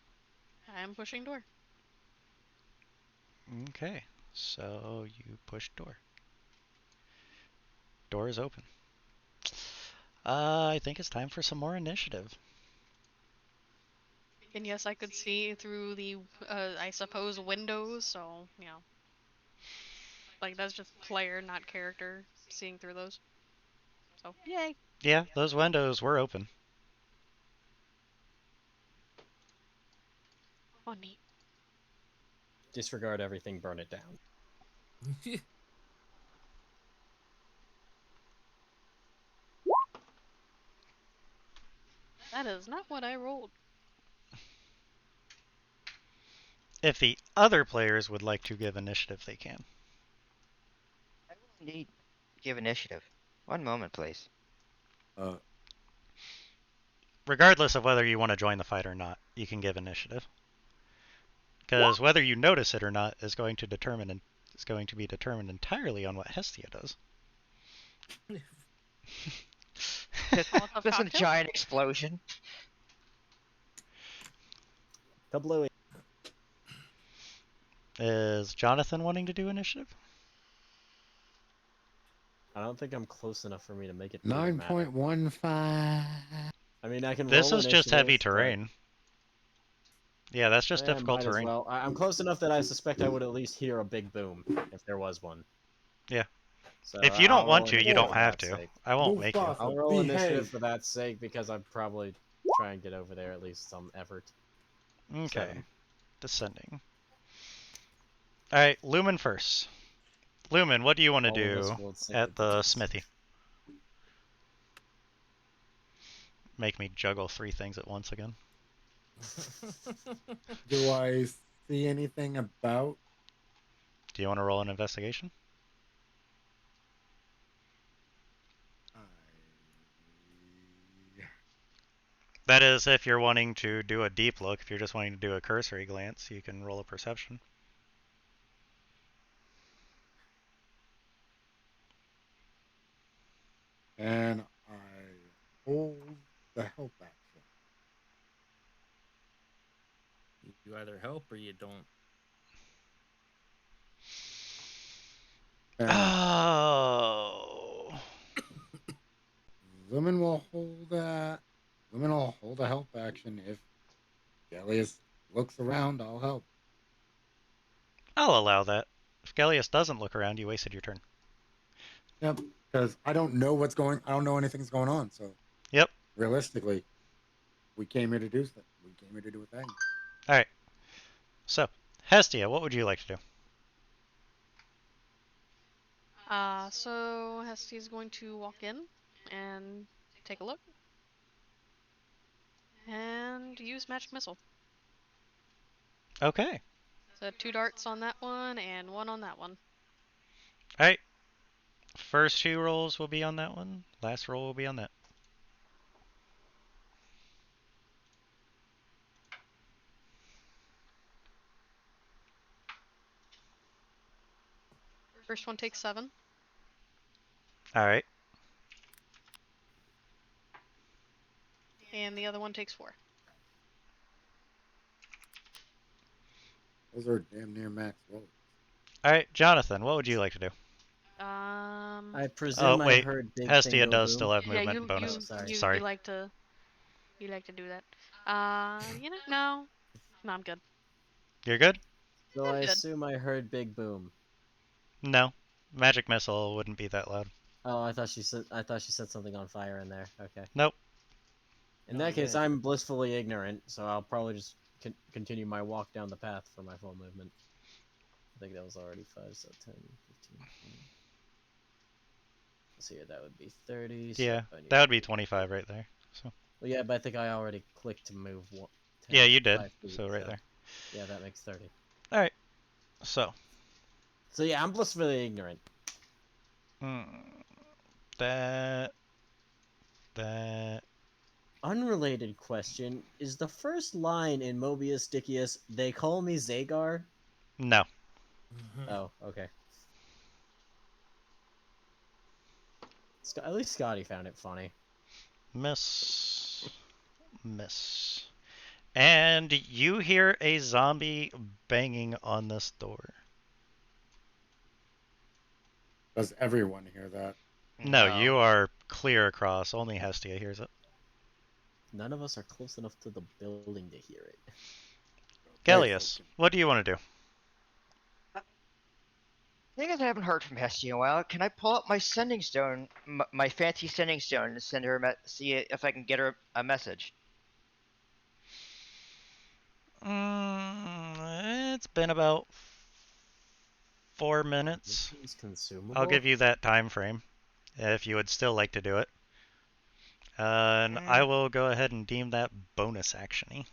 I am pushing door. Okay, so you push door. Door is open. I think it's time for some more initiative. And yes, I could see through the, I suppose, windows, so, you know. Like, that's just player, not character, seeing through those. So, yay! Yeah, those windows were open. Oh, neat. Disregard everything, burn it down. That is not what I rolled. If the other players would like to give initiative, they can. I will indeed give initiative. One moment, please. Regardless of whether you want to join the fight or not, you can give initiative. Because whether you notice it or not is going to be determined entirely on what Hestia does. Molotov There's a cocktail? giant explosion. Kablooey. Is Jonathan wanting to do initiative? I don't think I'm close enough for me to make it. Really matter. 9.15. I mean, I can. This roll is just heavy initiative, but terrain. Yeah, that's just Eh, difficult might as terrain. well. I'm close enough that I suspect I would at least hear a big boom if there was one. Yeah. So If you don't I'll want roll to, you initiative don't for have that to. sake. I won't make you. Mufasa, I'll roll initiative behave. for that sake because I'd probably try and get over there at least some effort. Okay. 7. Descending. Alright, Lumen first. Lumen, what do you want to All of us do rolled single at the digits. smithy? Make me juggle 3 things at once again. Do I see anything about? Do you want to roll an investigation? That is, if you're wanting to do a deep look. If you're just wanting to do a cursory glance, you can roll a perception. And I hold the help action. You either help or you don't. And Oh. Lumen will hold that. Lumen will hold a help action if Gellius looks around. I'll help. I'll allow that. If Gellius doesn't look around, you wasted your turn. Yep, because I don't know what's going. I don't know anything's going on. So Yep. realistically, we came here to do stuff. We came here to do a thing. Alright. So, Hestia, what would you like to do? So Hestia's going to walk in and take a look. And use magic missile. Okay. So 2 darts on that one and 1 on that one. Alright. First 2 rolls will be on that one. Last roll will be on that. First one takes 7. Alright. And the other one takes 4. Those are damn near max rolls. Alright, Jonathan, what would you like to do? I Oh, presume I wait. heard big thing Hestia go does boom. still have Yeah, movement you bonus. you sorry. you, Sorry. you like to do that. No, I'm good. You're good? So I'm I good. assume I heard big boom. No. Magic missile wouldn't be that loud. Oh, I thought she said something on fire in there. Okay. Nope. In No, that case, yeah. I'm blissfully ignorant, so I'll probably just continue my walk down the path for my full movement. I think that was already 5, so 10, 15, 20. So yeah, that would be 30. Yeah, so I need that to would be move 25 right there. So Well, yeah, but I think I already clicked to move 10, yeah, you did. 5 feet, So right there. Yeah, that makes 30. All right. So So yeah, I'm blissfully ignorant. mm, that that Unrelated question: is the first line in Mobius Dickius "They call me Zagar"? no. Oh, okay. At least Scotty found it funny. Miss. And you hear a zombie banging on this door. Does everyone hear that? No, you are clear across. Only Hestia hears it. None of us are close enough to the building to hear it. Okay, Gellius, what do you want to do? Seeing as I haven't heard from Hestia in a while, can I pull up my sending stone, my fancy sending stone, and send her see if I can get her a message? It's been about 4 minutes. This is consumable. I'll give you that time frame if you would still like to do it. And I will go ahead and deem that bonus action-y.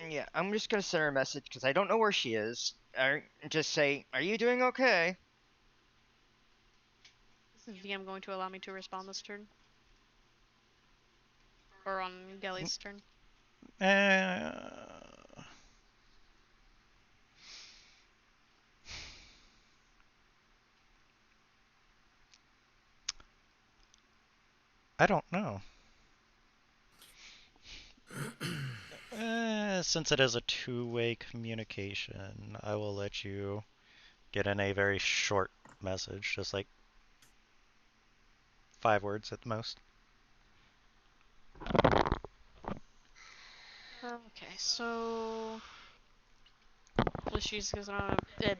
Yeah, I'm just gonna send her a message because I don't know where she is. Just say, "Are you doing okay?" Is DM going to allow me to respond this turn? Or on Gelly's turn? Uh, I don't know. Since it is a two-way communication, I will let you get in a very short message, just like 5 words at the most. Okay, so she's gonna. That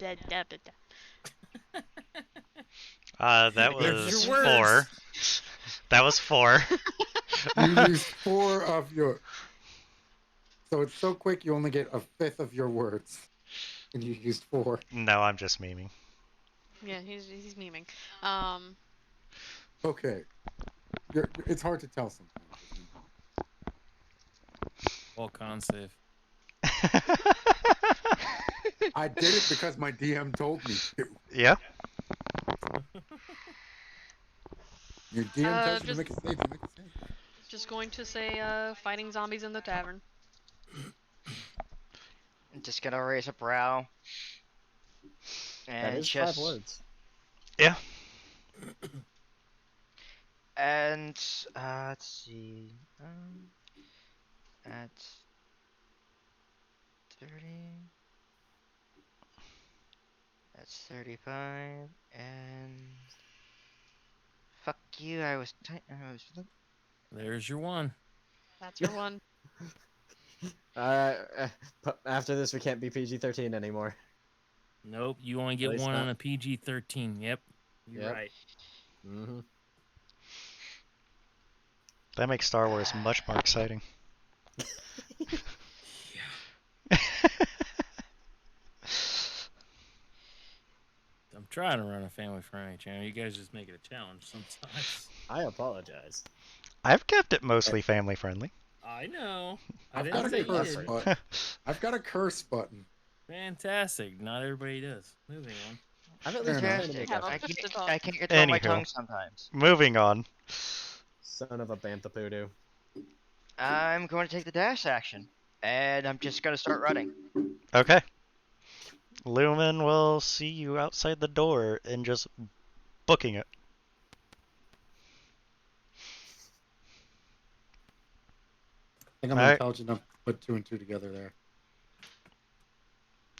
There's was your 4. words. That was 4. You used 4 of your. So it's so quick, you only get a fifth of your words, and you used 4. No, I'm just memeing. Yeah, he's memeing. Okay, it's hard to tell sometimes. Isn't Well, con save. it? I did it because my DM told me to. Yeah. Your DM tells you to Just make a save. You make a save. just going to say fighting zombies in the tavern. I'm just gonna raise a brow. That And is 5 just. words. Yeah. And, let's see. At 30. That's 35. And. Fuck you, I was. There's your 1. That's your one. After this, we can't be PG-13 anymore. Nope, you only get At least 1 on not- a PG-13. Yep, you're Yep. right. Mm-hmm. That makes Star Wars much more exciting. I'm trying to run a family-friendly channel. You guys just make it a challenge sometimes. I apologize. I've kept it mostly family friendly. I know. I I've didn't got say a you curse didn't. button. I've got a curse button. Fantastic. Not everybody does. Moving on. I've at Fair least been enough. trying to make Have a a I push to can't, talk. I can't control my Anywho. tongue sometimes. Moving on. son of a bantha poodoo. I'm going to take the dash action. And I'm just gonna start running. Okay. Lumen will see you outside the door and just booking it. I think I'm All right. intelligent enough to put 2 and 2 together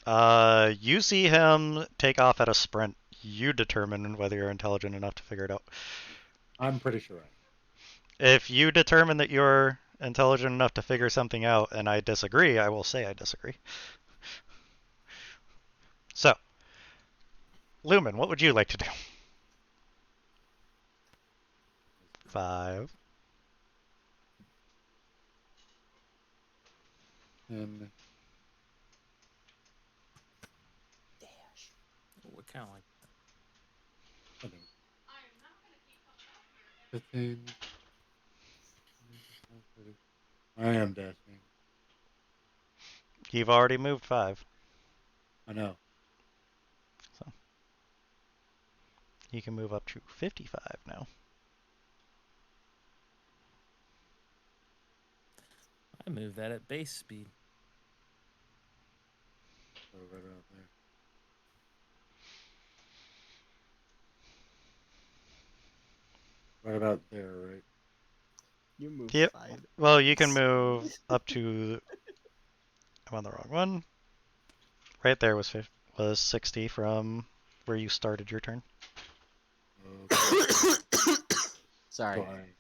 there. You see him take off at a sprint. You determine whether you're intelligent enough to figure it out. I'm pretty sure. If you determine that you're intelligent enough to figure something out and I disagree, I will say I disagree. So, Lumen, what would you like to do? 5. And What kind of like I don't. 15. I am dashing. You've already moved 5. I know. You can move up to 55 now. I move that at base speed. So right around there. Right about there, right? You move Yep. 5. Well, you can move up to. I'm on the wrong one. Right there was 60 from where you started your turn. Okay. Sorry. Fine.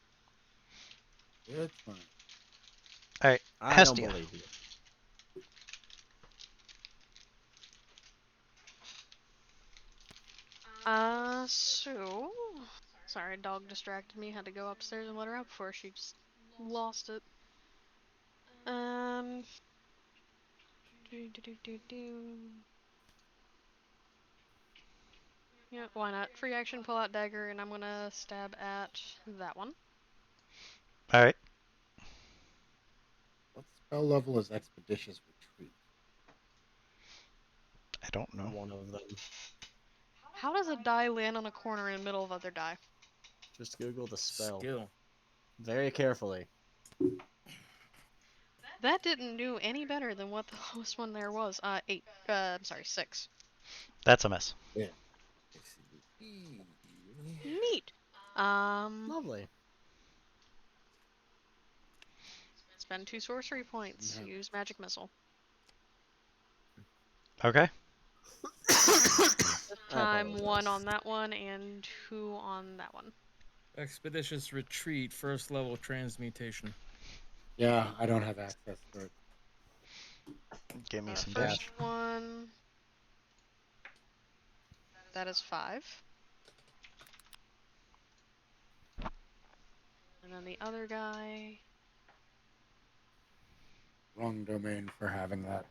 It's fine. All right, I don't Hestia. believe you. So sorry, dog distracted me. Had to go upstairs and let her out before she just lost it. Do. Yeah, why not? Free action, pull out dagger, and I'm gonna stab at that one. All right. What spell level is Expeditious Retreat? I don't know. One of them. How does a die land on a corner in the middle of other die? Just Google the spell. Skill. Very carefully. That didn't do any better than what the lowest one there was. 8. I'm sorry, 6. That's a miss. Neat. Lovely. Spend 2 sorcery points. No. Use magic missile. Okay. This I time 1 apologize. on that one and 2 on that one. Expeditious retreat, first level transmutation. Yeah, I don't have access to it. Give me some First damage. one. That is 5. And then the other guy. Wrong domain for having that.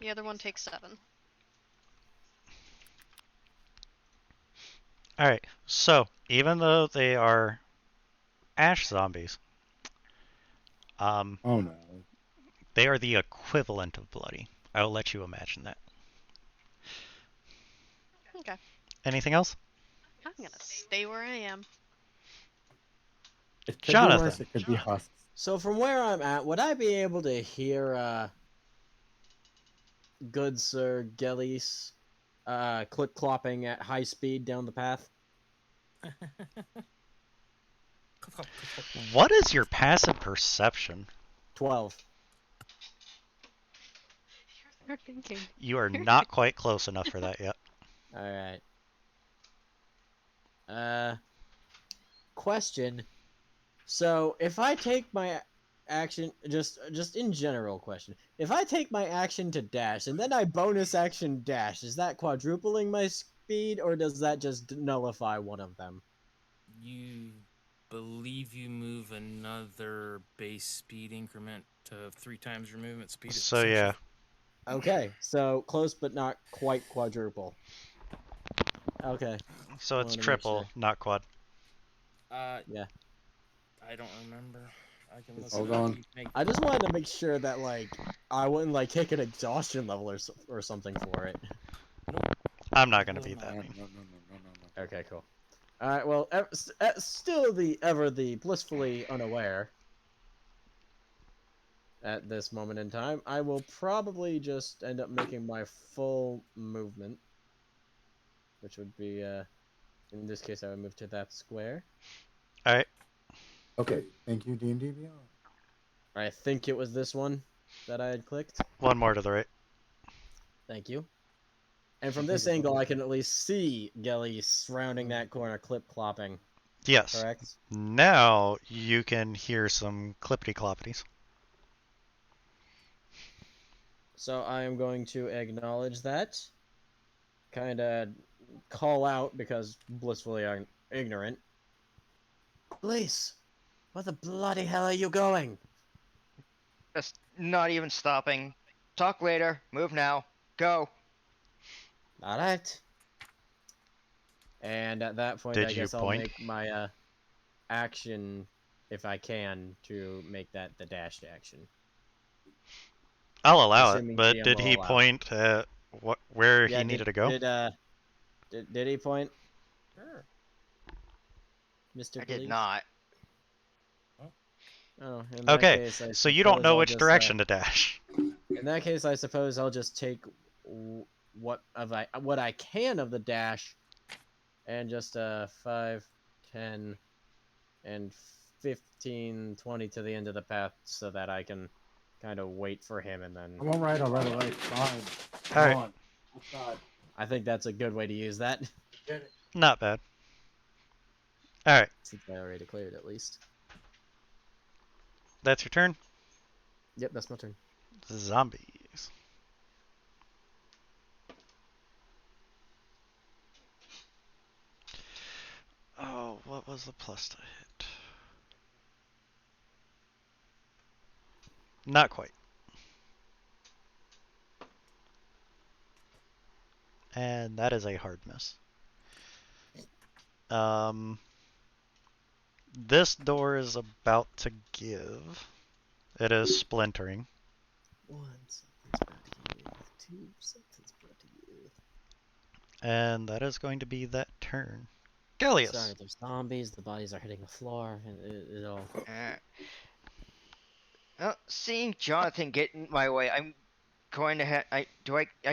The other one takes 7. Alright, so even though they are ash zombies, Oh no. they are the equivalent of bloody. I will let you imagine that. Okay. Anything else? I'm gonna stay where I am. It could be Jonathan. worse. It could be husks. So from where I'm at, would I be able to hear good Sir Gellies clip clopping at high speed down the path? What is your passive perception? 12. You're thinking. You are not quite close enough for that yet. All right. Question. So if I take my action, just in general question, if I take my action to dash and then I bonus action dash, is that quadrupling my speed or does that just nullify one of them? You believe you move another base speed increment to 3 times your movement speed. So yeah, Okay, so close but not quite quadruple. Okay. so it's Wanted to make triple, sure. not quad. Yeah. I don't remember. I can look Hold it up. on. You make- I just wanted to make sure that like I wouldn't like hit an exhaustion level or something for it. I'm not gonna Will be not. that No, mean. no, no, no, no, no. Okay, cool. All right. Well, still the blissfully unaware at this moment in time. I will probably just end up making my full movement, which would be in this case I would move to that square. Alright, Okay. Thank you, D&D Beyond. I think it was this one that I had clicked. one more to the right. Thank you. And from this angle, I can at least see Gelly surrounding that corner, clip clopping. Yes. Correct. Now you can hear some clippity cloppities. So I am going to acknowledge that. Kind of call out because blissfully ignorant. Police, where the bloody hell are you going? Just not even stopping. Talk later. Move now. Go. All right. And at that point, Did I you guess I'll point? make my action, if I can, to make that the dashed action. I'll allow it, Assuming but GM did will he allow it. point at where Yeah, he needed to go? Did he point, Sure. Mr. I did Police? not. Oh, in that Okay, case, I so you don't suppose know I'll which just, direction to dash. in that case, I suppose I'll just take what I can of the dash, and just 5, 10, and 15, 20 to the end of the path, so that I can kind of wait for him, and then All right. Fine. Come Alright. on. Outside. I think that's a good way to use that. Get it. Not bad. Alright, Since I already declared at least. that's your turn. Yep, that's my turn. Zombies. Oh, what was the plus to hit? Not quite. And that is a hard miss. This door is about to give. It is splintering. 1, something's brought to you. 2, something's brought to you. And that is going to be that turn. Sorry, Gallius. there's zombies, the bodies are hitting the floor, and it all... Well, seeing Jonathan get in my way, I'm going to I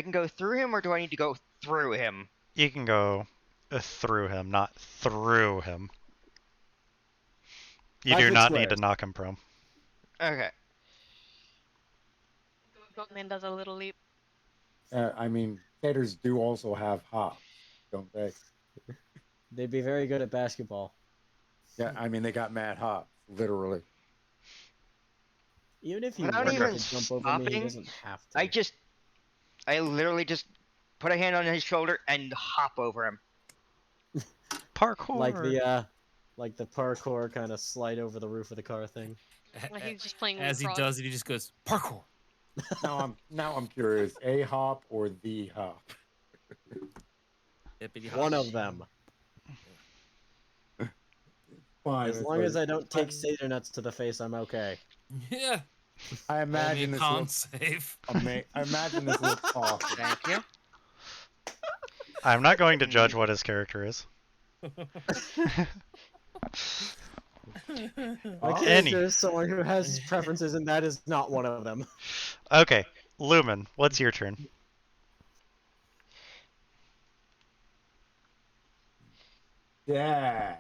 can go through him, or do I need to go through him? You can go through him, not through him. You 5 do foot not need to squares. knock him prone. Okay. Goatman does a little leap. I mean, caters do also have hops, don't they? They'd be very good at basketball. Yeah, I mean, they got mad hops, literally. Even if he Without wanted even to jump over me, he stopping, doesn't have to. I literally just put a hand on his shoulder and hop over him. Parkour. Like the parkour kind of slide over the roof of the car thing. Like he's just playing As he leapfrog. does it, he just goes parkour. Now I'm curious. A hop or the hop? Hippity One hop. of them. Fine. As it's long as like- I don't take Seder nuts to the face, I'm okay. Yeah. I Roll me imagine a this con looks save. I imagine this looks awesome. Thank you. I'm not going to Mm. judge what his character is. My Oh. character is someone who has preferences, and that is not one of them. Okay, Lumen, what's your turn? Yeah.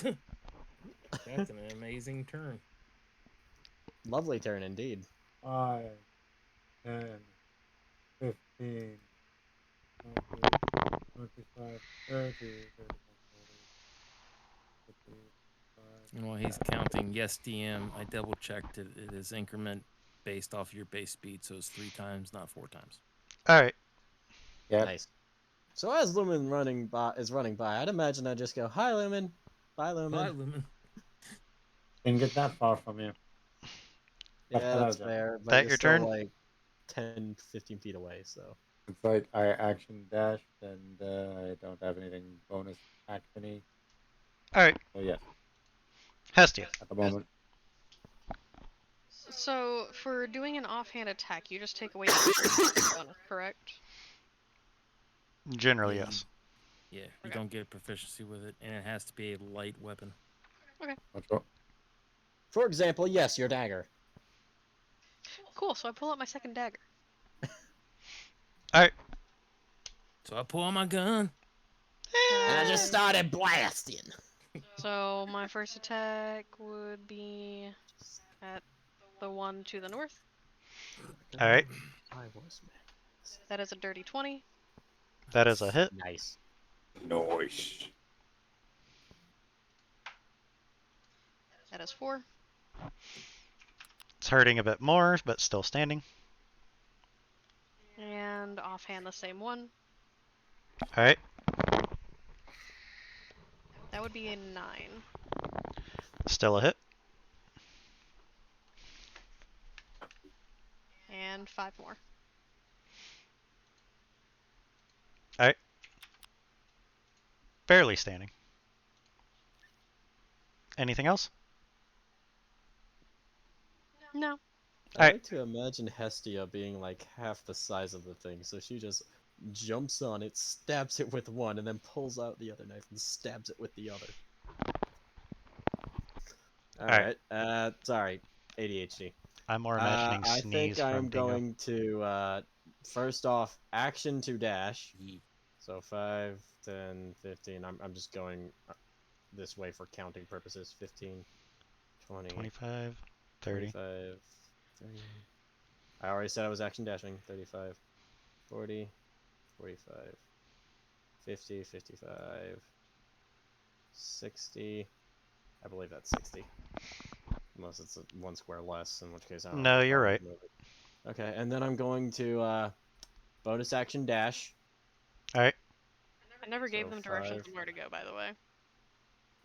That's an amazing turn. Lovely turn indeed. 5, 10, 15, 20, 25, 30, 35, 40, 55. And while he's counting, yes, DM, I double checked it. It is increment based off your base speed, so it's 3 times, not 4 times. Alright, Yep. Nice. So as Lumen is running by, I'd imagine I'd just go, "Hi, Lumen. Bye, Lumen." Bye, Lumen. Didn't get that far from you. Yeah, that's That's fair. But That you're your still turn? like 10, 15 feet away, so. It's like I action dashed and I don't have anything bonus actiony. alright. So yes, Hestia. at the moment. So for doing an offhand attack, you just take away the bonus, correct? Generally, Yeah, yes. Yeah, you Okay. don't get proficiency with it, and it has to be a light weapon. Let's go. For example, yes, your dagger. Cool. So I pull out my second dagger. Alright. So I pull out my gun. And I just started blasting. So my first attack would be at the one to the north. Alright. I was That is a dirty 20. That is a hit. nice. Nice. That is 4. It's hurting a bit more, but still standing. And offhand the same one. Alright. That would be a 9. Still a hit. And 5 more. Alright. Barely standing. Anything else? No. I Alright. like to imagine Hestia being like half the size of the thing, so she just jumps on it, stabs it with one, and then pulls out the other knife and stabs it with the other. Alright. Alright, sorry, ADHD. I'm more imagining I sneeze think from I'm being going to, first off, action to dash. So 5, 10, 15. I'm just going this way for counting purposes. 15, 20, 25, 30. 25, 30. I already said I was action dashing. 35, 40, 45, 50, 55, 60. I believe that's 60. Unless it's one square less, in which case I don't No, have a you're problem right. with it. Okay, and then I'm going to bonus action dash. Alright. I never gave So them directions 5. on where to go, by the way.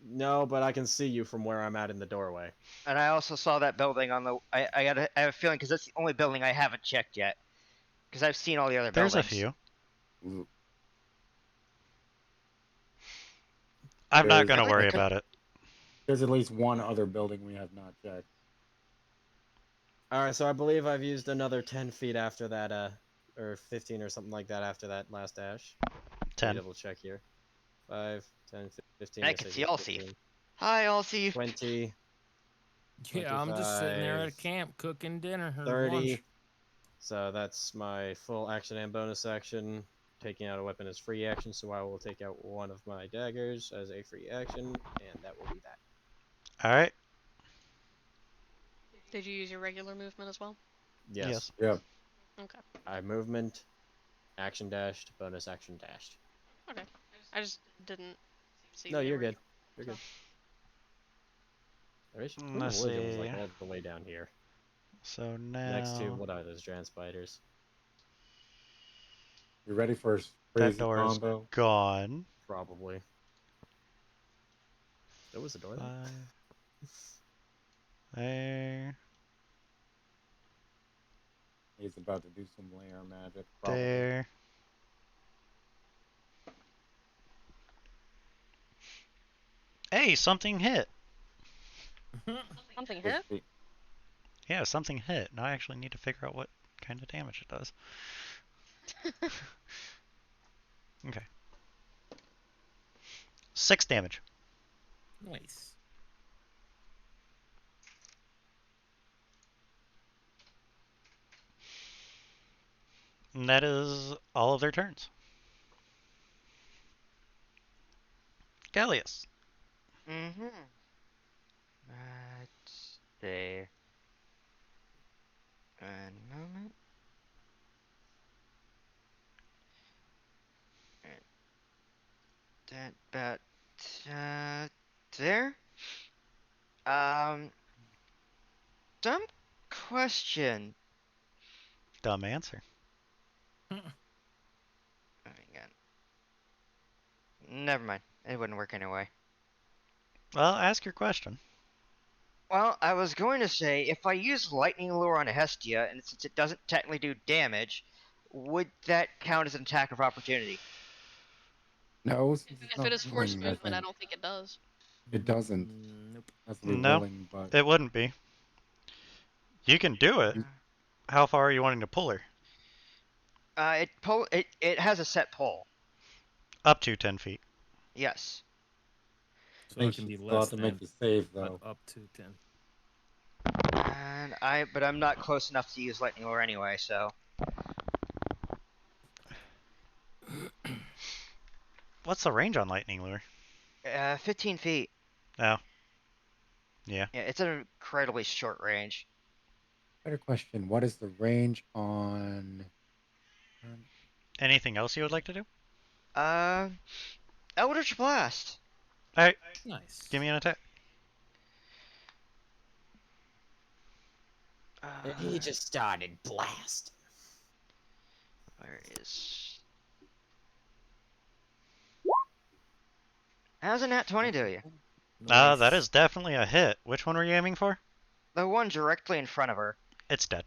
No, but I can see you from where I'm at in the doorway. And I also saw that building on the. I have a feeling because that's the only building I haven't checked yet. Because I've seen all the other There's buildings. a few. Ooh. I'm not There's- going to Really? worry Okay. about it. There's at least one other building we have not checked. Alright, so I believe I've used another 10 feet after that, or 15 or something like that after that last dash. Let me 10. double check here. 5, 10, 15. I yes, can I see did Allseaf. 15, Hi, Allseaf. 20, Yeah, I'm just sitting there at 25, camp cooking dinner or 30. lunch. So that's my full action and bonus action. Taking out a weapon is free action, so I will take out one of my daggers as a free action, and that will be that. Alright. Did you use your regular movement as well? Yes. Yep. Okay. I movement, action dashed, bonus action dashed. Okay. I just didn't see. No, they you're were- good. You're good. I wish Let's Queen Olivia was see. like all the way down here. So Next to now what are those giant spiders? You ready for a that crazy door is combo? gone. Probably. There was a door there. 5 there, He's about to do some layer magic, probably. there. Hey, something hit. Something His hit? feet. Yeah, something hit. Now I actually need to figure out what kind of damage it does. Okay. 6 damage. Nice. And that is all of their turns. Gallius. Mm-hmm. Let's see. One moment. Alright. That about there. Um, dumb question. Dumb answer. Oh my god. Never mind. It wouldn't work anyway. Well, ask your question. Well, I was going to say, if I use Lightning Lure on Hestia, and since it doesn't technically do damage, would that count as an attack of opportunity? No, since it's If not it is forced willing, I movement, I think don't think it does. it doesn't. Nope. Has to be No, willing, but it wouldn't be. You can do it. How far are you wanting to pull her? It has a set pull. Up to 10 feet. Yes. I So think it can be she's still less have to make than, the save but though. up to 10. But I'm not close enough to use Lightning Lure anyway, so. What's the range on Lightning Lure? 15 feet. Oh. Yeah. Yeah, it's an incredibly short range. Better question: what is the range on? Anything else you would like to do? Uh, Eldritch Blast. Alright, Nice. give me an attack. And he just started blasting. Where is? How's a nat 20 do you? Nice. That is definitely a hit. Which one were you aiming for? The one directly in front of her. It's dead.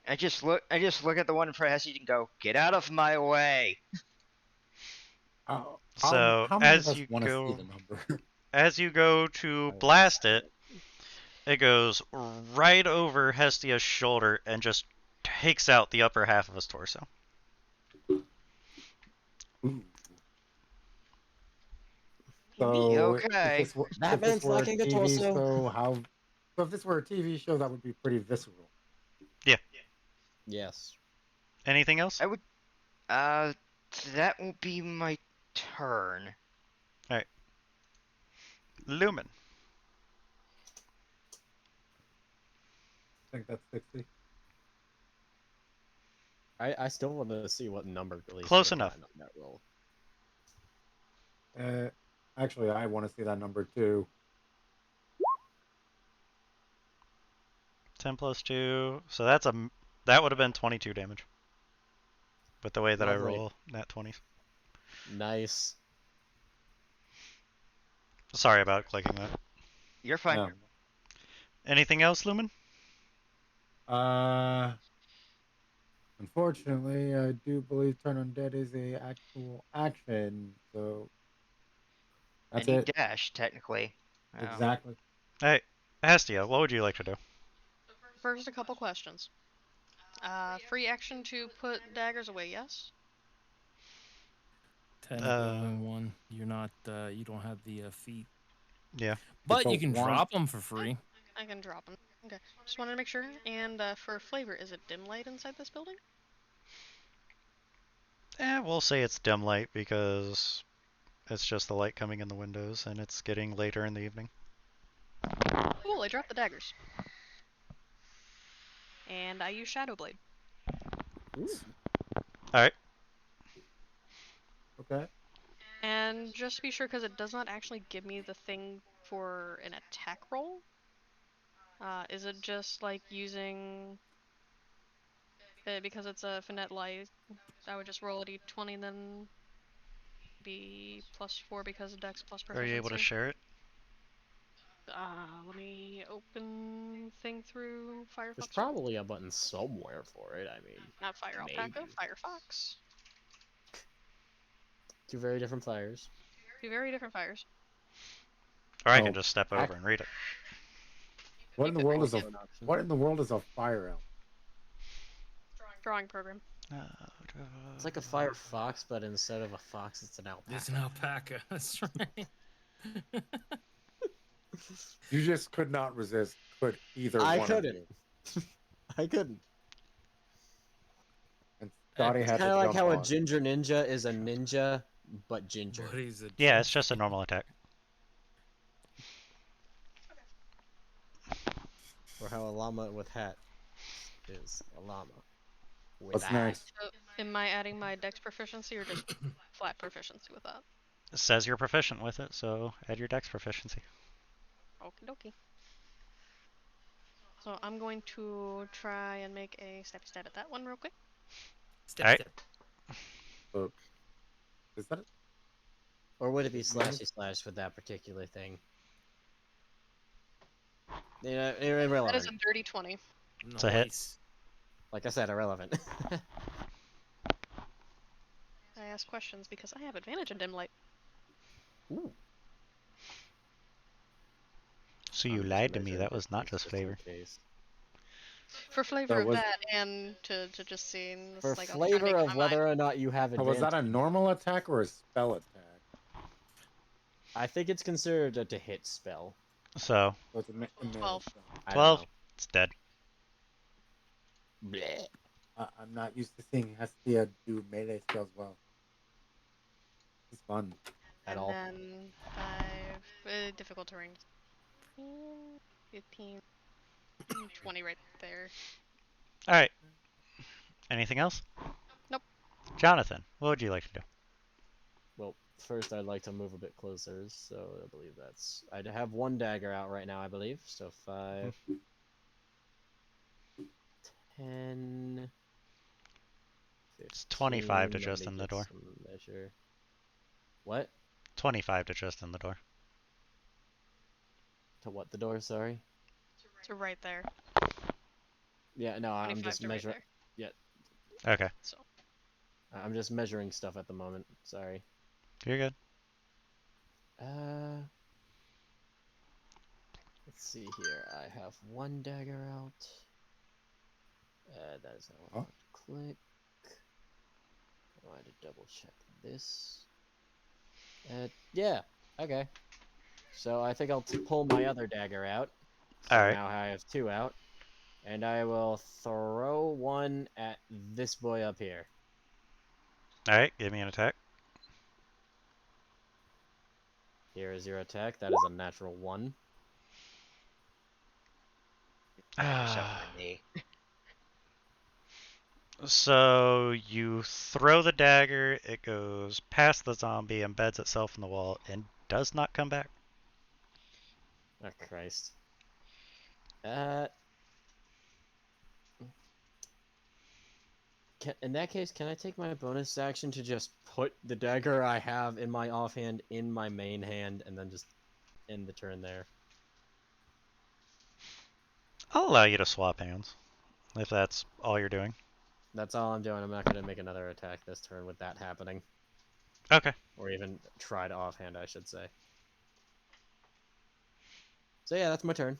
I just look at the one in front of Hessie and go, "Get out of my way!" So how many of us want to see the number? as you go to blast it, it goes right over Hestia's shoulder and just takes out the upper half of his torso. Ooh. So Okay. That man's were a lacking a TV torso. so if this were a TV show, that would be pretty visceral. Yeah. Yes. Anything else? I would. That will be my turn. Alright. Lumen. I think that's 60. I still want to see what number Gleason Close would enough. find on that roll. Actually, I want to see that number too. 10 plus 2. So that would have been 22 damage. With the way that I Lovely. roll nat 20s. Nice. Sorry about clicking that. You're fine. No. Anything else, Lumen? Unfortunately, I do believe Turn Undead is a actual action, so that's And you it. dash, technically. Oh. Exactly. Hey, Hestia, what would you like to do? First, a couple questions. Free action to put daggers away, yes? Technically only one. You're not. You don't have the feet. Yeah. But So you can one- drop them for free. I can drop them. Okay. Just wanted to make sure. And for flavor, is it dim light inside this building? We'll say it's dim light because it's just the light coming in the windows and it's getting later in the evening. Cool, I dropped the daggers. And I use Shadow Blade. Alright. Okay. And just to be sure, because it does not actually give me the thing for an attack roll, Is it just like using because it's a Finette light? I would just roll a d20 and then be +4 because of Dex plus Are proficiency. you able to share it? Let me open thing through Firefox. There's probably a button somewhere for it. I mean, Not Fire Alpaca, maybe. Firefox. Two very different fires. Two very different fires. Or I Oh, can just step over and read it. What You in the could world read is a it. An option. what in the world is a fire elf? Drawing program. It's like a Firefox, but instead of a fox, it's an alpaca. It's an alpaca. That's right. You just could not resist. Could either I one couldn't. of you? I couldn't. And Scotty It's had Kind to of like jump how a on. ginger ninja is a ninja, but ginger. What is it? Yeah, it's just a normal attack. Or how a llama with hat is a llama. With What's a hat. next? So, am I adding my Dex proficiency or just flat proficiency with that? It says you're proficient with it, so add your Dex proficiency. Okie dokie. So I'm going to try and make a stab at that one real quick. Step, Alright. step. So, is that Or would it be Mhm. // with that particular thing? Yeah, irrelevant. That is a dirty 20. It's a hit. Nice. Like I said, irrelevant. I ask questions because I have advantage in dim light. Ooh. So you I'm just lied to me. measuring That was not distance just in flavor. case. For flavor So of was- that and to just seeing this, For like, I'm trying to flavor make of my whether mind. or not you have Oh, was advantage. that a normal attack or a spell attack? I think it's considered a to hit spell. So, So it's a melee 12. spell. I 12. don't It's dead. know. Bleh. I'm not used to seeing Hestia do melee spells well. It's fun. At And all. then 5, difficult terrain. 15, 20 right there. Alright. Anything else? Nope. Jonathan, what would you like to do? Well, first I'd like to move a bit closer, so I believe that's... I'd have one dagger out right now, I believe. So 5, 10... It's 25 to 15, let just me in the get door. some measure. What? 25 to just in the door. To what the door, sorry? So right there. Yeah, no, I'm 25 just to right measuring... there. Okay. So I'm just measuring stuff at the moment, sorry. You're good. Let's see here. I have one dagger out. That is how I want to click. I want to double check this. Yeah. Okay. So I think I'll pull my other dagger out. So Alright. now I have two out. And I will throw one at this boy up here. Alright, give me an attack. Here is your attack. That is a natural 1. Except for me. So you throw the dagger, it goes past the zombie, embeds itself in the wall, and does not come back. Oh, Christ. In that case, can I take my bonus action to just put the dagger I have in my offhand in my main hand and then just end the turn there? I'll allow you to swap hands, if that's all you're doing. That's all I'm doing. I'm not going to make another attack this turn with that happening. Okay. Or even try to offhand, I should say. So yeah, that's my turn.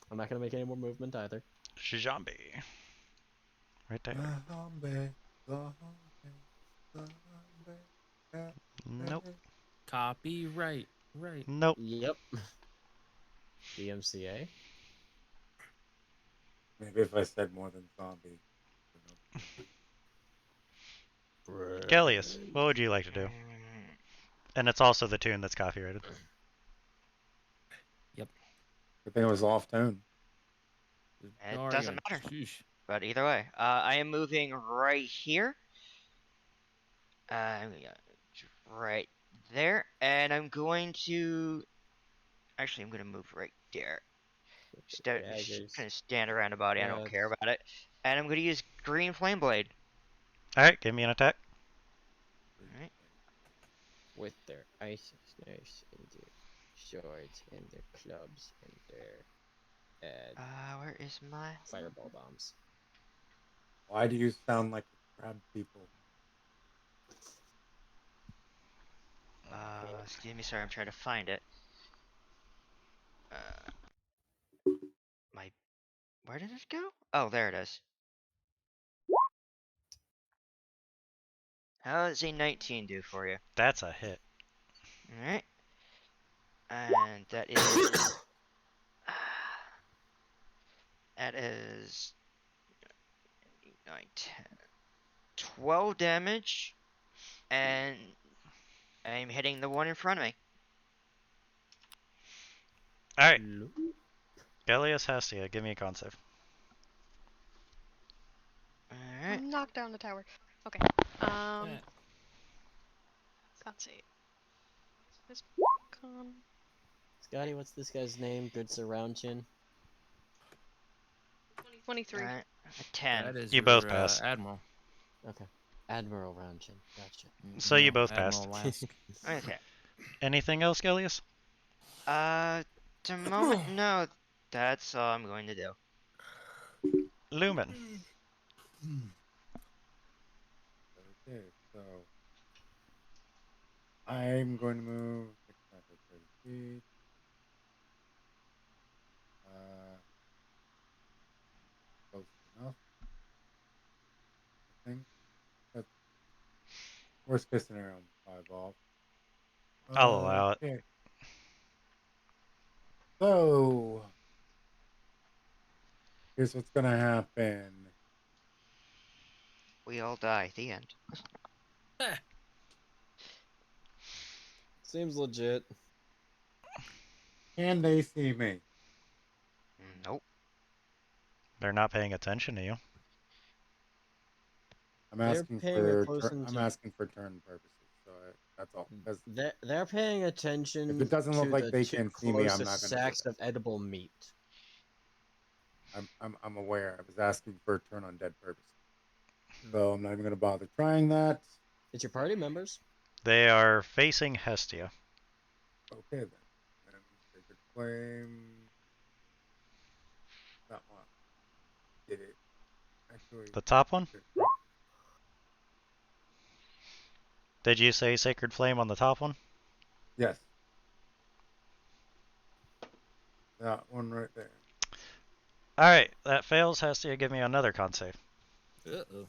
I'm not going to make any more movement either. Zombie. Right there. Nope. Copyright. Right. Nope. Yep. DMCA. Maybe if I said more than zombie. Gellius, what would you like to do? And it's also the tune that's copyrighted. I think it was off tone. It Sorry, doesn't I- matter. sheesh. But either way, I am moving right here. Right there, and I'm going to. Actually, I'm going to move right there. Just Daggers. gonna stand around a body. I don't care That's- about it. And I'm gonna use green flame blade. All right, give me an attack. Alright. With their ice knives and their swords and their clubs and their Where is my fireball bombs. Why do you sound like a crab people? Excuse me, sorry, I'm trying to find it. My, where did it go? Oh, there it is. How does a 19 do for you? That's a hit. Alright. And that is, that is 9, 10, 12 damage, and I'm hitting the one in front of me. All right, Gelius Hestia, give me a con save. Alright. Knock down the tower. Okay. Yeah. Let's see. This con. Scotty, what's this guy's name? Good Chin. 23. Alright. A 10. That is You your both pass. admiral. Okay. Admiral Roundchin. Gotcha. So you No, both Admiral passed. Lask. Okay. Anything else, Gelius? At the moment, no. That's all I'm going to do. Lumen. Okay, so I'm going to move 6 back to 30 feet. Close enough. I think that's worst case scenario. 5 off. I'll allow it. Okay. So here's what's gonna happen. We all die. The end. Seems legit. Can they see me? Nope. They're not paying attention to you. I'm They're asking paying for attention I'm to. asking for turn purposes. So that's all. Because They're paying if attention it doesn't look to like the they two can see me, I'm not closest gonna do sacks this. of edible meat. I'm aware. I was asking for a turn on dead purpose. So I'm not even gonna bother trying that. It's your party members. They are facing Hestia. Okay then. And Sacred Flame. That one. Did it actually? The top one? Did Did you say Sacred Flame on the top one? yes. That one right there. Alright, that fails. Hestia, give me another con save. Uh-oh.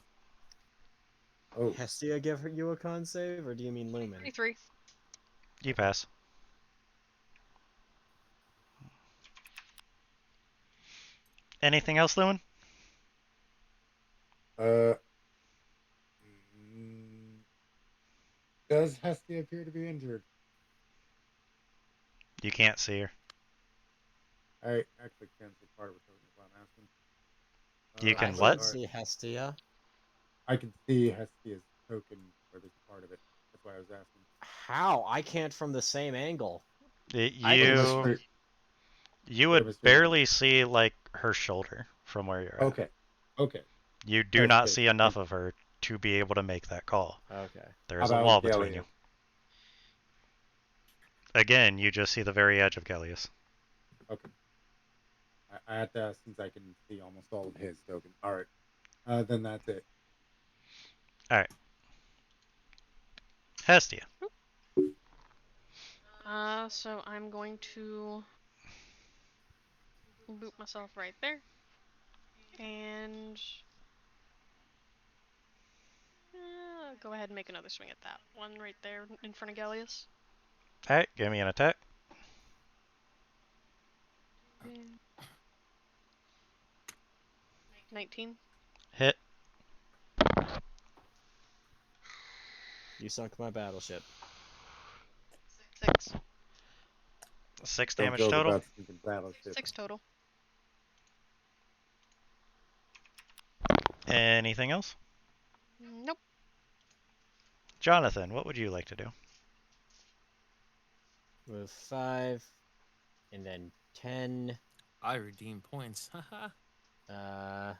Oh, Hestia give you a con save, or do you mean Lumen? 23. You pass. Anything else, Lumen? uh, mm, does Hestia appear to be injured? You can't see her. I actually canceled part of it if I'm asking. You I can can't what? see Hestia. I can see Hestia's token where there's part of it. That's why I was asking. How? I can't from the same angle. I can. What am I You straight? you What am I would straight? barely see like her shoulder from where you're at. Okay. Okay. You do That's not good. see enough of her to be able to make that call. Okay. There How is a about wall between you. Gallius? Again, you just see the very edge of Gellius. Okay. I had to ask since I can see almost all of his token. All right. Then that's it. Alright. Hestia. So I'm going to boot myself right there. And go ahead and make another swing at that one right there in front of Gallius. Alright, give me an attack. 19. Hit. You sunk my battleship. 6. 6 Don't damage joke total. about thinking battleship. 6 total. Anything else? Nope. Jonathan, what would you like to do? Move 5, and then 10, I redeem points. Haha.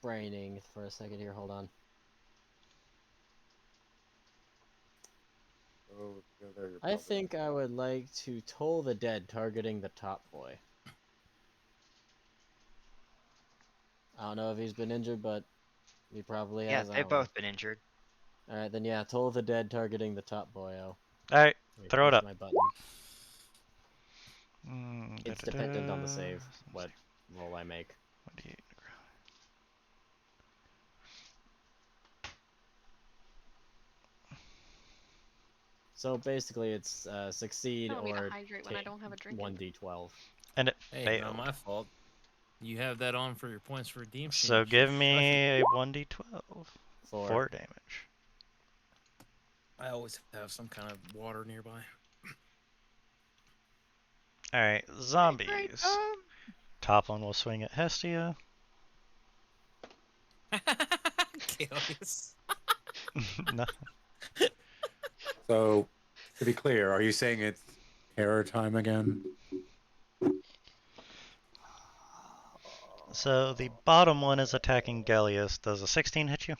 Braining for a second here. Hold on. Oh, if you go there, you're I probably think I would like to toll the dead, targeting the top boy. I don't know if he's been injured, but he probably Yeah, has. I they've don't know. both been injured. All right, then yeah, toll the dead, targeting the top boyo. Alright, Wait, throw it where's up. my button? It's dependent on the save, what roll I make. So basically, it's succeed Telling me to or hydrate when I take don't have a drink. 1d12. And it Hey, failed. not my fault. You have that on for your points for redemption. So You should give shush me it. a 1d12. 4 damage. I always have some kind of water nearby. Alright, Great, zombies. Top one will swing at Hestia. Chaos. No. So, to be clear, are you saying it's terror time again? So the bottom one is attacking Gellius. Does a 16 hit you?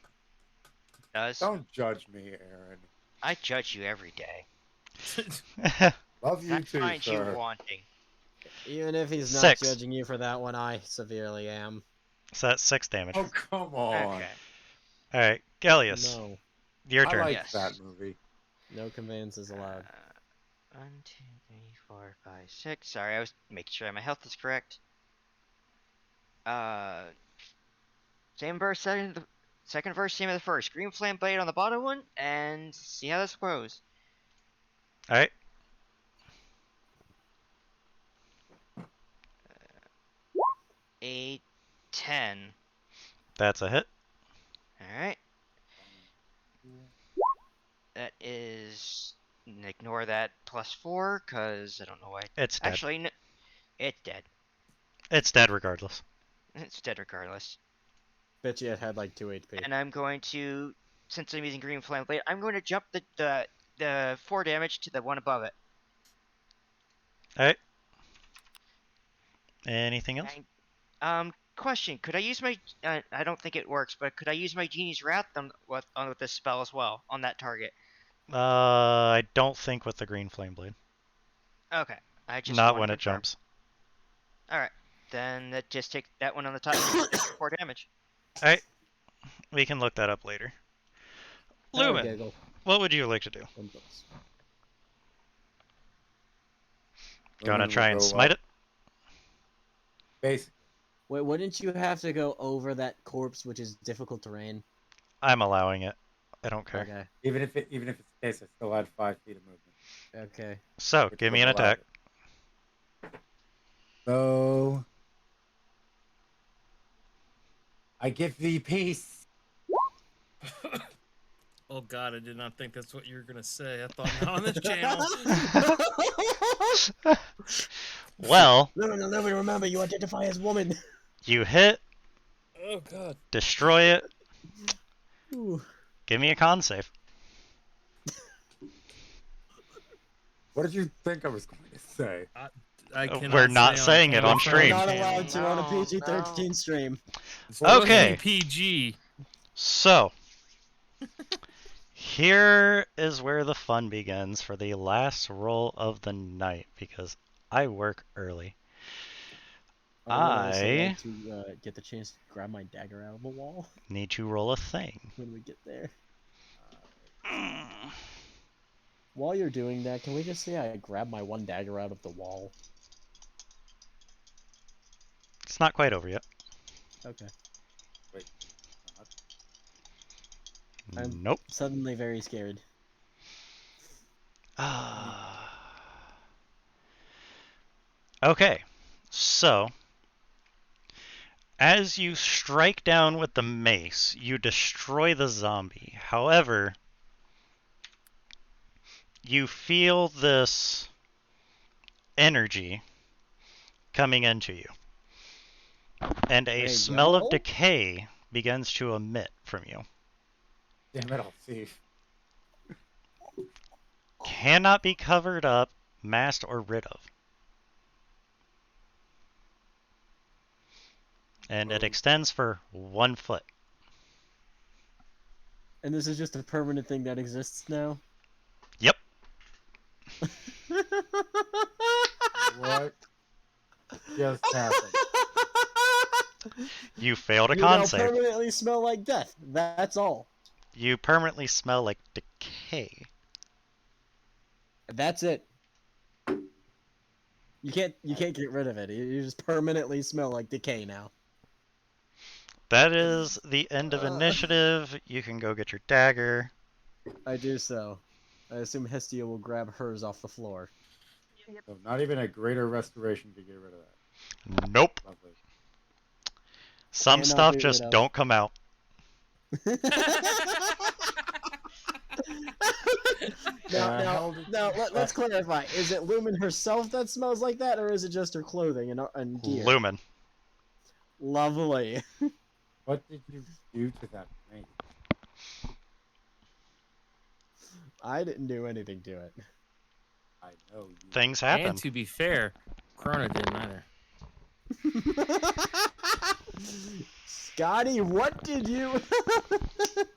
Does. Don't judge me, Aaron. I judge you every day. Love And you I too, find you sir. wanting. Even if he's not 6. judging you for that one, I severely am. So that's 6 damage. Oh, come on. Okay. Alright, Gellius. No, Your I turn. like Yes. that movie. no conveyances allowed. 1, 2, 3, 4, 5, 6. Sorry, I was making sure my health is correct. Same verse, second verse, same as the first. Green flame blade on the bottom one, and see how this goes. Alright. A 10. That's a hit. Alright. That is. Ignore that +4, because I don't know why. It's dead. Actually, no, it's dead. It's dead regardless. It's dead regardless. Bet you it had like 2 HP. And I'm going to, since I'm using green flame blade, I'm going to jump the 4 damage to the one above it. Alright. Anything else? Question: could I use my? I don't think it works, but could I use my genie's wrath with this spell as well on that target? I don't think with the green flame blade. Okay, I just Not want when to it confirm. jumps. All right, then that just take that one on the top 4 damage. Alright. We can look that up later. Oh, Lumen, giggle. what would you like to do? Oops. Gonna Lumen try will and go smite up. it? Basically, Wait, wouldn't you have to go over that corpse, which is difficult terrain? I'm allowing it. I don't care. Okay. even if it's the case, I still had 5 feet of movement. Okay. So, Which give would me an allow attack. it. So I give thee peace. Oh god, I did not think that's what you were gonna say. I thought not on this channel. Well, No, nobody remember you identify as woman. you hit, Oh god. destroy it. Ooh. Give me a con save. What did you think I was going to say? I cannot We're not say saying it on camera. We're stream. not allowed to on a No, PG-13 no. stream. It's supposed to Okay. be PG. So, here is where the fun begins for the last roll of the night because I work early. I would also I like to get the chance to grab my dagger out of the wall need to roll a thing. when we get there. While you're doing that, can we just say I grabbed my one dagger out of the wall? It's not quite over yet. Okay. Wait, I'm- Nope. Suddenly very scared. Okay, so as you strike down with the mace, you destroy the zombie. However, you feel this energy coming into you, and a Hey, smell of yo. decay begins to emit from you. damn it, I'll see. Cannot be covered up Masked or rid of. And it Oh. extends for 1 foot. And this is just a permanent thing that exists now? Yep. What just happened? You failed a You con now save. permanently smell like death. That's all. You permanently smell like decay. That's it. You can't get rid of it. You just permanently smell like decay now. That is the end of initiative. You can go get your dagger. I do so. I assume Hestia will grab hers off the floor. So not even a greater restoration to get rid of that. Nope. Lovely. Some Cannot stuff be just rid of. don't come out. Now, let's clarify. Is it Lumen herself that smells like that, or is it just her clothing and gear? Lumen. Lovely. What did you do to that mace? I didn't do anything to it. I know you. Things happen. And to be fair, Corona didn't either. Scotty, what did you?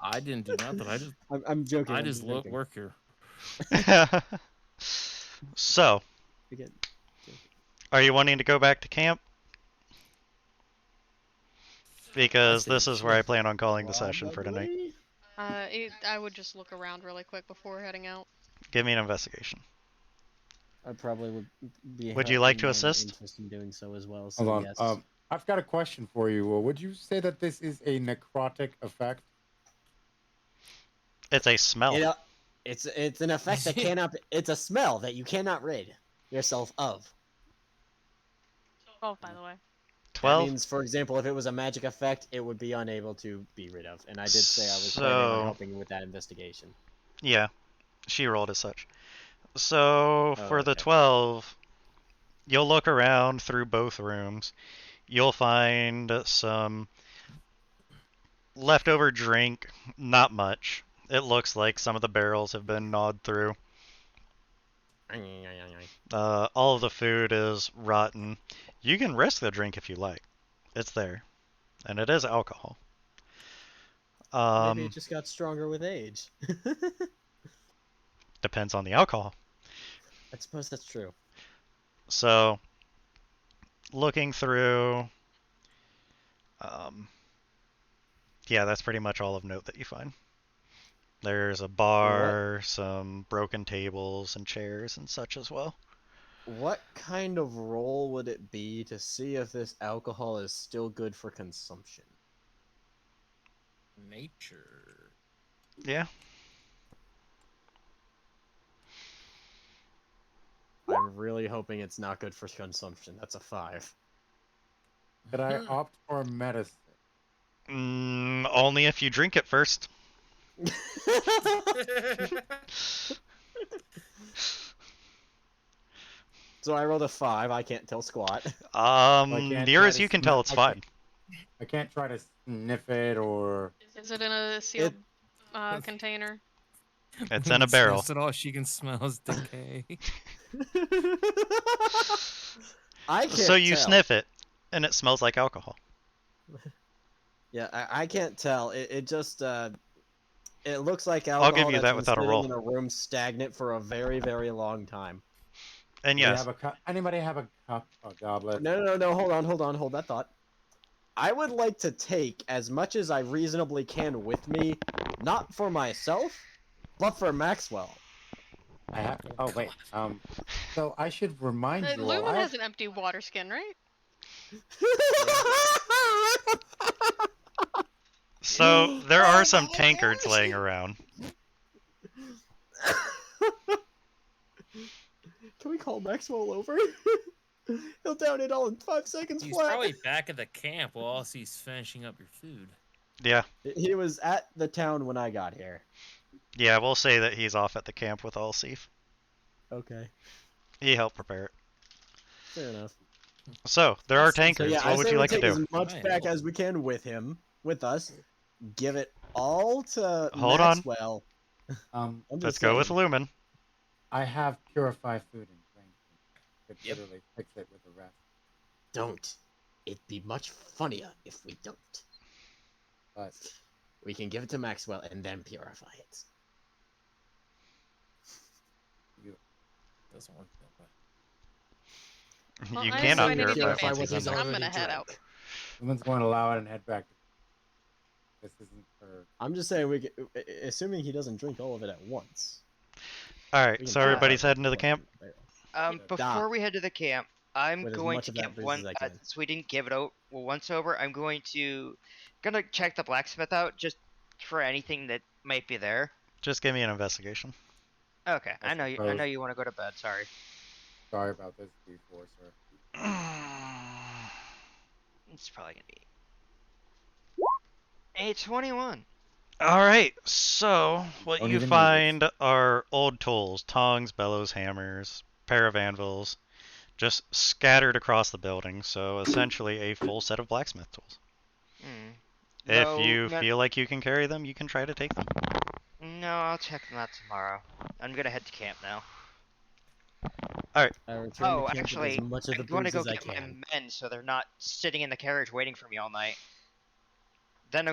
I didn't do nothing. I'm joking. I I'm just joking. work here. So, Again. are you wanting to go back to camp? Because this is where I plan on calling the session for tonight. Probably. I would just look around really quick before heading out. Give me an investigation. I probably would be. Would you like to having assist? Interest in doing so as well. So Hold yes. on. I've got a question for you. Would you say that this is a necrotic effect? It's a smell. It's an effect that cannot. It's a smell that you cannot rid yourself of. 12, by the way. 12? That means, for example, if it was a magic effect, it would be unable to be rid of. And I did say I was planning on So- helping you with that investigation. Yeah, she rolled as such. So, Oh, for the okay. 12, you'll look around through both rooms. You'll find some leftover drink, not much. It looks like some of the barrels have been gnawed through. All of the food is rotten. You can risk the drink if you like. It's there. And it is alcohol. Maybe it just got stronger with age. Depends on the alcohol. I suppose that's true. So, looking through, yeah, that's pretty much all of note that you find. There's a bar, some broken tables and chairs and such as well. What kind of roll would it be to see if this alcohol is still good for consumption? Nature. Yeah. I'm really hoping it's not good for consumption. That's a 5. Could I opt for medicine? Only if you drink it first. So I rolled a 5. I can't tell squat. can't Near try as to you can smell- tell, it's I fine. I can't try to sniff it or. Is it in a sealed container? It's in a barrel. That's all she can smell is decay. I can't So you tell. sniff it, and it smells like alcohol. Yeah, I can't tell. It just it looks like I'll alcohol give you that's that been without a sitting roll. in a room stagnant for a very, very long time. And Do you yes, have a cup? Anybody have a cup? A goblet? No. Hold on. Hold that thought. I would like to take as much as I reasonably can with me, not for myself, but for Maxwell. I have. Oh wait. So I should remind you all. Lumen I has an empty water skin, right? so there are some my tankards gosh. laying around. Can we call Maxwell over? He'll down it all in 5 seconds He's flat. probably back at the camp while he's finishing up your food. Yeah, He was at the town when I got here. yeah, we'll say that he's off at the camp with Alsif. Okay, He helped prepare it. fair enough. So, there are So, So tankards. yeah, I What would say you we like to take do? as much Fine. back as we can with us. Give it all to Hold on. Maxwell. um I'm Let's just go with saying. Lumen. I have purified food and drink. could Yep. literally fix it with the rest. Don't. It'd be much funnier if we don't. But We can give it to Maxwell and then purify it. you, Doesn't work that way. Well, You I cannot decided to do purify it purify once fancy what he's in he's stuff. there. I'm gonna already head out. drank. someone's going to allow it and head back. This isn't for. I'm just saying, assuming he doesn't drink all of it at once. All We right, can so purify everybody's it heading to the with camp. the barrel. Before we head to the camp, I'm With as going much to of that get booze one. as I can. Since we didn't give it out once over, I'm gonna check the blacksmith out just for anything that might be there. Just give me an investigation. Okay, I I know you. I suppose. know you want to go to bed. Sorry. Sorry about this, D4, sir. It's probably gonna be 8:21. All right, so what Don't you even need find are old tools, tongs, bellows, hammers, pair of anvils, just scattered across the building. So essentially a full set of blacksmith tools. Hmm. If No, you feel like you can carry them, you can try to take them. no, I'll check them out tomorrow. I'm gonna head to camp now. I return to Oh, camp actually, with as much of the I'm going to booze go as I get my can. men so they're not sitting in the carriage waiting for me all night. Then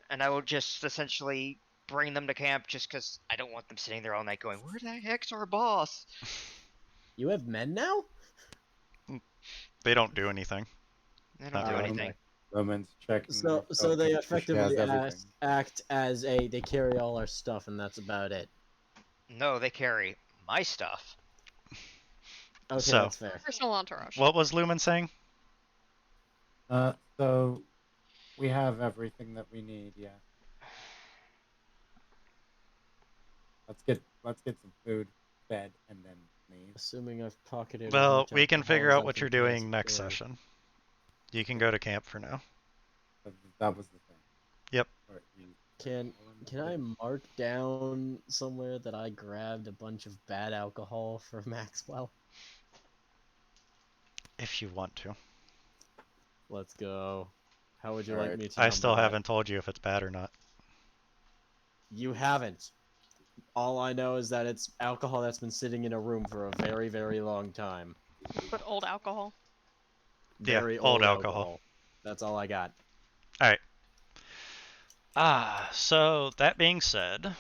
and I will just essentially bring them to camp just because I don't want them sitting there all night going, "Where the heck's our boss?" You have men now? They don't do anything. They don't Not do really. anything. Roman's checking. So they making sure she has effectively everything. act as they carry all our stuff, and that's about it. No, they carry my stuff. Okay, So- that's fair. Personal entourage. What was Lumen saying? So we have everything that we need. Yeah. Let's get some food, bed, and then leave. Assuming I've pocketed. as Well, much we can alcohol figure as out I what can you're doing next transport. session. You can go to camp for now. That was the thing. Yep. All right, Can I mark down somewhere that I grabbed a bunch of bad alcohol for Maxwell? If you want to. Let's go. How would you All like right. me to I number still that? haven't told you if it's bad or not. You haven't. All I know is that it's alcohol that's been sitting in a room for a very, very long time. But old alcohol. Yeah, Very old old alcohol. That's all I got. Alright. So that being said,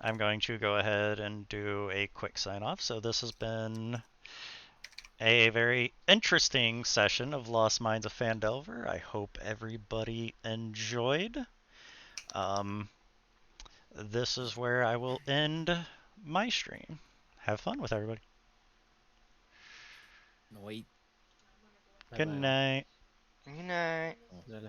I'm going to go ahead and do a quick sign off. So this has been a very interesting session of Lost Minds of Fandelver. I hope everybody enjoyed. This is where I will end my stream. Have fun with everybody. No, wait. Good night. Good night. Is that a